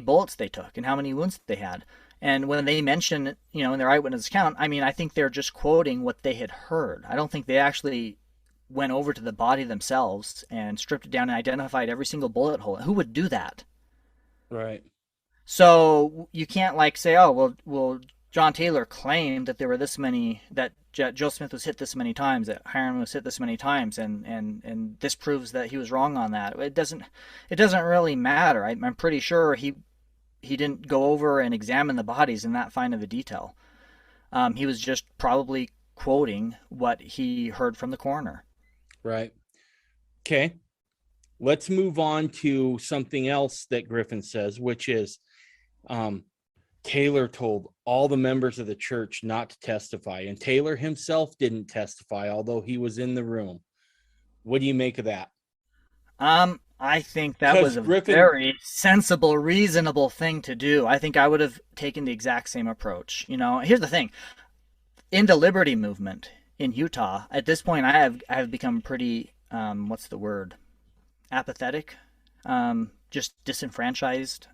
bullets they took and how many wounds they had. And when they mention, in their eyewitness account, I mean, I think they're just quoting what they had heard. I don't think they actually went over to the body themselves and stripped it down and identified every single bullet hole. Who would do that? Right. So you can't say, oh, well, John Taylor claimed that there were this many, that Joe Smith was hit this many times, that Hyrum was hit this many times, and this proves that he was wrong on that. It doesn't really matter. I'm pretty sure he didn't go over and examine the bodies in that fine of a detail. He was just probably quoting what he heard from the coroner. Right. Okay. Let's move on to something else that Griffin says, which is Taylor told all the members of the church not to testify, and Taylor himself didn't testify, although he was in the room. What do you make of that? I think that was a very sensible, reasonable thing to do. I think I would have taken the exact same approach. Here's the thing. in the Liberty movement in Utah, at this point, I have become pretty what's the word? Apathetic, just disenfranchised.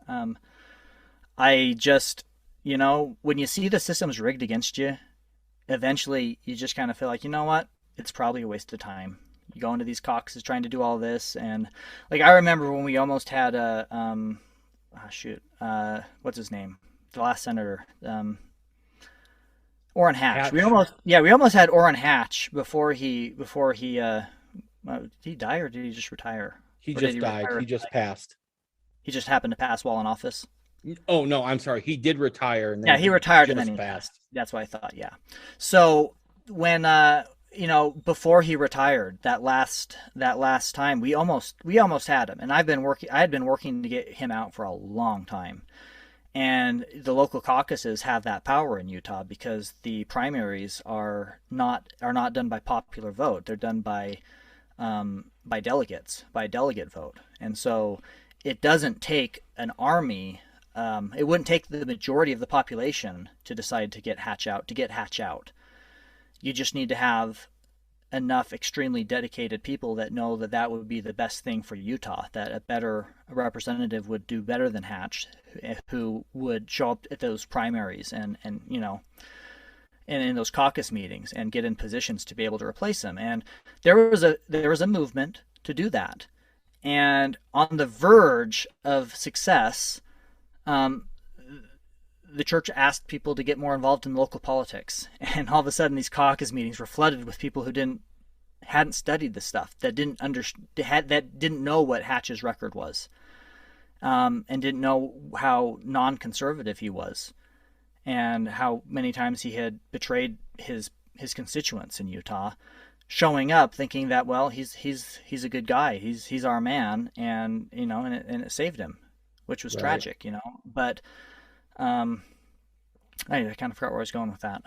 I just, when you see the system's rigged against you, eventually you just kind of feel like, you know what? It's probably a waste of time. You go into these caucuses trying to do all this, and like I remember when we almost had a what's his name? The last senator, Orrin Hatch. Hatch. We almost had Orrin Hatch before did he die or did he just retire? He Or did just died. retire? He just passed. He just happened to pass while in office. Oh no, I'm sorry. He did retire, and then Yeah, he retired and just then he passed. passed. That's what I thought. Yeah. So when before he retired, that last time, we almost had him, and I had been working to get him out for a long time. And the local caucuses have that power in Utah because the primaries are not done by popular vote. They're done by delegates, by delegate vote. And so it doesn't take an army. It wouldn't take the majority of the population to decide to get Hatch out. You just need to have enough extremely dedicated people that know that that would be the best thing for Utah, that a better representative would do better than Hatch, who would show up at those primaries and in those caucus meetings and get in positions to be able to replace him. And there was a movement to do that. And on the verge of success, the church asked people to get more involved in local politics, and all of a sudden these caucus meetings were flooded with people who hadn't studied the stuff, that didn't know what Hatch's record was, and didn't know how non-conservative he was, and how many times he had betrayed his constituents in Utah, showing up thinking that, well, he's a good guy, he's our man, and it saved him, which was Right. tragic, but. I kind of forgot where I was going with that.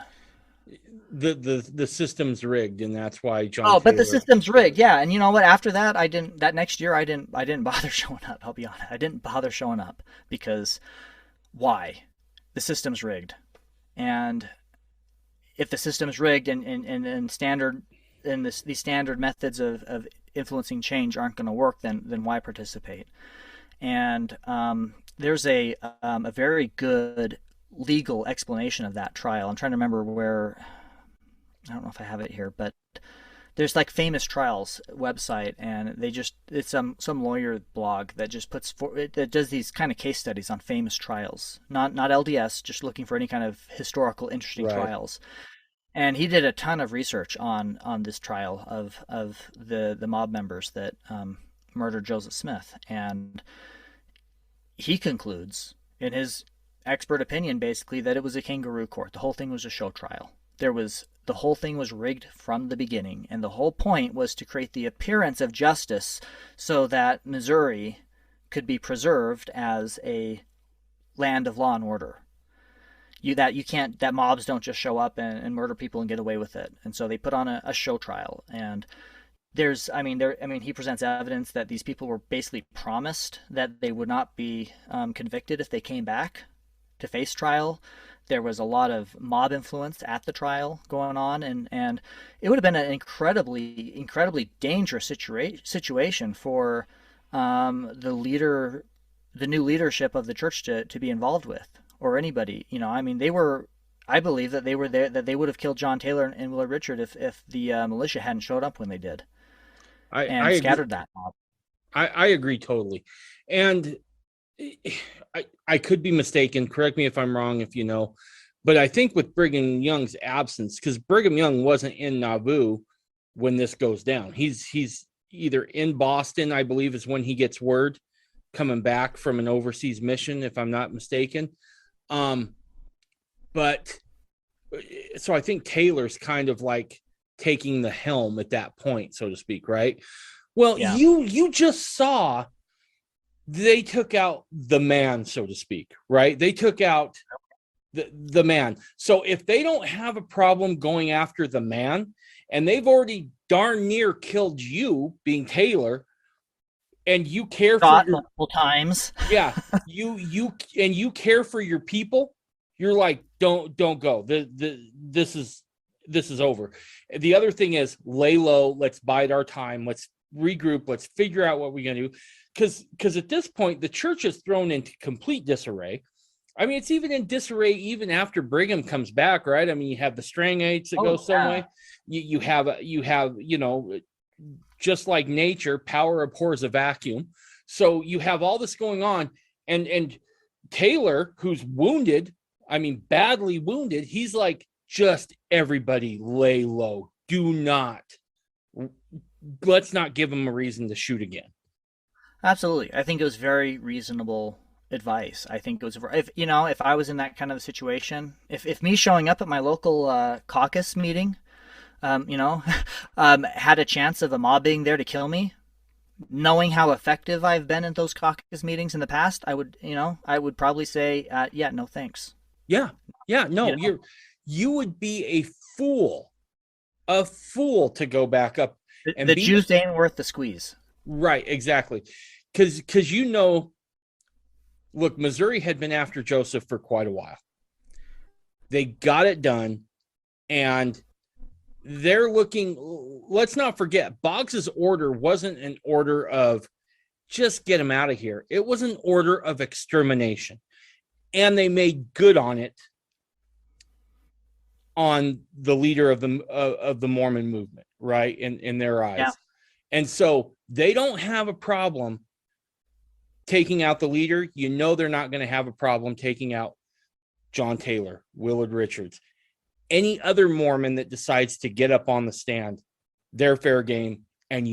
The system's rigged, and that's why John. Oh, but the Taylor- system's rigged, yeah. And you know what? After that, that next year I didn't bother showing up. I'll be honest, I didn't bother showing up because why? The system's rigged, and if the system's rigged and standard and these standard methods of influencing change aren't going to work, then why participate? And there's a very good legal explanation of that trial. I'm trying to remember where. I don't know if I have it here, but there's like Famous Trials website, and it's some lawyer blog that just that does these kind of case studies on famous trials, not LDS, just looking for any kind of historical interesting Right. trials. And he did a ton of research on this trial of the mob members that murdered Joseph Smith, and he concludes in his expert opinion basically that it was a kangaroo court. The whole thing was a show trial. The whole thing was rigged from the beginning, and the whole point was to create the appearance of justice so that Missouri could be preserved as a land of law and order. That mobs don't just show up and murder people and get away with it. And so they put on a show trial, and he presents evidence that these people were basically promised that they would not be convicted if they came back to face trial. There was a lot of mob influence at the trial going on, and it would have been an incredibly dangerous situation for the new leadership of the church to be involved with, or anybody. I believe that they were there, that they would have killed John Taylor and Willard Richards if the militia hadn't showed up when they did. I Scattered agree. that mob. I agree totally, and I could be mistaken. Correct me if I'm wrong, if you know, but I think with Brigham Young's absence, because Brigham Young wasn't in Nauvoo when this goes down. He's either in Boston, I believe, is when he gets word coming back from an overseas mission, if I'm not mistaken. But so I think Taylor's kind of like taking the helm at that point, so to speak, right? Well, Yeah. you just saw they took out the man, so to speak, right? They took out the man. So if they don't have a problem going after the man, and they've already darn near killed you, being Taylor, and you care for your multiple times. yeah, you care for your people, you're like, don't go. This is this is over. The other thing is lay low. Let's bide our time. Let's regroup. Let's figure out what we're going to do. Because at this point, the church is thrown into complete disarray. I mean, it's even in disarray even after Brigham comes back, right? I mean, you have the Strangites that go some way. You have, just like nature, power abhors a vacuum. So you have all this going on. And Taylor, who's wounded, I mean, badly wounded, he's like, just everybody lay low. Let's not give him a reason to shoot again. Absolutely. I think it was very reasonable advice. I think it was, if I was in that kind of a situation, if me showing up at my local caucus meeting, had a chance of a mob being there to kill me, knowing how effective I've been at those caucus meetings in the past, I would probably say, no, thanks. Yeah. No, you would be a fool to go back up. And the juice ain't worth the squeeze. Right, exactly. Because look, Missouri had been after Joseph for quite a while. They got it done, and they're looking, let's not forget, Boggs's order wasn't an order of just get him out of here. It was an order of extermination. And they made good on it on the leader of the Mormon movement, right? In their eyes. Yeah. And so they don't have a problem taking out the leader. They're not going to have a problem taking out John Taylor, Willard Richards. Any other Mormon that decides to get up on the stand, they're fair game, and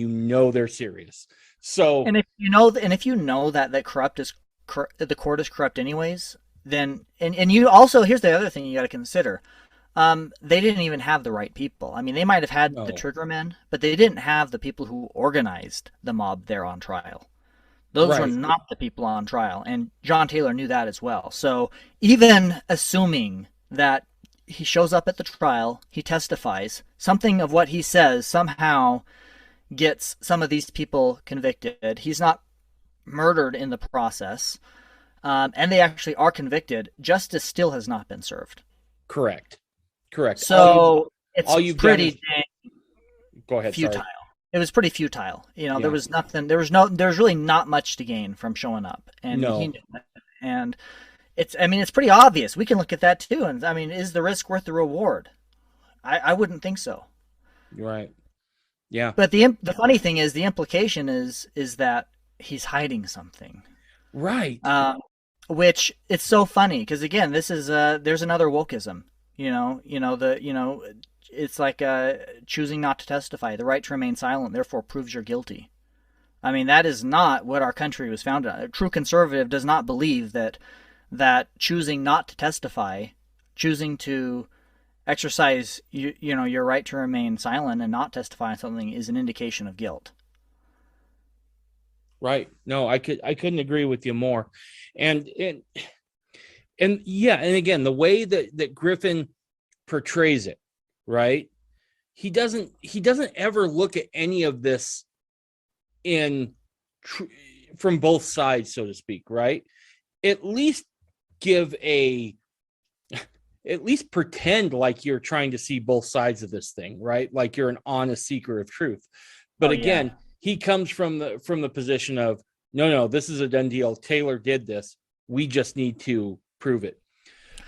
they're serious. So, and if you know that the court is corrupt anyways, then and you also, here's the other thing you got to consider. They didn't even have the right people. I mean, they might have had the triggermen, but they didn't have the people who organized the mob there on trial. Those were not the people on trial, and John Taylor knew that as well. So even assuming that he shows up at the trial, he testifies, something of what he says somehow gets some of these people convicted. He's not murdered in the process, and they actually are convicted. Justice still has not been served. Correct. So it's pretty go ahead, futile. Sorry. It was pretty futile. There was nothing. There was really not much to gain from showing up, and he knew that. And it's pretty obvious. We can look at that too. And I mean, is the risk worth the reward? I wouldn't think so. Right. Yeah. But the funny thing is, the implication is that he's hiding something. Right. Which it's so funny because again, this is there's another wokeism. It's like choosing not to testify. The right to remain silent, therefore, proves you're guilty. I mean, that is not what our country was founded on. A true conservative does not believe that choosing not to testify, choosing to exercise your right to remain silent and not testify on something is an indication of guilt. Right. No, I couldn't agree with you more. And yeah, and again, the way that Griffin portrays it, right? He doesn't ever look at any of this from both sides, so to speak, right? At least pretend like you're trying to see both sides of this thing, right? Like you're an honest seeker of truth. But again, he comes from the position of no, this is a done deal. Taylor did this. We just need to prove it.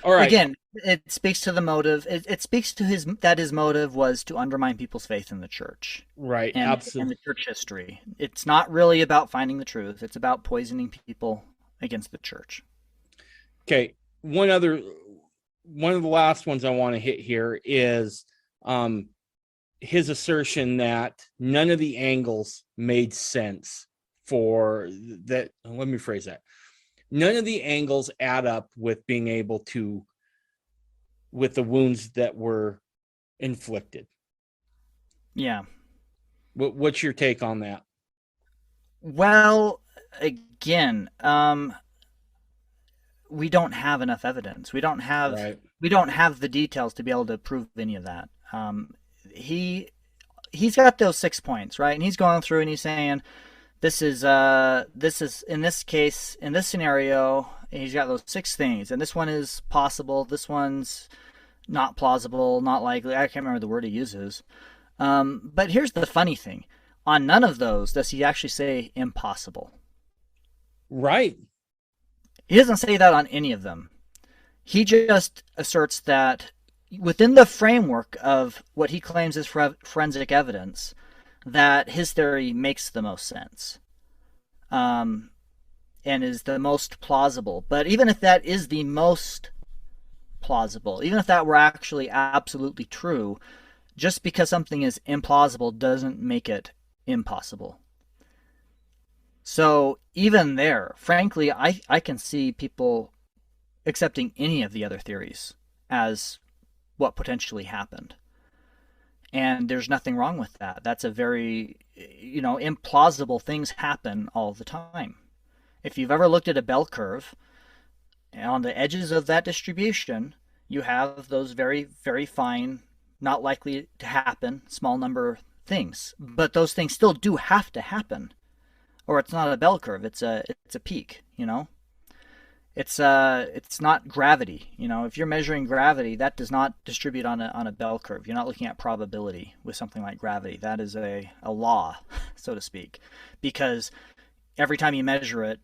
All right. Again, it speaks to the motive. It speaks to his motive was to undermine people's faith in the church. Right. And the church history. It's not really about finding the truth. It's about poisoning people against the church. Okay. One of the last ones I want to hit here is his assertion that none of the angles made sense for that. Let me phrase that. None of the angles add up with being able to, with the wounds that were inflicted. Yeah. What's your take on that? Well, again, we don't have enough evidence. We don't have the details to be able to prove any of that. He's got those 6 points, right? And he's going through and he's saying, this is in this case, in this scenario, he's got those 6 things, and this one is possible. This one's not plausible, not likely. I can't remember the word he uses. But here's the funny thing. On none of those does he actually say impossible. Right. He doesn't say that on any of them. He just asserts that within the framework of what he claims is forensic evidence, that his theory makes the most sense, and is the most plausible. But even if that is the most plausible, even if that were actually absolutely true, just because something is implausible doesn't make it impossible. So even there, frankly, I can see people accepting any of the other theories as what potentially happened. And there's nothing wrong with that. That's a very, implausible things happen all the time. If you've ever looked at a bell curve, on the edges of that distribution, you have those very, very fine, not likely to happen, small number things. But those things still do have to happen. Or it's not a bell curve, it's a peak, It's not gravity. If you're measuring gravity, that does not distribute on a bell curve. You're not looking at probability with something like gravity. That is a law, so to speak. Because every time you measure it,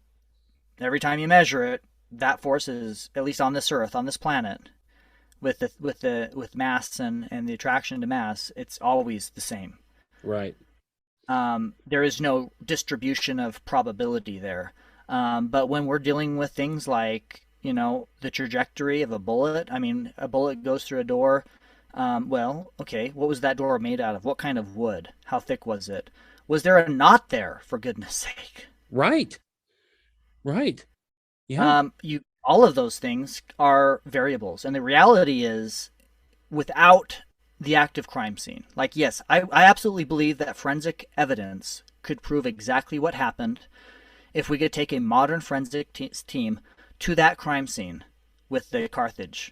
that force is, at least on this earth, on this planet, with mass and the attraction to mass, it's always the same. Right. There is no distribution of probability there. But when we're dealing with things like, the trajectory of a bullet, a bullet goes through a door. Well, okay, what was that door made out of? What kind of wood? How thick was it? Was there a knot there, for goodness sake? Right. Yeah. All of those things are variables. And the reality is, without the active crime scene, like, yes, I absolutely believe that forensic evidence could prove exactly what happened if we could take a modern forensic team to that crime scene with the Carthage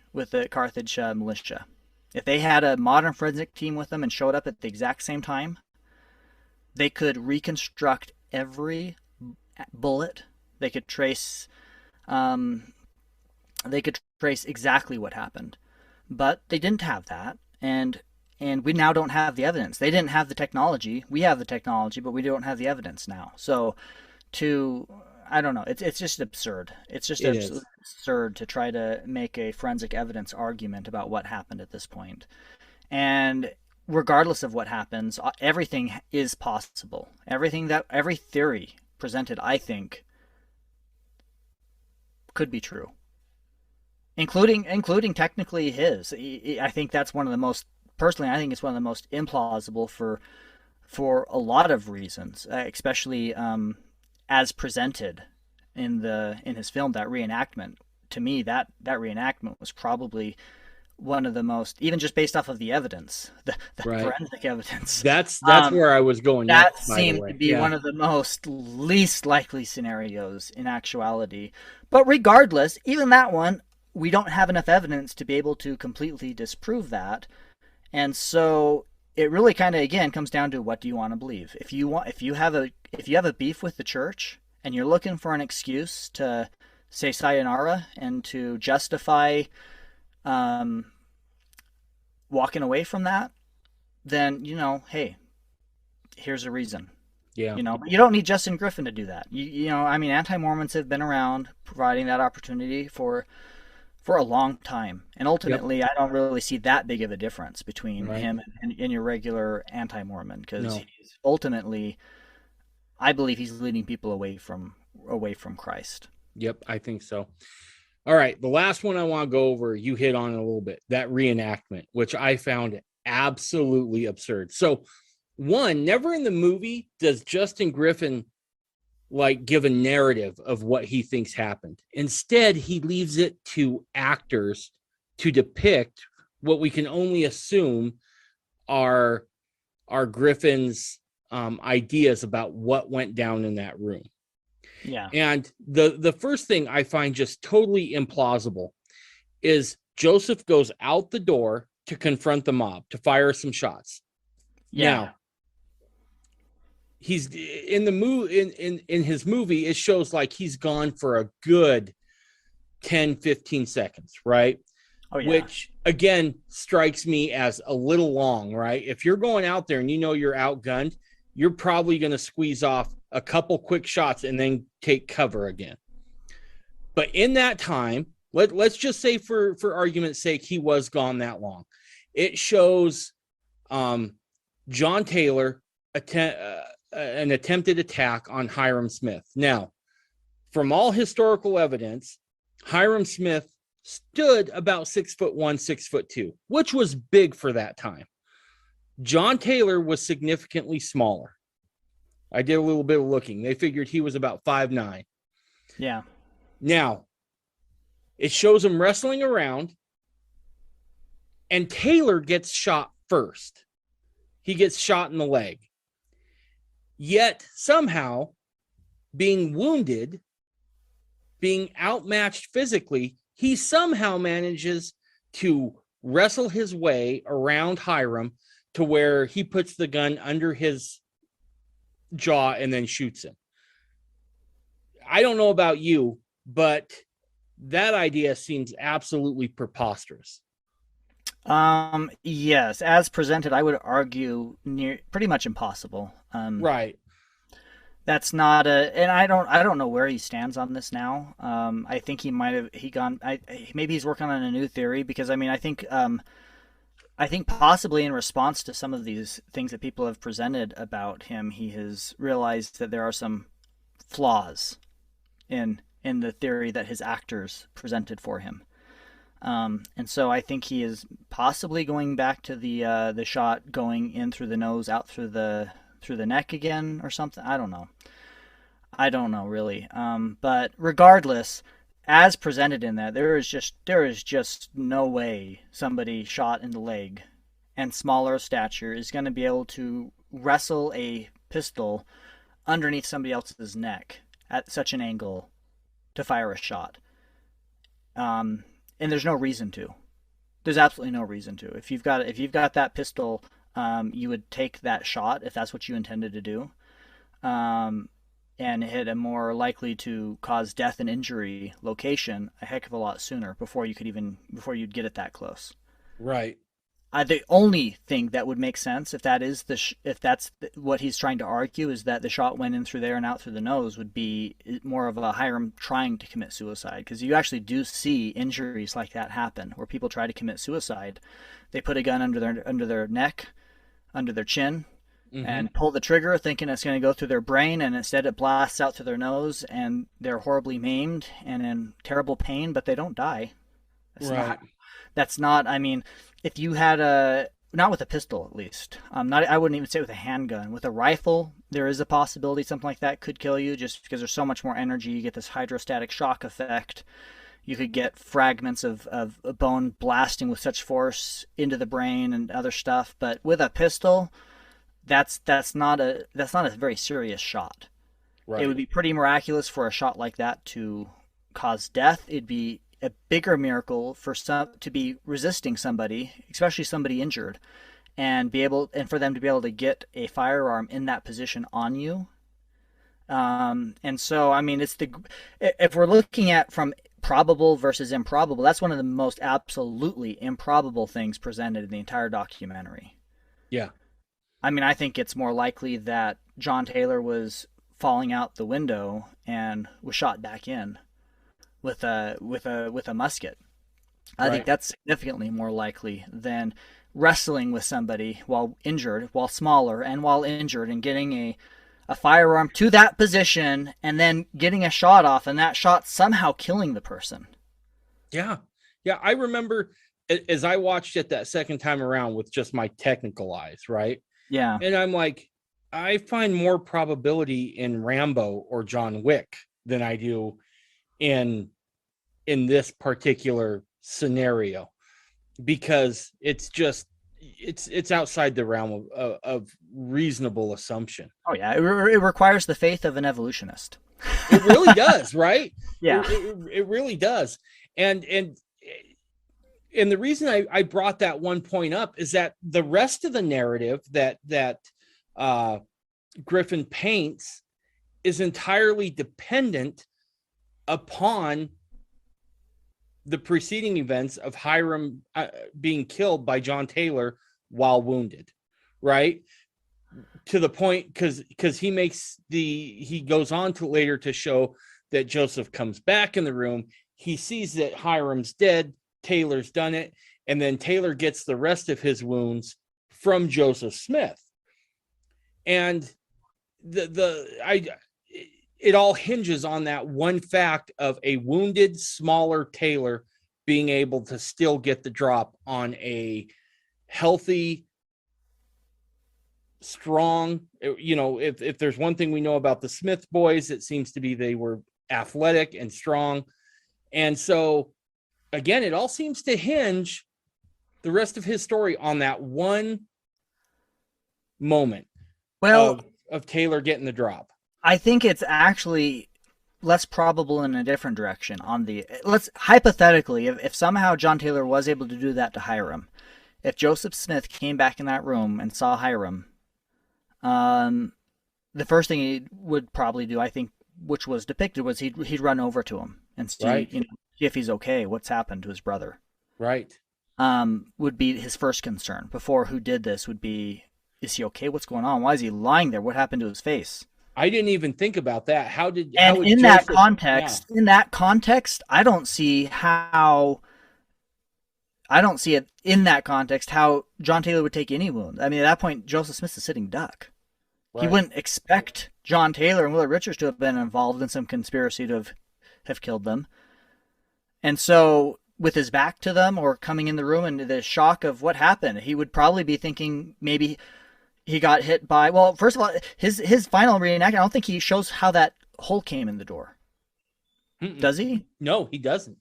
militia. If they had a modern forensic team with them and showed up at the exact same time, they could reconstruct every bullet. They could trace exactly what happened. But they didn't have that, and we now don't have the evidence. They didn't have the technology. We have the technology, but we don't have the evidence now. So I don't know. It's just absurd. It's just absurd to try to make a forensic evidence argument about what happened at this point. And regardless of what happens, everything is possible. Every theory presented, I think, could be true, including technically his. I think that's one of the most, personally, I think it's one of the most implausible for a lot of reasons, especially as presented in his film, that reenactment. To me, that reenactment was probably one of the most, even just based off of the evidence, the Right. forensic evidence. That's where I was going. That next, by the seemed way. to be Yeah. one of the most least likely scenarios in actuality. But regardless, even that one, we don't have enough evidence to be able to completely disprove that. And so it really kind of, again, comes down to, what do you want to believe? If you have a beef with the church and you're looking for an excuse to say sayonara and to justify walking away from that, then, hey, here's a reason. Yeah. But you don't need Justin Griffin to do that. Anti-Mormons have been around providing that opportunity for a long time. And ultimately, I don't really see that big of a difference between him and your regular anti-Mormon, because he's ultimately, I believe he's leading people away from Christ. Yep, I think so. All right, the last one I want to go over, you hit on it a little bit, that reenactment, which I found absolutely absurd. So, one, never in the movie does Justin Griffin give a narrative of what he thinks happened. Instead, he leaves it to actors to depict what we can only assume are Griffin's ideas about what went down in that room. Yeah. And the first thing I find just totally implausible is Joseph goes out the door to confront the mob, to fire some shots. Yeah. Now, he's in the in his movie, it shows like he's gone for a good 10, 15 seconds, right? Oh yeah. which again strikes me as a little long, right? If you're going out there and you know you're outgunned, you're probably going to squeeze off a couple quick shots and then take cover again. But in that time, let's just say for argument's sake, he was gone that long. It shows John Taylor an attempted attack on Hyrum Smith. Now, from all historical evidence, Hyrum Smith stood about 6'1", 6'2", which was big for that time. John Taylor was significantly smaller. I did a little bit of looking. They figured he was about 5'9". Yeah. Now, it shows him wrestling around, and Taylor gets shot first. He gets shot in the leg. Yet, somehow, being wounded, being outmatched physically, he somehow manages to wrestle his way around Hyrum to where he puts the gun under his jaw and then shoots him. I don't know about you, but that idea seems absolutely preposterous. Yes, as presented, I would argue pretty much impossible. Right. That's not a, and I don't know where he stands on this now. I think maybe he's working on a new theory because I mean, I think possibly in response to some of these things that people have presented about him, he has realized that there are some flaws in the theory that his actors presented for him. And so I think he is possibly going back to the shot going in through the nose, out through the neck again or something. I don't know really. But regardless, as presented in that, there is just no way somebody shot in the leg and smaller stature is going to be able to wrestle a pistol underneath somebody else's neck at such an angle to fire a shot. And there's no reason to. There's absolutely no reason to. If you've got that pistol, you would take that shot if that's what you intended to do, and hit a more likely to cause death and injury location a heck of a lot sooner before you'd get it that close. Right. The only thing that would make sense if that's what he's trying to argue is that the shot went in through there and out through the nose would be more of a Hyrum trying to commit suicide, because you actually do see injuries like that happen where people try to commit suicide. They put a gun under their neck, under their chin, and pull the trigger thinking it's going to go through their brain, and instead it blasts out through their nose and they're horribly maimed and in terrible pain, but they don't die. That's not, I mean, if you had not with a pistol at least, I wouldn't even say with a handgun. With a rifle, there is a possibility something like that could kill you just because there's so much more energy. You get this hydrostatic shock effect. You could get fragments of bone blasting with such force into the brain and other stuff. But with a pistol, that's not a very serious shot. Right. It would be pretty miraculous for a shot like that to cause death. It'd be a bigger miracle for to be resisting somebody, especially somebody injured, and for them to be able to get a firearm in that position on you. And so, I mean, if we're looking at from probable versus improbable, that's one of the most absolutely improbable things presented in the entire documentary. Yeah. I mean, I think it's more likely that John Taylor was falling out the window and was shot back in with a musket. I think that's significantly more likely than wrestling with somebody while smaller and while injured, and getting a firearm to that position and then getting a shot off, and that shot somehow killing the person. Yeah. Yeah. I remember as I watched it that second time around with just my technical eyes, right? Yeah. And I'm like, I find more probability in Rambo or John Wick than I do in this particular scenario, because it's outside the realm of reasonable assumption. Oh yeah, it requires the faith of an evolutionist. It really does, right? Yeah, it really does. And the reason I brought that one point up is that the rest of the narrative that Griffin paints is entirely dependent upon the preceding events of Hyrum being killed by John Taylor while wounded, right? To the point, because he goes on to later to show that Joseph comes back in the room. He sees that Hyrum's dead. Taylor's done it. And then Taylor gets the rest of his wounds from Joseph Smith. And it all hinges on that one fact of a wounded, smaller Taylor being able to still get the drop on a healthy, strong, if there's one thing we know about the Smith boys, it seems to be they were athletic and strong. And so, again, it all seems to hinge the rest of his story on that one moment of Taylor getting the drop. I think it's actually less probable in a different direction. Let's hypothetically, if somehow John Taylor was able to do that to Hyrum, if Joseph Smith came back in that room and saw Hyrum, the first thing he would probably do, I think, which was depicted, was he'd run over to him and see, right. See if he's okay, what's happened to his brother. Right. Would be his first concern before who did this would be, is he okay? What's going on? Why is he lying there? What happened to his face? I didn't even think about that. In that context, I don't see it in that context how John Taylor would take any wound. I mean, at that point, Joseph Smith's a sitting duck. Right. He wouldn't expect John Taylor and Willard Richards to have been involved in some conspiracy to have killed them. And so, with his back to them or coming in the room and the shock of what happened, he would probably be thinking maybe he got hit by, well, first of all, his final reenactment, I don't think he shows how that hole came in the door. Mm-mm. Does he? No, he doesn't.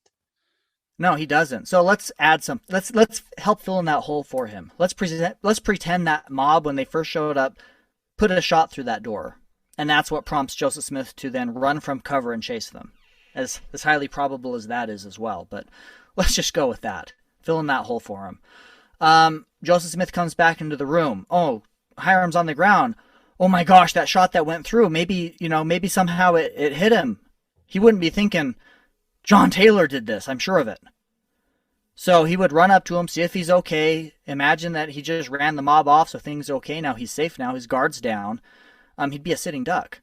No, he doesn't. So let's add some. Let's help fill in that hole for him. Let's pretend that mob, when they first showed up, put a shot through that door, and that's what prompts Joseph Smith to then run from cover and chase them. As highly probable as that is as well, but let's just go with that. Fill in that hole for him. Joseph Smith comes back into the room. Oh, Hyrum's on the ground. Oh my gosh, that shot that went through. Maybe somehow it hit him. He wouldn't be thinking, John Taylor did this. I'm sure of it. So he would run up to him, see if he's okay. Imagine that he just ran the mob off, so things are okay. Now he's safe now. His guard's down. He'd be a sitting duck.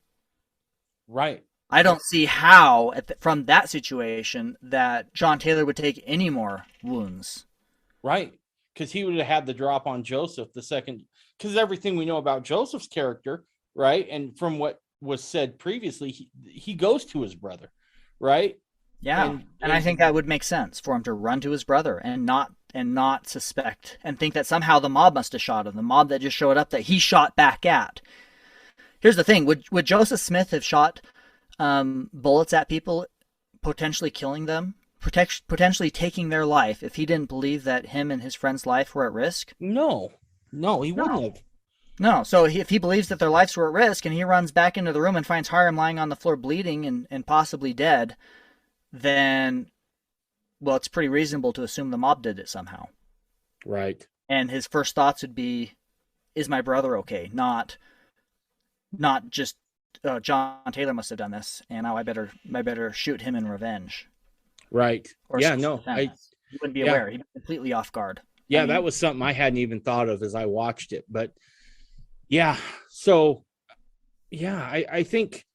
Right. I don't see how, from that situation, that John Taylor would take any more wounds. Right. Because he would have had the drop on Joseph the second. Because everything we know about Joseph's character, right, and from what was said previously, he goes to his brother, right? Yeah, and I think that would make sense for him to run to his brother and not suspect and think that somehow the mob must have shot him, the mob that just showed up that he shot back at. Here's the thing: would Joseph Smith have shot bullets at people, potentially killing them, potentially taking their life, if he didn't believe that him and his friend's life were at risk? No, he wouldn't have. No, so if he believes that their lives were at risk and he runs back into the room and finds Hyrum lying on the floor bleeding and possibly dead, then, well, it's pretty reasonable to assume the mob did it somehow. Right. And his first thoughts would be, is my brother okay? Not just, John Taylor must have done this, and now I better shoot him in revenge. Right. Or yeah, no. He wouldn't be aware. He'd be completely off guard. Yeah, that was something I hadn't even thought of as I watched it. But, yeah, so, yeah, I think...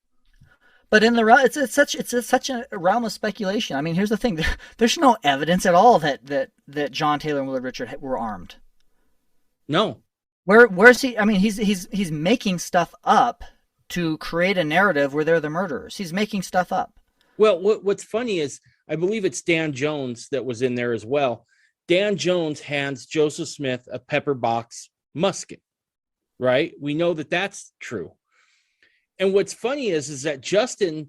But in the it's such a realm of speculation. I mean, here's the thing: there's no evidence at all that John Taylor and Willard Richards were armed. No. Where's he? I mean, he's making stuff up to create a narrative where they're the murderers. He's making stuff up. Well, what's funny is I believe it's Dan Jones that was in there as well. Dan Jones hands Joseph Smith a pepper box musket, right? We know that that's true. And what's funny is that Justin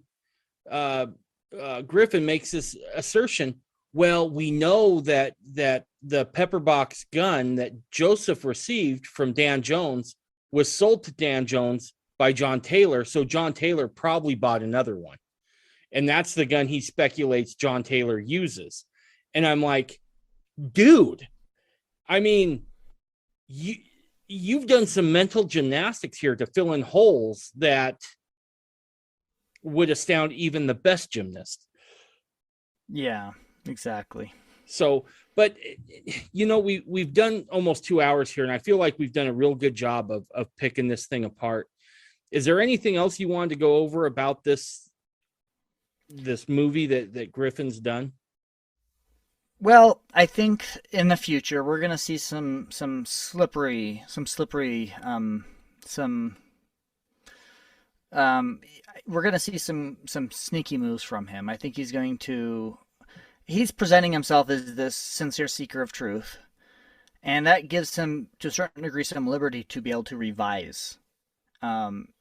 Griffin makes this assertion. Well, we know that the pepper box gun that Joseph received from Dan Jones was sold to Dan Jones by John Taylor. So John Taylor probably bought another one. And that's the gun he speculates John Taylor uses. And I'm like, dude, I mean, you've done some mental gymnastics here to fill in holes that would astound even the best gymnast. Yeah. Exactly. So, but we've done almost 2 hours here, and I feel like we've done a real good job of picking this thing apart. Is there anything else you wanted to go over about this movie that Griffin's done? Well, I think in the future we're gonna see some um, we're gonna see some sneaky moves from him. I think he's presenting himself as this sincere seeker of truth, and that gives him to a certain degree some liberty to be able to revise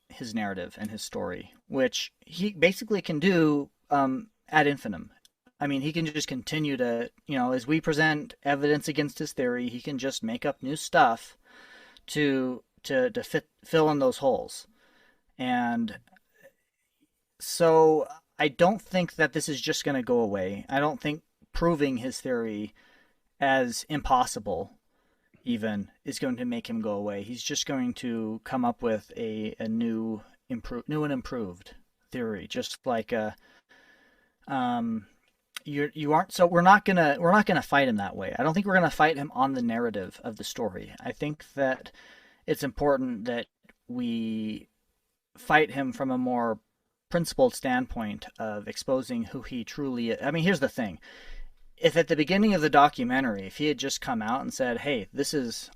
his narrative and his story, which he basically can do ad infinitum. I mean, he can just continue to, as we present evidence against his theory, he can just make up new stuff to fill in those holes. And so I don't think that this is just going to go away. I don't think proving his theory as impossible even is going to make him go away. He's just going to come up with a new and improved theory, just like you aren't. So we're not gonna fight him that way. I don't think we're gonna fight him on the narrative of the story. I think that it's important that we fight him from a more principled standpoint of exposing who he truly is. I mean, here's the thing. If at the beginning of the documentary, if he had just come out and said, "Hey,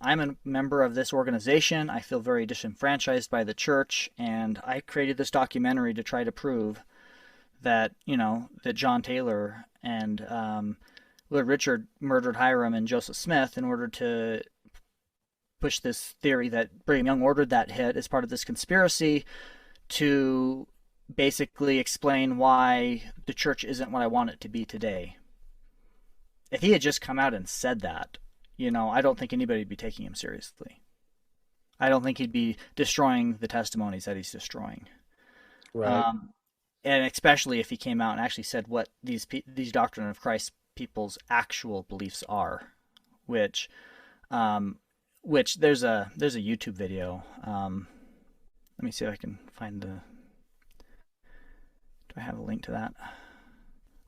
I'm a member of this organization. I feel very disenfranchised by the church, and I created this documentary to try to prove that, that John Taylor and Willard Richard murdered Hyrum and Joseph Smith in order to push this theory that Brigham Young ordered that hit as part of this conspiracy to basically explain why the church isn't what I want it to be today." If he had just come out and said that, I don't think anybody would be taking him seriously. I don't think he'd be destroying the testimonies that he's destroying. Right. And especially if he came out and actually said what these Doctrine of Christ people's actual beliefs are, which there's a YouTube video. Let me see if I can find do I have a link to that?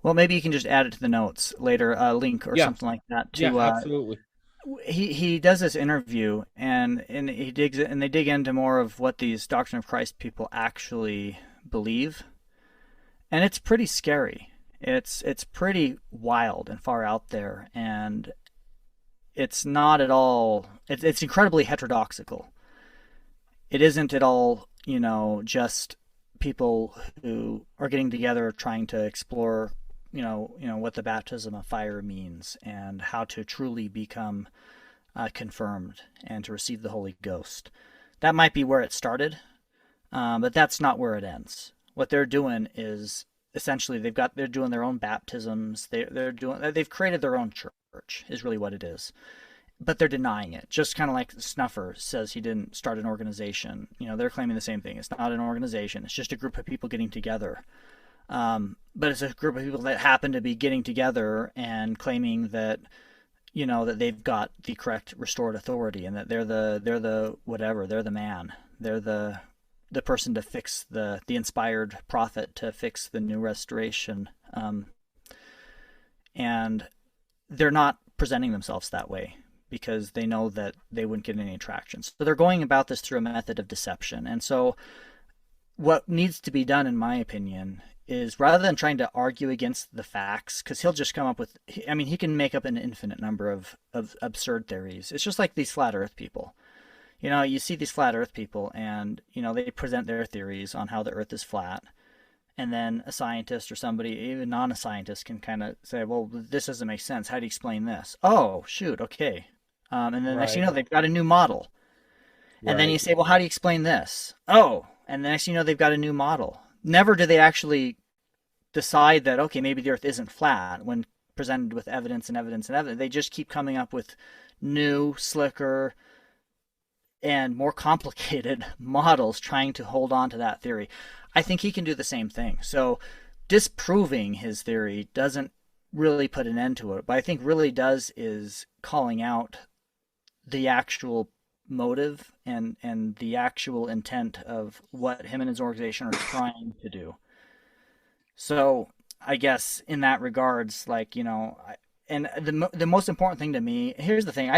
Well, maybe you can just add it to the notes later, a link or Yeah. something like that. Yeah, absolutely. He does this interview and they dig into more of what these Doctrine of Christ people actually believe, and it's pretty scary. It's pretty wild and far out there, and it's not at all. It's incredibly heterodoxical. It isn't at all, just people who are getting together trying to explore what the baptism of fire means and how to truly become confirmed and to receive the Holy Ghost. That might be where it started, but that's not where it ends. What they're doing is essentially they're doing their own baptisms. They've created their own church is really what it is, but they're denying it. Just kind of like Snuffer says he didn't start an organization. They're claiming the same thing. It's not an organization. It's just a group of people getting together. But it's a group of people that happen to be getting together and claiming that, that they've got the correct restored authority and that they're the whatever, they're the man, they're the person to fix the inspired prophet to fix the new restoration. And they're not presenting themselves that way because they know that they wouldn't get any traction. So they're going about this through a method of deception. And so what needs to be done, in my opinion, is rather than trying to argue against the facts, because he'll just come up with, he can make up an infinite number of absurd theories. It's just like these flat earth people. You see these flat earth people and, they present their theories on how the earth is flat. And then a scientist or somebody, even non-scientist, can kind of say, well, this doesn't make sense. How do you explain this? Oh, shoot, okay. And then next thing you know, they've got a new model. And then you say, well, how do you explain this? Oh, and the next thing you know, they've got a new model. Never do they actually decide that, okay, maybe the earth isn't flat when presented with evidence and evidence and evidence. They just keep coming up with new, slicker, and more complicated models trying to hold on to that theory. I think he can do the same thing. So disproving his theory doesn't really put an end to it. But I think really does is calling out the actual motive and the actual intent of what him and his organization are trying to do. So I guess in that regards, like, and the most important thing to me, here's the thing,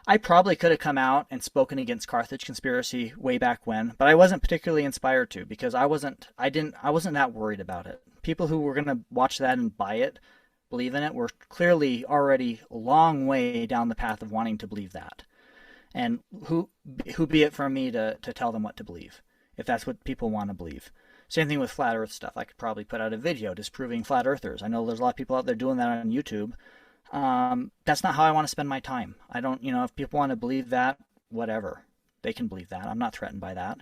I probably could have come out and spoken against Carthage conspiracy way back when, but I wasn't particularly inspired to, because I wasn't that worried about it. People who were going to watch that and buy it, believe in it, were clearly already a long way down the path of wanting to believe that. And who be it from me to tell them what to believe, if that's what people want to believe. Same thing with flat earth stuff. I could probably put out a video disproving flat earthers. I know there's a lot of people out there doing that on YouTube. That's not how I want to spend my time. I don't, if people want to believe that, whatever, they can believe that. I'm not threatened by that.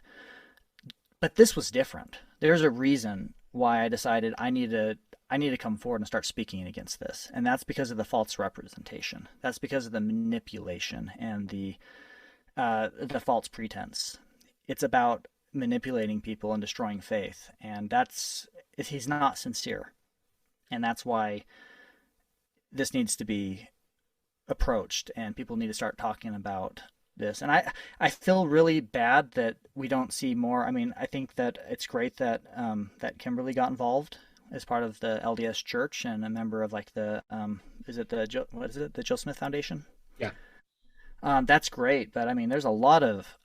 But this was different. There's a reason why I decided I need to come forward and start speaking against this. And that's because of the false representation. That's because of the manipulation and the false pretense. It's about manipulating people and destroying faith, and he's not sincere, and that's why this needs to be approached, and people need to start talking about this. And I feel really bad that we don't see more. I mean, I think that it's great that that Kimberly got involved as part of the LDS Church and a member of like the the Joe Smith Foundation. Yeah. That's great, but I mean, there's a lot of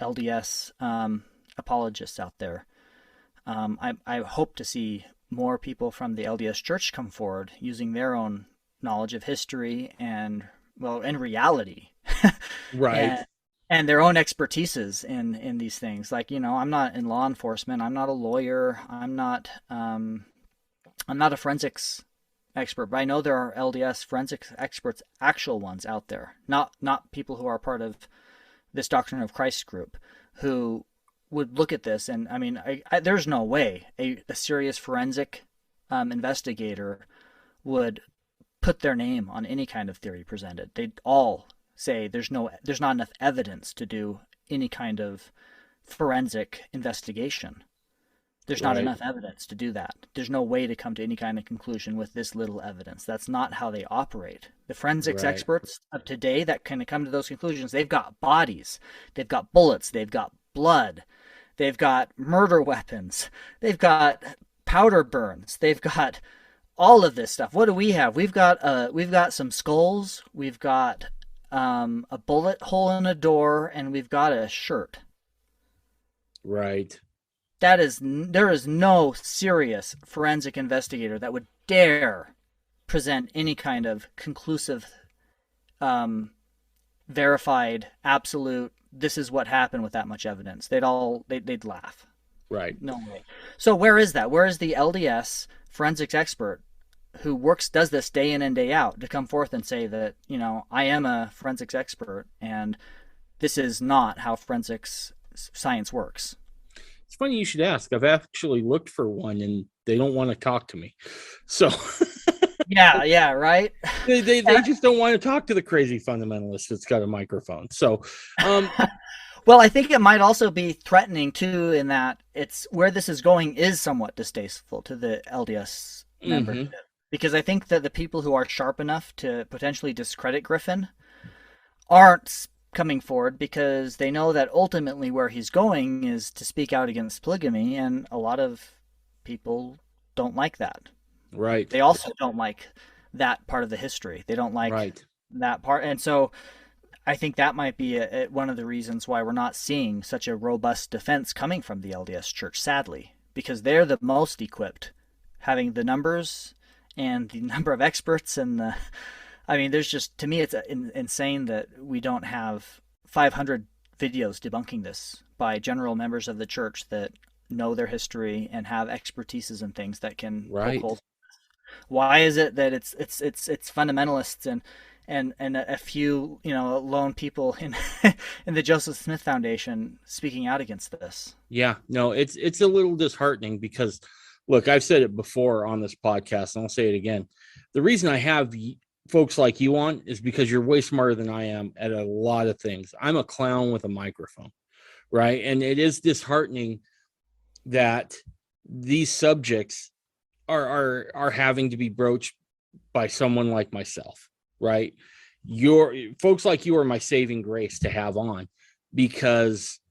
LDS apologists out there. I hope to see more people from the LDS Church come forward using their own knowledge of history and reality, Right. and their own expertises in these things. Like, I'm not in law enforcement. I'm not a lawyer. I'm not a forensics expert, but I know there are LDS forensics experts, actual ones out there, not people who are part of this Doctrine of Christ group, who would look at this. And I mean, there's no way a serious forensic investigator would put their name on any kind of theory presented. They'd all say there's not enough evidence to do any kind of forensic investigation. There's not enough evidence to do that. There's no way to come to any kind of conclusion with this little evidence. That's not how they operate. The forensics experts of today that can come to those conclusions, they've got bodies, they've got bullets, they've got blood, they've got murder weapons, they've got powder burns, they've got all of this stuff. What do we have? We've got some skulls, we've got a bullet hole in a door, and we've got a shirt. Right. There is no serious forensic investigator that would dare present any kind of conclusive, verified, absolute, this is what happened with that much evidence. They'd laugh. Right. No way. So where is that? Where is the LDS forensics expert who does this day in and day out to come forth and say that, I am a forensics expert and this is not how forensics science works? It's funny you should ask. I've actually looked for one, and they don't want to talk to me. So, yeah, right. they just don't want to talk to the crazy fundamentalist that's got a microphone. So, well, I think it might also be threatening too, in that it's where this is going is somewhat distasteful to the LDS membership, because I think that the people who are sharp enough to potentially discredit Griffin aren't coming forward, because they know that ultimately where he's going is to speak out against polygamy, and a lot of people don't like that. Right. They also don't like that part of the history. They don't like that part. And so I think that might be one of the reasons why we're not seeing such a robust defense coming from the LDS Church, sadly, because they're the most equipped, having the numbers and the number of experts and there's just, to me, it's insane that we don't have 500 videos debunking this by general members of the church that know their history and have expertises and things that can poke holes. Why is it that it's fundamentalists and a few lone people in in the Joseph Smith Foundation speaking out against this? Yeah, no, it's a little disheartening, because look, I've said it before on this podcast, and I'll say it again. The reason I have folks like you on is because you're way smarter than I am at a lot of things. I'm a clown with a microphone, right? And it is disheartening that these subjects are having to be broached by someone like myself, right? Folks like you are my saving grace to have on, because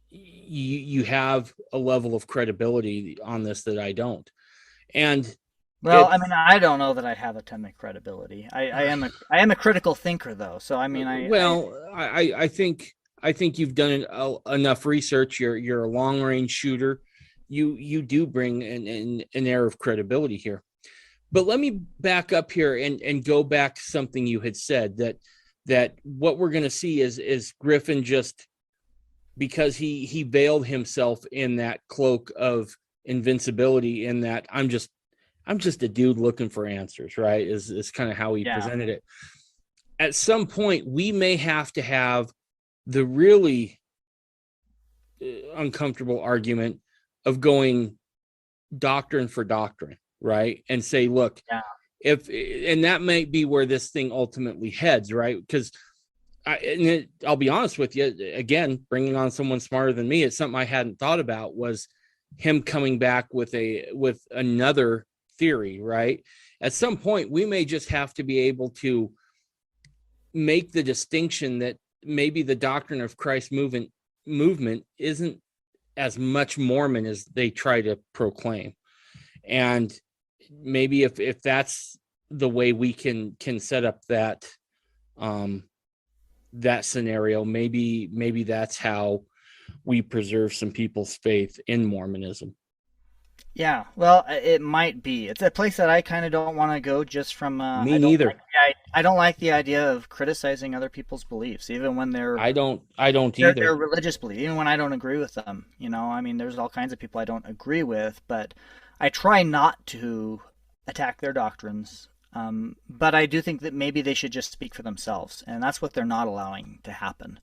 you have a level of credibility on this that I don't. And Well, I mean, it's I don't know that I have a ton of credibility. I am a critical thinker though, so I mean, I well, I think you've done enough research. You're a long range shooter. You do bring an air of credibility here. But let me back up here and go back to something you had said, that what we're going to see is Griffin, just because he veiled himself in that cloak of invincibility, in that I'm just a dude looking for answers, right? Is kind of how he yeah, presented it. At some point, we may have to have the really uncomfortable argument of going doctrine for doctrine, right? And say, look, yeah, if, and that might be where this thing ultimately heads, right? Because I'll be honest with you, again, bringing on someone smarter than me, it's something I hadn't thought about, was him coming back with another theory, right? At some point, we may just have to be able to make the distinction that maybe the doctrine of Christ movement isn't as much Mormon as they try to proclaim. And maybe if that's the way we can set up um that scenario, maybe that's how we preserve some people's faith in Mormonism. yeah. Well, it might be. It's a place that I kind of don't want to go, just from Me neither. I don't like the idea of criticizing other people's beliefs, even when I don't they're either. religious beliefs, even when I don't agree with them. I mean, there's all kinds of people I don't agree with, but I try not to attack their doctrines. But I do think that maybe they should just speak for themselves, and that's what they're not allowing to happen.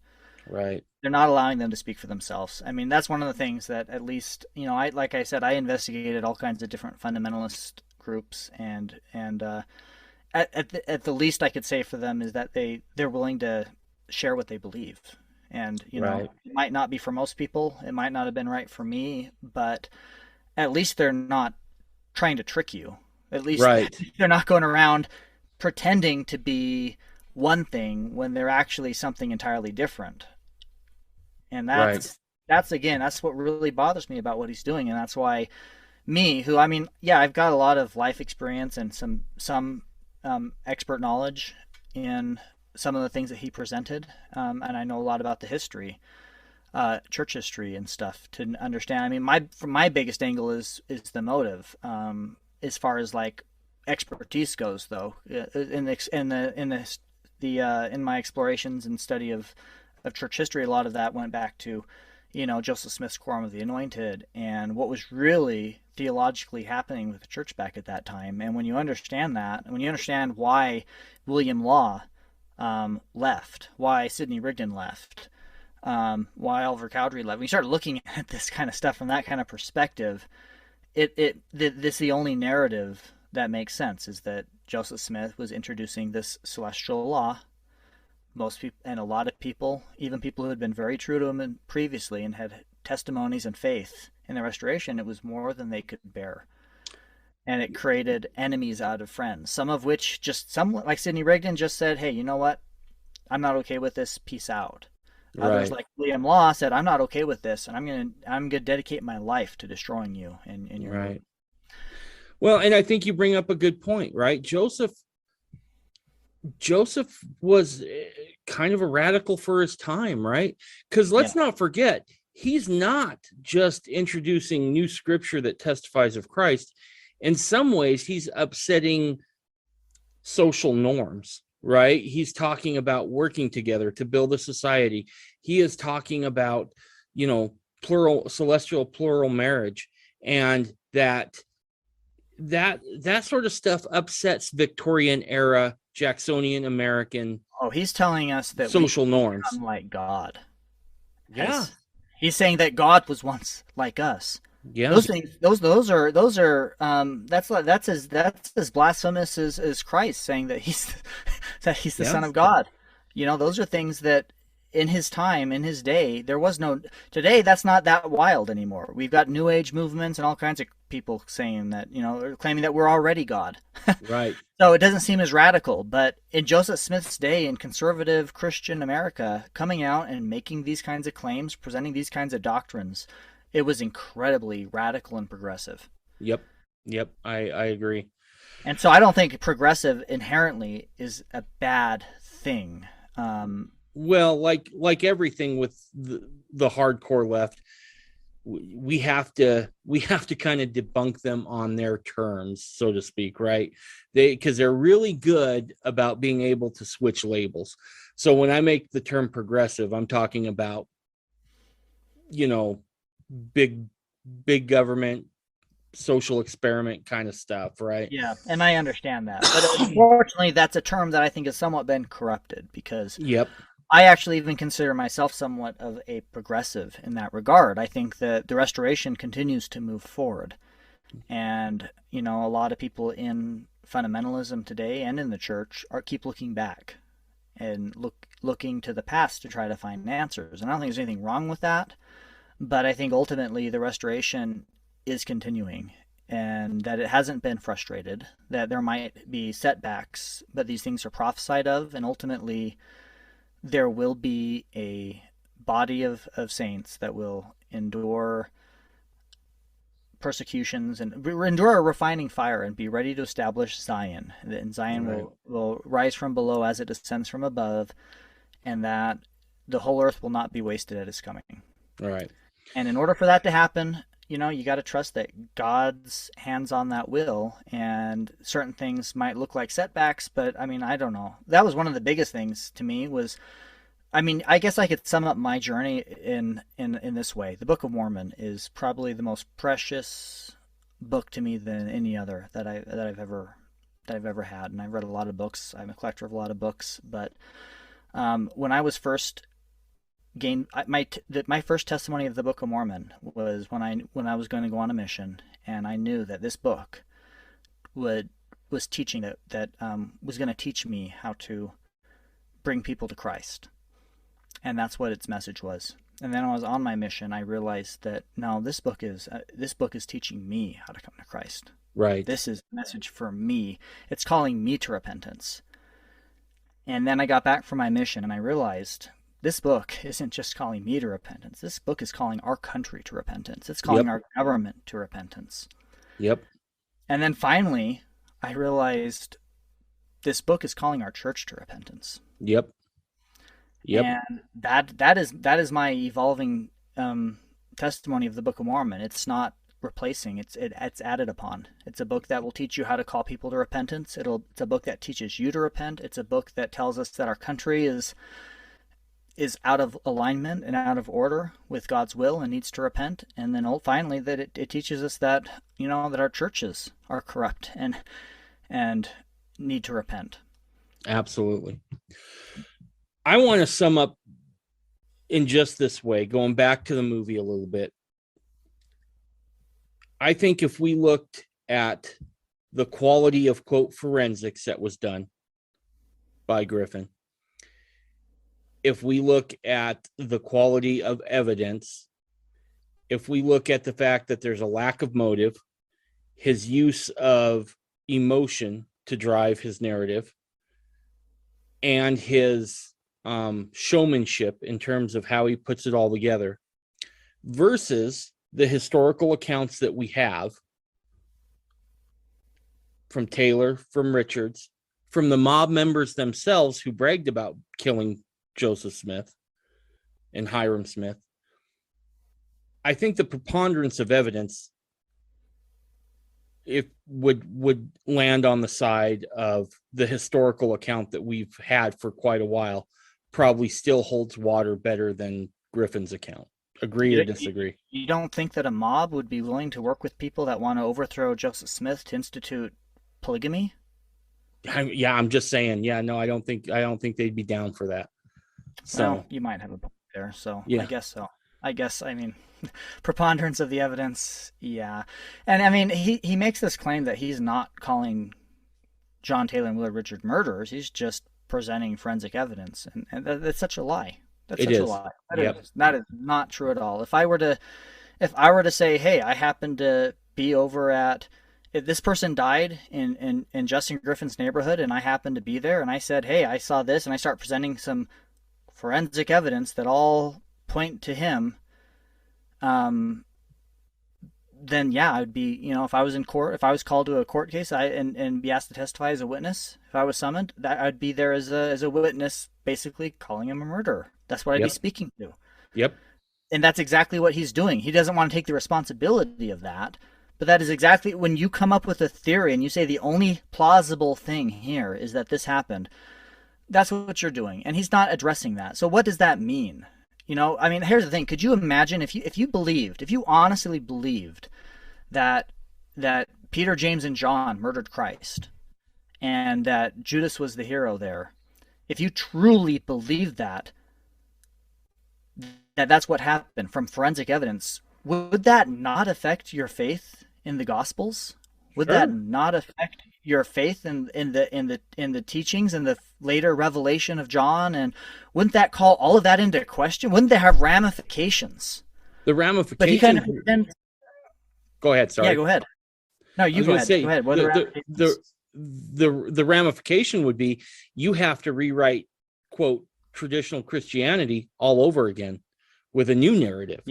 Right. They're not allowing them to speak for themselves. I mean, that's one of the things that, at least, I like I said, I investigated all kinds of different fundamentalist groups, and at the least I could say for them is that they're willing to share what they believe. And Right. it might not be for most people, it might not have been right for me, but at least they're not trying to trick you. At least Right. they're not going around pretending to be one thing when they're actually something entirely different. And Right. that's again, that's what really bothers me about what he's doing, and that's why me, who, I mean, yeah, I've got a lot of life experience and some expert knowledge in some of the things that he presented, and I know a lot about the history, church history and stuff, to understand. I mean, from my biggest angle is the motive, as far as like expertise goes, though. In my explorations and study of church history, a lot of that went back to, Joseph Smith's Quorum of the Anointed and what was really theologically happening with the church back at that time. And when you understand that, when you understand why William Law left, why Sidney Rigdon left, why Oliver Cowdery left, when you start looking at this kind of stuff from that kind of perspective, this the only narrative that makes sense, is that Joseph Smith was introducing this celestial law. Most people, and a lot of people, even people who had been very true to him previously and had testimonies and faith in the restoration, it was more than they could bear. And it created enemies out of friends, some of which, just some like Sidney Rigdon, just said, hey, you know what? I'm not okay with this. Peace out. Others, Right. like William Law, said, I'm not okay with this, and I'm gonna dedicate my life to destroying you and your movement. Right. Well, and I think you bring up a good point, right? Joseph was kind of a radical for his time, right? Because Yeah. let's not forget, he's not just introducing new scripture that testifies of Christ. In some ways, he's upsetting social norms, right? He's talking about working together to build a society. He is talking about, plural, celestial plural marriage, and that sort of stuff upsets Victorian era Jacksonian American Oh, he's telling us that we social can norms. become like God. Yeah. As he's saying that God was once like us. Yeah. Those things, those are that's as blasphemous as Christ saying that he's that he's the Yeah. Son of God. Those are things that in his time, in his day, there was no. Today, that's not that wild anymore. We've got New Age movements and all kinds of people saying that, claiming that we're already God. Right. So it doesn't seem as radical, but in Joseph Smith's day, in conservative Christian America, coming out and making these kinds of claims, presenting these kinds of doctrines, it was incredibly radical and progressive. Yep. Yep, I agree. And so I don't think progressive inherently is a bad thing. Um, Well, like everything with the hardcore left, we have to kind of debunk them on their terms, so to speak, right? Because they're really good about being able to switch labels. So when I make the term progressive, I'm talking about, you know, big big government, social experiment kind of stuff, right? yeah, and I understand that. But unfortunately, that's a term that I think has somewhat been corrupted because Yep. I actually even consider myself somewhat of a progressive in that regard. I think that the restoration continues to move forward. And, a lot of people in fundamentalism today and in the church are keep looking back and looking to the past to try to find answers. And I don't think there's anything wrong with that, but I think ultimately the restoration is continuing and that it hasn't been frustrated, that there might be setbacks, but these things are prophesied of, and ultimately there will be a body of saints that will endure persecutions and endure a refining fire and be ready to establish Zion. And Zion Right. will rise from below as it descends from above, and that the whole earth will not be wasted at its coming. Right. And in order for that to happen, you got to trust that God's hands on that will, and certain things might look like setbacks, but I mean, I don't know. That was one of the biggest things to me was, I mean, I guess I could sum up my journey in this way. The Book of Mormon is probably the most precious book to me than any other that I've ever had. And I've read a lot of books. I'm a collector of a lot of books. But when I was first gained my first testimony of the Book of Mormon was when I was going to go on a mission, and I knew that this book would was teaching that was going to teach me how to bring people to Christ, and that's what its message was. And then when I was on my mission, I realized that no, this book is teaching me how to come to Christ. Right. This is a message for me. It's calling me to repentance. And then I got back from my mission and I realized this book isn't just calling me to repentance. This book is calling our country to repentance. It's calling Yep. our government to repentance. Yep. And then finally, I realized this book is calling our church to repentance. Yep. Yep. And that is my evolving testimony of the Book of Mormon. It's not replacing; it's added upon. It's a book that will teach you how to call people to repentance. It's a book that teaches you to repent. It's a book that tells us that our country is out of alignment and out of order with God's will and needs to repent. And then finally, that it teaches us that that our churches are corrupt and need to repent. Absolutely. I want to sum up in just this way, going back to the movie a little bit. I think if we looked at the quality of quote forensics that was done by Griffin, if we look at the quality of evidence, if we look at the fact that there's a lack of motive, his use of emotion to drive his narrative, and his showmanship in terms of how he puts it all together, versus the historical accounts that we have from Taylor, from Richards, from the mob members themselves who bragged about killing Joseph Smith and Hyrum Smith. I think the preponderance of evidence would land on the side of the historical account that we've had for quite a while, probably still holds water better than Griffin's account. Agree or disagree? You don't think that a mob would be willing to work with people that want to overthrow Joseph Smith to institute polygamy? I'm just saying. Yeah, no, I don't think they'd be down for that. So Well, you might have a point there. So yeah, I guess so. I mean, preponderance of the evidence, yeah. And I mean, he makes this claim that he's not calling John Taylor and Willard Richards murderers. He's just presenting forensic evidence, and that's such a lie. That's it such a is. lie. Yep. That is not true at all. If I were to say, hey, I happened to be over at, if this person died in Justin Griffin's neighborhood and I happened to be there and I said, hey, I saw this, and I start presenting some forensic evidence that all point to him, then yeah, I'd be, if I was in court, if I was called to a court case, and be asked to testify as a witness, if I was summoned, that I'd be there as a witness, basically calling him a murderer. That's what I'd be Yep. speaking to. Yep. And that's exactly what he's doing. He doesn't want to take the responsibility of that, but that is exactly when you come up with a theory and you say the only plausible thing here is that this happened. That's what you're doing, and he's not addressing that. So what does that mean? I mean, here's the thing. Could you imagine if you honestly believed that Peter, James, and John murdered Christ, and that Judas was the hero there? If you truly believed that's what happened from forensic evidence, would that not affect your faith in the Gospels? Would that Sure. not affect your faith in the teachings and the later revelation of John? And wouldn't that call all of that into question? Wouldn't they have ramifications? The But he kind ramifications. of then, Go ahead. yeah, Sorry. go ahead. No, I you was go going to ahead. Go say ahead. What are the ramifications? the ramification would be you have to rewrite, quote, traditional Christianity all over again with a new narrative.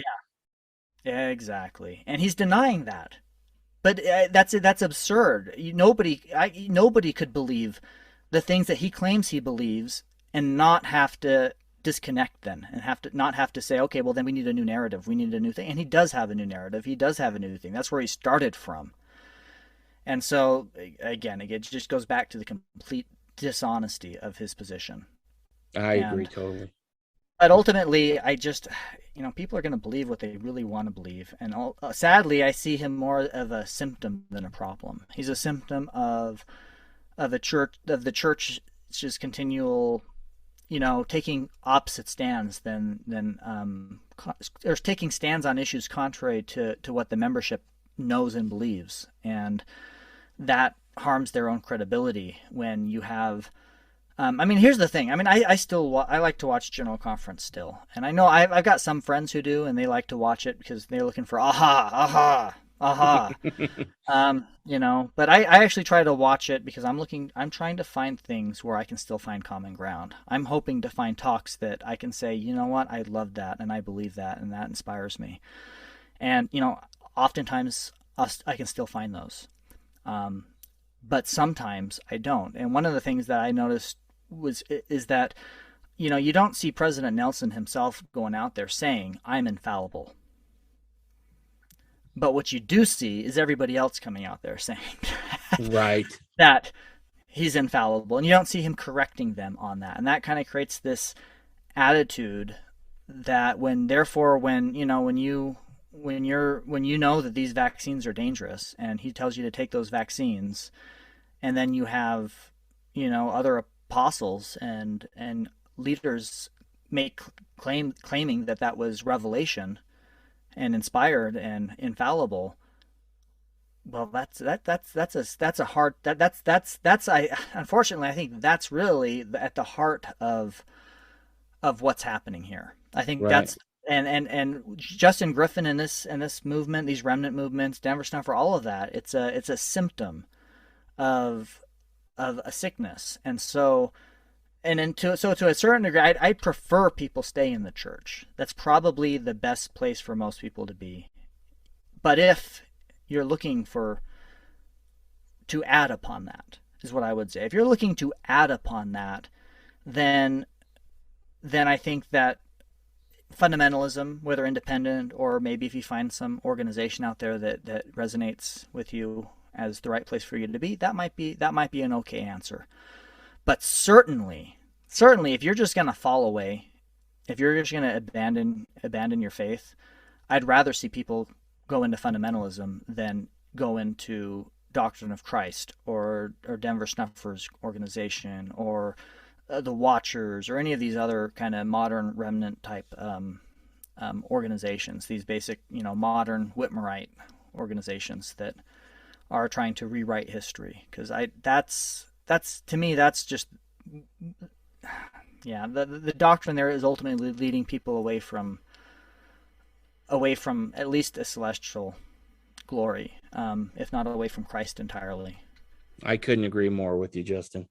Yeah, exactly. And he's denying that. But that's absurd. Nobody could believe the things that he claims he believes and not have to disconnect then and not have to say, okay, well then we need a new narrative. We need a new thing. And he does have a new narrative. He does have a new thing. That's where he started from. And so again, it just goes back to the complete dishonesty of his position. I agree And totally. but ultimately, I just, people are going to believe what they really want to believe. And sadly, I see him more of a symptom than a problem. He's a symptom of the church's continual, taking opposite stands or taking stands on issues contrary to what the membership knows and believes, and that harms their own credibility when you have. I mean, here's the thing. I mean, I like to watch General Conference still, and I know I've got some friends who do, and they like to watch it because they're looking for aha, aha, aha. But I actually try to watch it because I'm trying to find things where I can still find common ground. I'm hoping to find talks that I can say, you know what, I love that, and I believe that, and that inspires me. And oftentimes I can still find those. But sometimes I don't. And one of the things that I noticed is that you don't see President Nelson himself going out there saying I'm infallible, but what you do see is everybody else coming out there saying Right. that he's infallible, and you don't see him correcting them on that, and that kind of creates this attitude that when you know that these vaccines are dangerous and he tells you to take those vaccines, and then you have other apostles and leaders claiming that was revelation and inspired and infallible. Well, unfortunately, I think that's really at the heart of what's happening here. I think Right. that's and Justin Griffin in this movement, these remnant movements, Denver Snuffer, all of that. It's a symptom of a sickness, and so to a certain degree, I'd prefer people stay in the church. That's probably the best place for most people to be. But if you're looking to add upon that, is what I would say. If you're looking to add upon that, then I think that fundamentalism, whether independent or maybe if you find some organization out there that resonates with you as the right place for you to be, that might be an okay answer. But certainly, if you're just going to fall away, if you're just going to abandon your faith, I'd rather see people go into fundamentalism than go into Doctrine of Christ or Denver Snuffers organization or the Watchers or any of these other kind of modern remnant type organizations. These basic, modern Whitmerite organizations that are trying to rewrite history. Because that's to me, that's just, yeah, the doctrine there is ultimately leading people away from at least a celestial glory, if not away from Christ entirely. I couldn't agree more with you, Justin.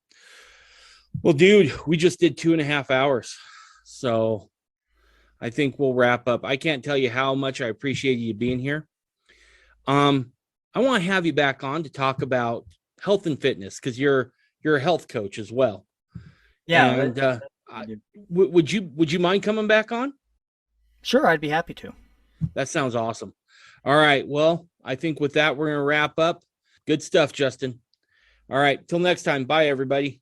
Well, dude, we just did 2.5 hours. So I think we'll wrap up. I can't tell you how much I appreciate you being here. I want to have you back on to talk about health and fitness because you're a health coach as well. Yeah. And would you mind coming back on? Sure, I'd be happy to. That sounds awesome. All right. Well, I think with that, we're going to wrap up. Good stuff, Justin. All right. Till next time. Bye, everybody.